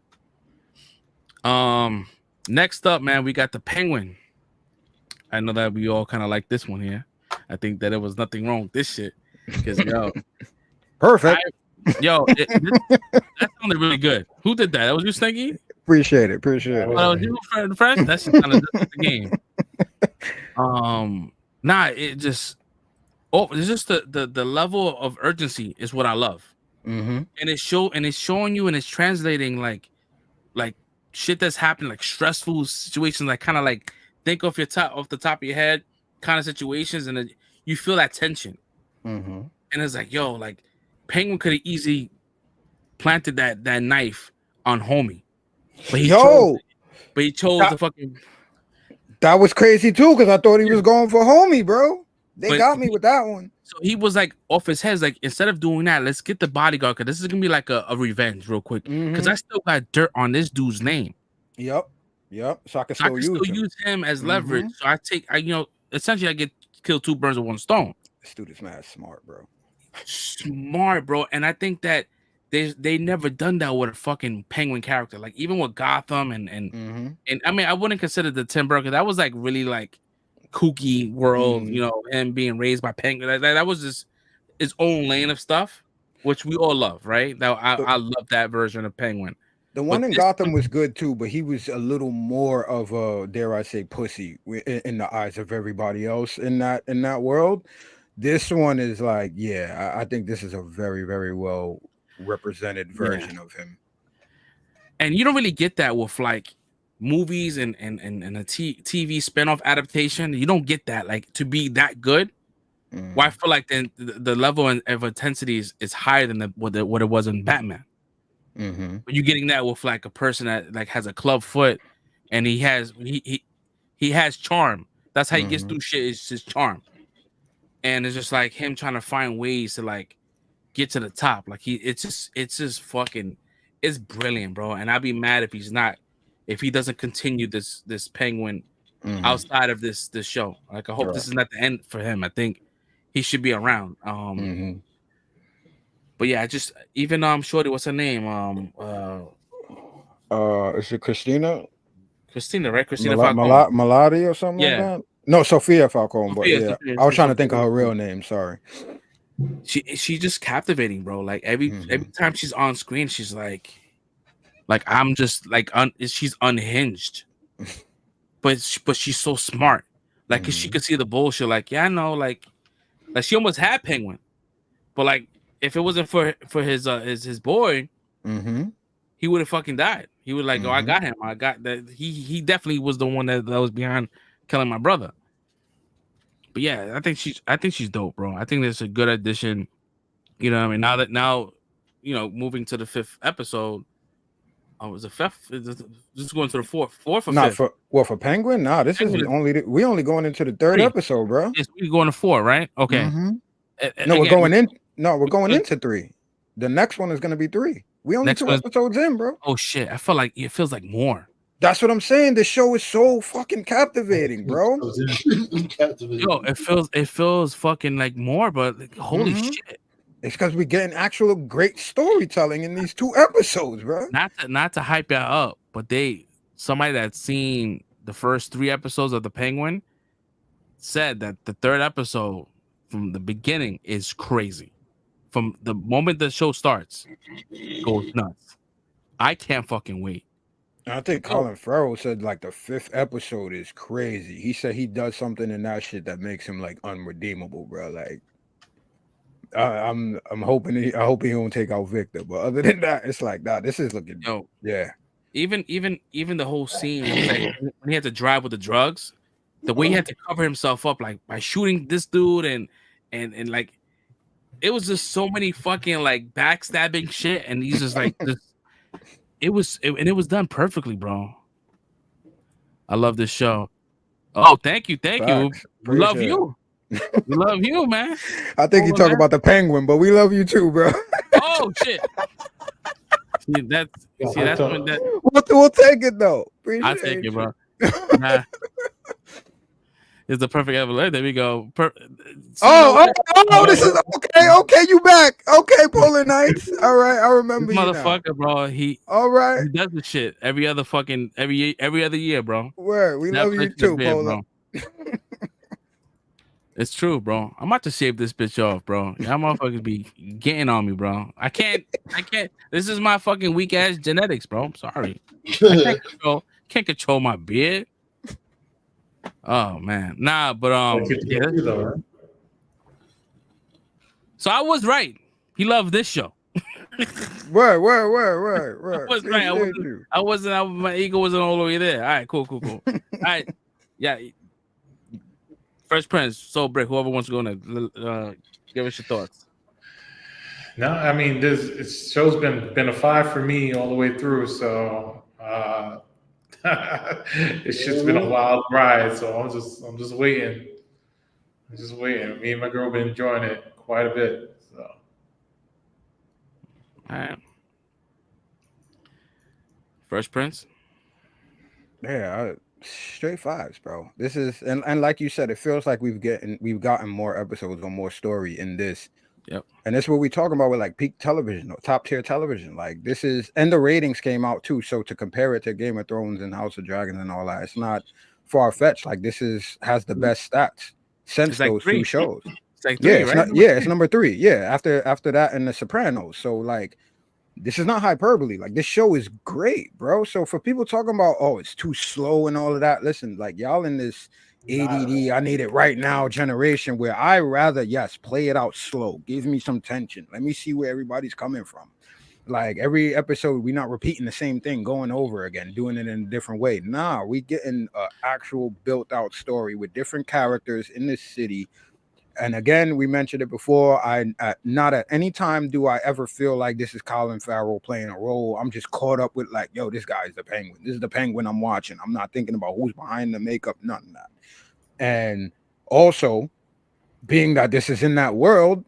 Next up, man, we got the Penguin. I know that we all kind of like this one here. I think that there was nothing wrong with this shit, because perfect. That sounded really good. Who did that? That was you, Stinky? Appreciate it. Oh, that was you, friend. That's just kind of the game. It's just the level of urgency is what I love, and it's showing you, and it's translating like shit that's happened, like stressful situations, like kind of like think off the top of your head kind of situations, and you feel that tension. And it's like, yo, like Penguin could have easily planted that knife on homie, but he chose that, the fucking. that was crazy too because I thought he was going for homie, bro. They But got me with that one. So he was like off his head, like instead of doing that, let's get the bodyguard because this is gonna be like a revenge real quick. Because I still got dirt on this dude's name. Yep. So I can So I still can use him as leverage. So essentially I get killed 2 birds with 1 stone. This dude is mad smart, bro. Smart, bro. And I think that they never done that with a fucking Penguin character. Like even with Gotham and I mean I wouldn't consider the Tim Burton. That was like really like kooky world, you know, and being raised by Penguin. That was just its own lane of stuff, which we all love, right? I love that version of Penguin. The one in Gotham was good too, but he was a little more of a, dare I say, pussy in the eyes of everybody else in that world. This one is like, yeah, I think this is a very, very well represented version of him. And you don't really get that with like movies and a TV spinoff adaptation. You don't get that like to be that good. Well, I feel like the level of intensity is higher than what it was in Batman. But you're getting that with like a person that like has a club foot, and he has charm. That's how he gets through shit. Is his charm, and it's just like him trying to find ways to like get to the top. Like it's just fucking, it's brilliant, bro. And I'd be mad if he doesn't continue this Penguin outside of this show. Like I hope this is not the end for him. I think he should be around. But yeah, just even Shorty, what's her name? Is it Christina? Christina, right? Christina Falcone. Malati or something like that? No, Sophia Falcone. But yeah, I was trying to think of her real name. Sorry. She's just captivating, bro. Like every time she's on screen, she's like I'm just like she's unhinged, but she's so smart. Like 'cause she could see the bullshit. Like yeah, I know. Like she almost had Penguin, but like if it wasn't for his boy, he would have fucking died. He would like, oh, I got him. I got that. He definitely was the one that was behind killing my brother. But yeah, I think she's dope, bro. I think that's a good addition. You know what I mean? Now, you know, moving to the 5th episode. Oh, was the 5th? This is going to the 4th or 5th? Not for Penguin? Nah, this is we only going into the 3rd episode, bro. Yes, we're going to 4, right? Okay. No, we're going into 3. The next one is going to be 3. We only 2 episodes in, bro. Oh shit! I feel like it feels like more. That's what I'm saying. The show is so fucking captivating, bro. Yo, it feels fucking like more, but like, holy shit! It's because we're getting actual great storytelling in these 2 episodes, bro. Not to hype that up, but somebody that's seen the first 3 episodes of The Penguin said that the 3rd episode from the beginning is crazy. From the moment the show starts, goes nuts. I can't fucking wait. I think Colin Farrell said like the 5th episode is crazy. He said he does something in that shit that makes him like unredeemable, bro. Like, I'm hoping I hope he don't take out Victor. But other than that, it's like, nah, this is looking. Yeah. Even the whole scene when he had to drive with the drugs, the way he had to cover himself up, like by shooting this dude and like. It was just so many fucking like backstabbing shit, and he's just like, it was done perfectly, bro. I love this show. Oh, thank you. We love you. We love you, man. I think you talk about the Penguin, but we love you too, bro. Oh shit. That's when we'll take it though. I'll take it, bro. Nah. Is the perfect evolution. There we go. This is okay. You back? Okay, Polar Knights. All right, I remember you, motherfucker, bro. He does the shit every other year, bro. Word, we love you too, Polar. It's true, bro. I'm about to shave this bitch off, bro. Y'all motherfuckers be getting on me, bro. I can't. This is my fucking weak ass genetics, bro. I'm sorry. I can't control my beard. Oh man, nah, but so I was right. He loved this show. Word. I was right. I wasn't. My ego wasn't all the way there. All right, cool. All right, yeah. Fresh Prince, Soul Brick, whoever wants to go in, give us your thoughts. No, I mean this show's been a 5 for me all the way through. So it's just been a wild ride. So I'm just waiting. I'm just waiting. Me and my girl been enjoying it quite a bit. So All right. Fresh Prince. Yeah, straight fives, bro. This is and like you said, it feels like we've gotten more episodes or more story in this. Yep. And that's what we're talking about with like peak television or top tier television. Like this is, and the ratings came out too. So to compare it to Game of Thrones and House of Dragons and all that, it's not far fetched. Like this has the best stats since It's like those 3. two shows. It's like Yeah, 3, it's right? not, yeah, it's number 3. Yeah, after that and The Sopranos. So like this is not hyperbole. Like this show is great, bro. So for people talking about, oh, it's too slow and all of that, listen, like y'all in this ADD, I need it right now generation where I rather, yes, play it out slow. Give me some tension. Let me see where everybody's coming from. Like every episode, we're not repeating the same thing, going over again, doing it in a different way. Nah, we getting an actual built out story with different characters in this city. And again, we mentioned it before. Not at any time do I ever feel like this is Colin Farrell playing a role. I'm just caught up with like, yo, this guy's the Penguin. This is the Penguin I'm watching. I'm not thinking about who's behind the makeup, none of that. And also, being that this is in that world,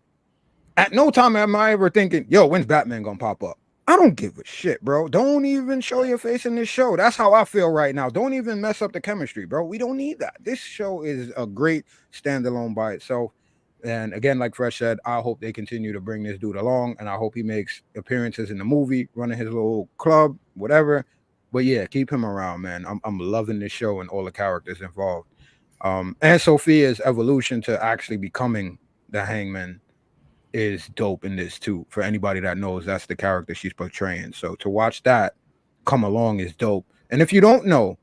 at no time am I ever thinking, yo, when's Batman gonna pop up? I don't give a shit, bro. Don't even show your face in this show. That's how I feel right now. Don't even mess up the chemistry, bro. We don't need that. This show is a great standalone by itself. And again, like Fresh said, I hope they continue to bring this dude along, and I hope he makes appearances in the movie, running his little club, whatever. But yeah, keep him around, man. I'm loving this show and all the characters involved. And Sophia's evolution to actually becoming the Hangman is dope in this too. For anybody that knows, that's the character she's portraying. So to watch that come along is dope. And if you don't know,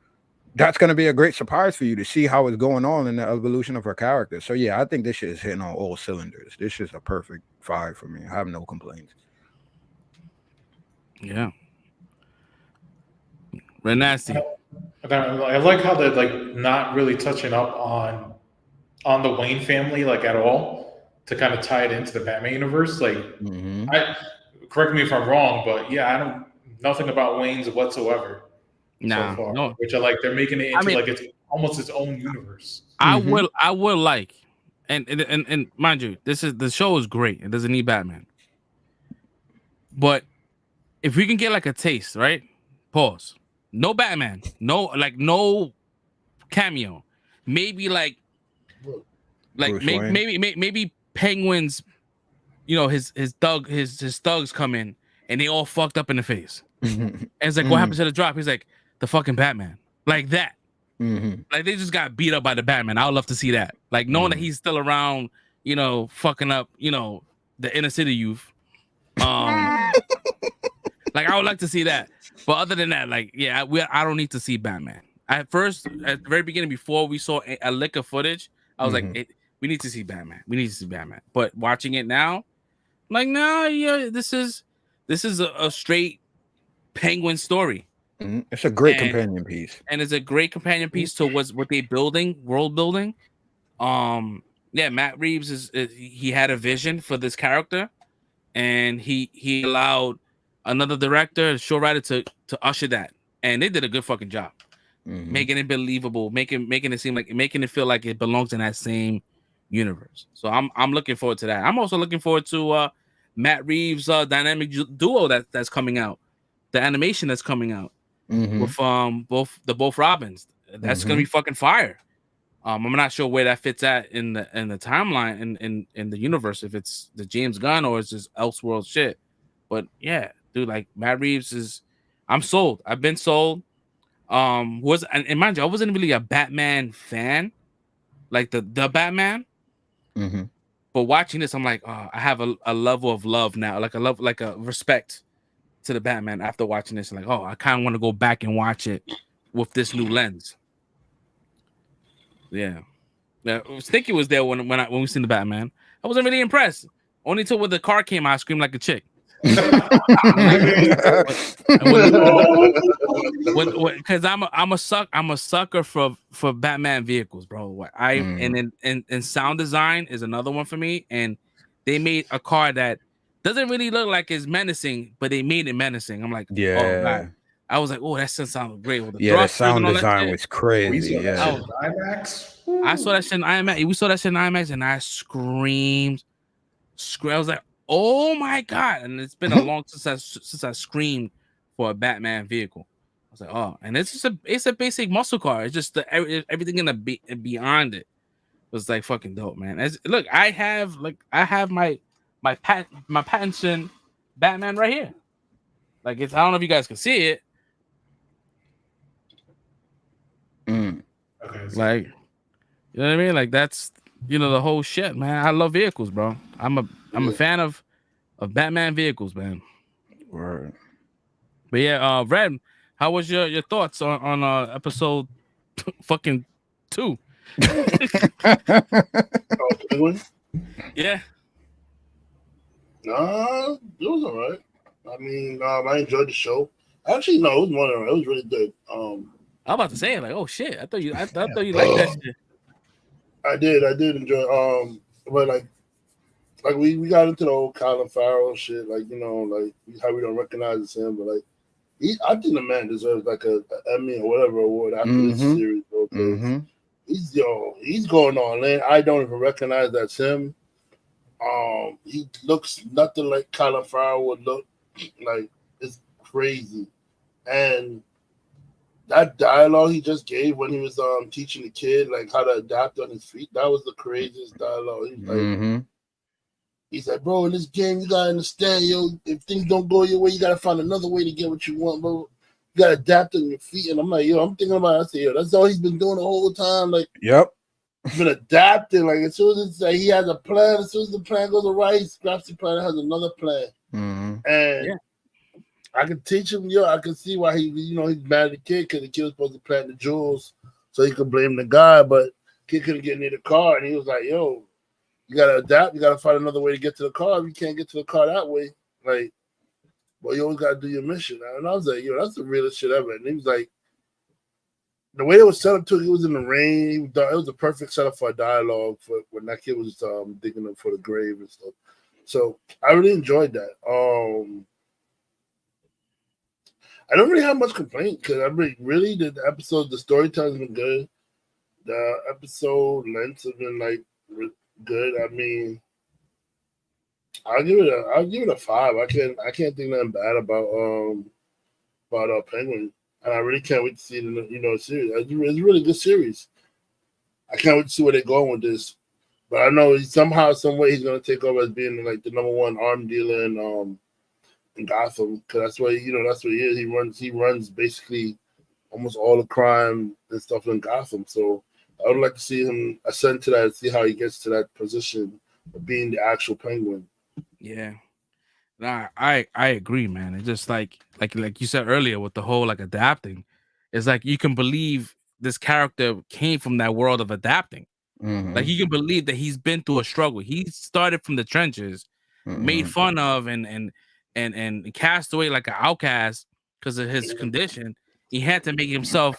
that's going to be a great surprise for you to see how it's going on in the evolution of her character. So yeah, I think this shit is hitting on all cylinders. This is a perfect 5 for me. I have no complaints. Yeah. Red Nasty. I like how they're like not really touching up on the Wayne family like at all to kind of tie it into the Batman universe. Like, correct me if I'm wrong, but yeah, I don't nothing about Wayne's whatsoever. Nah, so far, no. which I like. They're making it into like it's almost its own universe. I would like, and mind you, the show is great. It doesn't need Batman, but if we can get like a taste, right? Pause. No Batman, no cameo. Maybe maybe Penguin's, his thugs come in and they all fucked up in the face. And it's like, what happened to the drop? He's like, the fucking Batman, like that. Like they just got beat up by the Batman. I would love to see that. Like knowing that he's still around, fucking up, the inner city youth. Like I would like to see that. But other than that, like, yeah, I don't need to see Batman. At the very beginning, before we saw a lick of footage, I was like, we need to see Batman. We need to see Batman. But watching it now, I'm like, nah, yeah, this is a straight Penguin story. It's a great companion piece, and it's a great companion piece to what they world building. Yeah, Matt Reeves he had a vision for this character, and he allowed another director, show writer to usher that, and they did a good fucking job, making it believable, making it seem like making it feel like it belongs in that same universe. So I'm looking forward to that. I'm also looking forward to Matt Reeves' dynamic duo that's coming out, the animation that's coming out. With both Robins. That's gonna be fucking fire. I'm not sure where that fits at in the timeline in the universe, if it's the James Gunn or it's just Elseworld shit. But yeah, dude, like Matt Reeves I'm sold. I've been sold. And mind you, I wasn't really a Batman fan, like the Batman. But watching this, I'm like, oh, I have a level of love now, like a respect to the Batman after watching this. Like, oh, I kind of want to go back and watch it with this new lens. Yeah. Sticky was there when we seen the Batman. I wasn't really impressed. Only till when the car came out, I screamed like a chick. Because I'm a sucker for Batman vehicles, bro. And sound design is another one for me. And they made a car that Doesn't really look like it's menacing, but they made it menacing. I'm like, oh Yeah. god. I was like, oh, that sounds great with the Yeah, the thrusters and sound all that design shit. was crazy. We saw that Yeah. shit in IMAX. I saw that shit in IMAX. We saw that shit in IMAX, and I screamed. I was like, oh my god! And it's been a long since I screamed for a Batman vehicle. I was like, oh, and it's a basic muscle car. It's just everything in the beyond it was like fucking dope, man. Look, I have my Pattinson Batman right here. Like I don't know if you guys can see it. Mm. Okay. Like, you know what I mean? Like that's the whole shit, man. I love vehicles, bro. I'm a fan of Batman vehicles, man. Word. But yeah, Red, how was your thoughts on episode fucking 2? Oh, Penguin? Yeah. Nah, it was alright. I mean, I enjoyed the show. Actually, no, it was one alright. It was really good. I'm about to say like, oh shit, I thought you liked that shit. I did enjoy. But like we got into the whole Colin Farrell shit, like like how we don't recognize him, but like I think the man deserves like a Emmy or whatever award after this series, bro. He's going on, man. I don't even recognize that's him. He looks nothing like Colin Farrell would look. Like it's crazy, and that dialogue he just gave when he was teaching the kid like how to adapt on his feet, that was the craziest dialogue. He's like, he said, bro, in this game you gotta understand, yo, if things don't go your way, you gotta find another way to get what you want, bro. You gotta adapt on your feet. And I'm like, yo, I'm thinking about it. I say, yo, that's all he's been doing the whole time. Like, yep. He's been adapting. Like as soon as he has a plan, as soon as the plan goes awry, he scraps the plan and has another plan. And I can teach him, I can see why he's mad at the kid because the kid was supposed to plant the jewels so he could blame the guy, but kid couldn't get near the car, and he was like, yo, you gotta adapt, you gotta find another way to get to the car. If you can't get to the car that way, like, well, you always gotta do your mission. And I was like, yo, that's the realest shit ever. And he was like, the way it was set up too, he was in the rain. It was a perfect setup for a dialogue for when that kid was digging up for the grave and stuff. So I really enjoyed that. I don't really have much complaint because I mean, really the episode, the storytelling's been good. The episode lengths have been like good. I mean, I'll give it a 5. I can't think nothing bad about Penguin, and I really can't wait to see it in the series. It's a really good series. I can't wait to see where they're going with this. But I know somehow, some way, he's gonna take over as being like the number one arm dealer in Gotham, because that's what that's what he is. He runs basically almost all the crime and stuff in Gotham. So I would like to see him ascend to that and see how he gets to that position of being the actual Penguin. Yeah. Nah, I agree, man. It's just like you said earlier with the whole like adapting. It's like you can believe this character came from that world of adapting. Like you can believe that he's been through a struggle. He started from the trenches, made fun of and cast away like an outcast because of his condition. He had to make himself,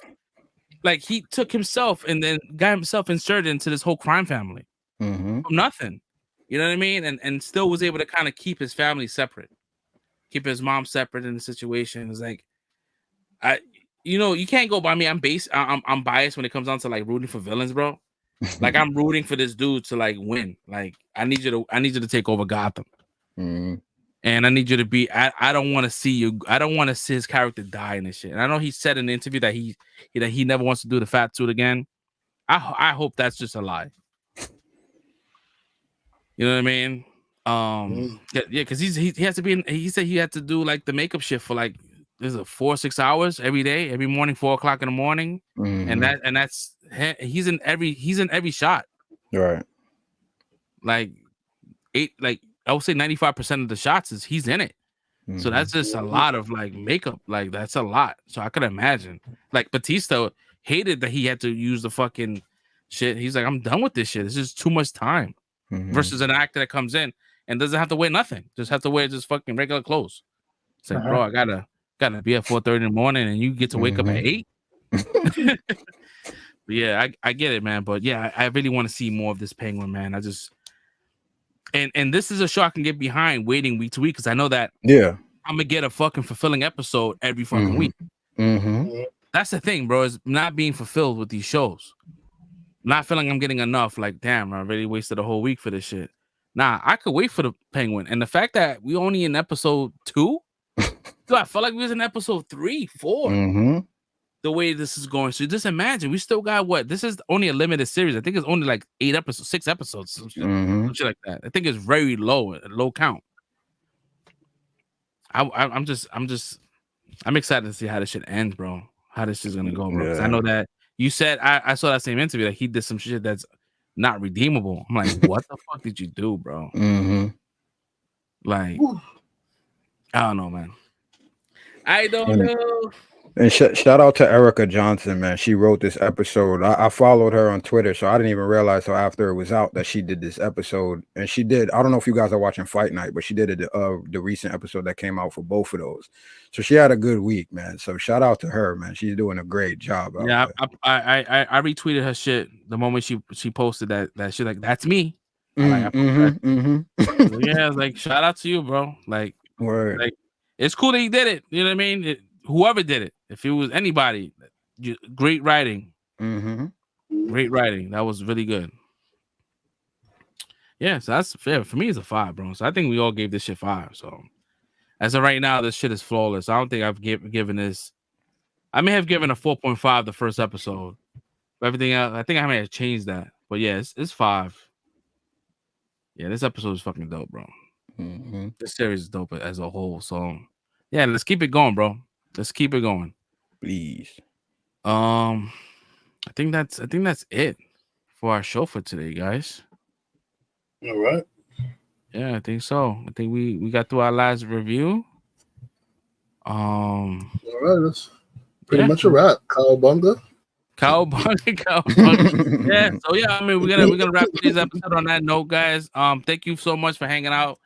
like he took himself and then got himself inserted into this whole crime family from nothing. You know what I mean? And still was able to kind of keep his family separate, keep his mom separate in the situation. It's like, you can't go by me. I'm biased when it comes down to like rooting for villains, bro. Like I'm rooting for this dude to like win. Like I need you to take over Gotham. And I need you to be. I don't want to see you. I don't want to see his character die in this shit. And I know he said in the interview that he never wants to do the fat suit again. I hope that's just a lie. You know what I mean? Yeah, because he has to be. He said he had to do like the makeup shift for like 4-6 hours every day, every morning, 4:00 in the morning, and that's he's in every shot. Right. Like I would say 95% of the shots is he's in it. So that's just a lot of like makeup. Like that's a lot. So I could imagine. Like Batista hated that he had to use the fucking shit. He's like, I'm done with this shit. This is too much time. Versus an actor that comes in and doesn't have to wear nothing. Just have to wear just fucking regular clothes. It's like, bro, I gotta be at 4:30 in the morning and you get to wake up at 8. Yeah, I get it, man. But yeah, I really want to see more of this Penguin, man. And this is a show I can get behind waiting week to week because I know that Yeah. I'm gonna get a fucking fulfilling episode every fucking week. Mm-hmm. That's the thing, bro, is not being fulfilled with these shows. Not feeling I'm getting enough. Like, damn, I really wasted a whole week for this shit. Nah, I could wait for the Penguin. And the fact that we only in episode 2, dude, I felt like we was in episode 3, 4. Mm-hmm. The way this is going. So just imagine, we still got what? This is only a limited series. I think it's only like 8 episodes, 6 episodes, some shit like that. I think it's very low count. I'm excited to see how this shit ends, bro. How this shit's gonna go, bro. Because I know that you said I saw that same interview that he did some shit that's not redeemable. I'm like, what the fuck did you do, bro? Like, I don't know, man. I don't know. And shout out to Erica Johnson, man. She wrote this episode. I followed her on Twitter, so I didn't even realize till after it was out that she did this episode. And she did. I don't know if you guys are watching Fight Night, but she did it the recent episode that came out for both of those. So she had a good week, man. So shout out to her, man. She's doing a great job. Yeah, I retweeted her shit the moment she posted that shit. Like, that's me. Yeah, I was like, shout out to you, bro. Like, word. Like, it's cool that he did it. You know what I mean? Whoever did it, if it was anybody, great writing. Great writing. That was really good. Yeah, so that's fair. For me, it's a 5, bro. So I think we all gave this shit 5. So as of right now, this shit is flawless. I don't think I've given this. I may have given a 4.5 the first episode. But everything else, I think I may have changed that. But yeah, it's 5. Yeah, this episode is fucking dope, bro. This series is dope as a whole. So yeah, let's keep it going, bro. Let's keep it going, please. I think that's it for our show for today, guys. All right. Yeah, I think so. I think we got through our last review. All right, that's pretty much a wrap. Cowabunga. Yeah. So yeah, I mean, we're gonna wrap today's episode on that note, guys. Thank you so much for hanging out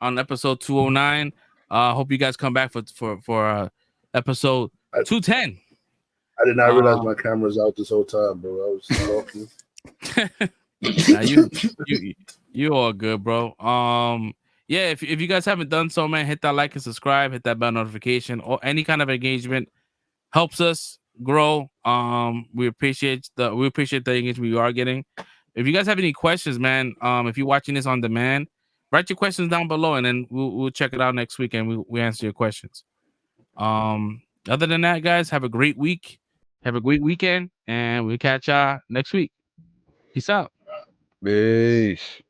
on episode 209. Hope you guys come back for episode 210. I did not realize my camera's out this whole time, bro. I was talking. Nah, you all good, bro. Yeah, if you guys haven't done so, man, hit that like and subscribe, hit that bell notification, or any kind of engagement helps us grow. We appreciate the engagement we are getting. If you guys have any questions, man, if you're watching this on demand, write your questions down below, and then we'll check it out next week, and we answer your questions. Other than that, guys, have a great week, have a great weekend, and we'll catch y'all next week. Peace out. Peace.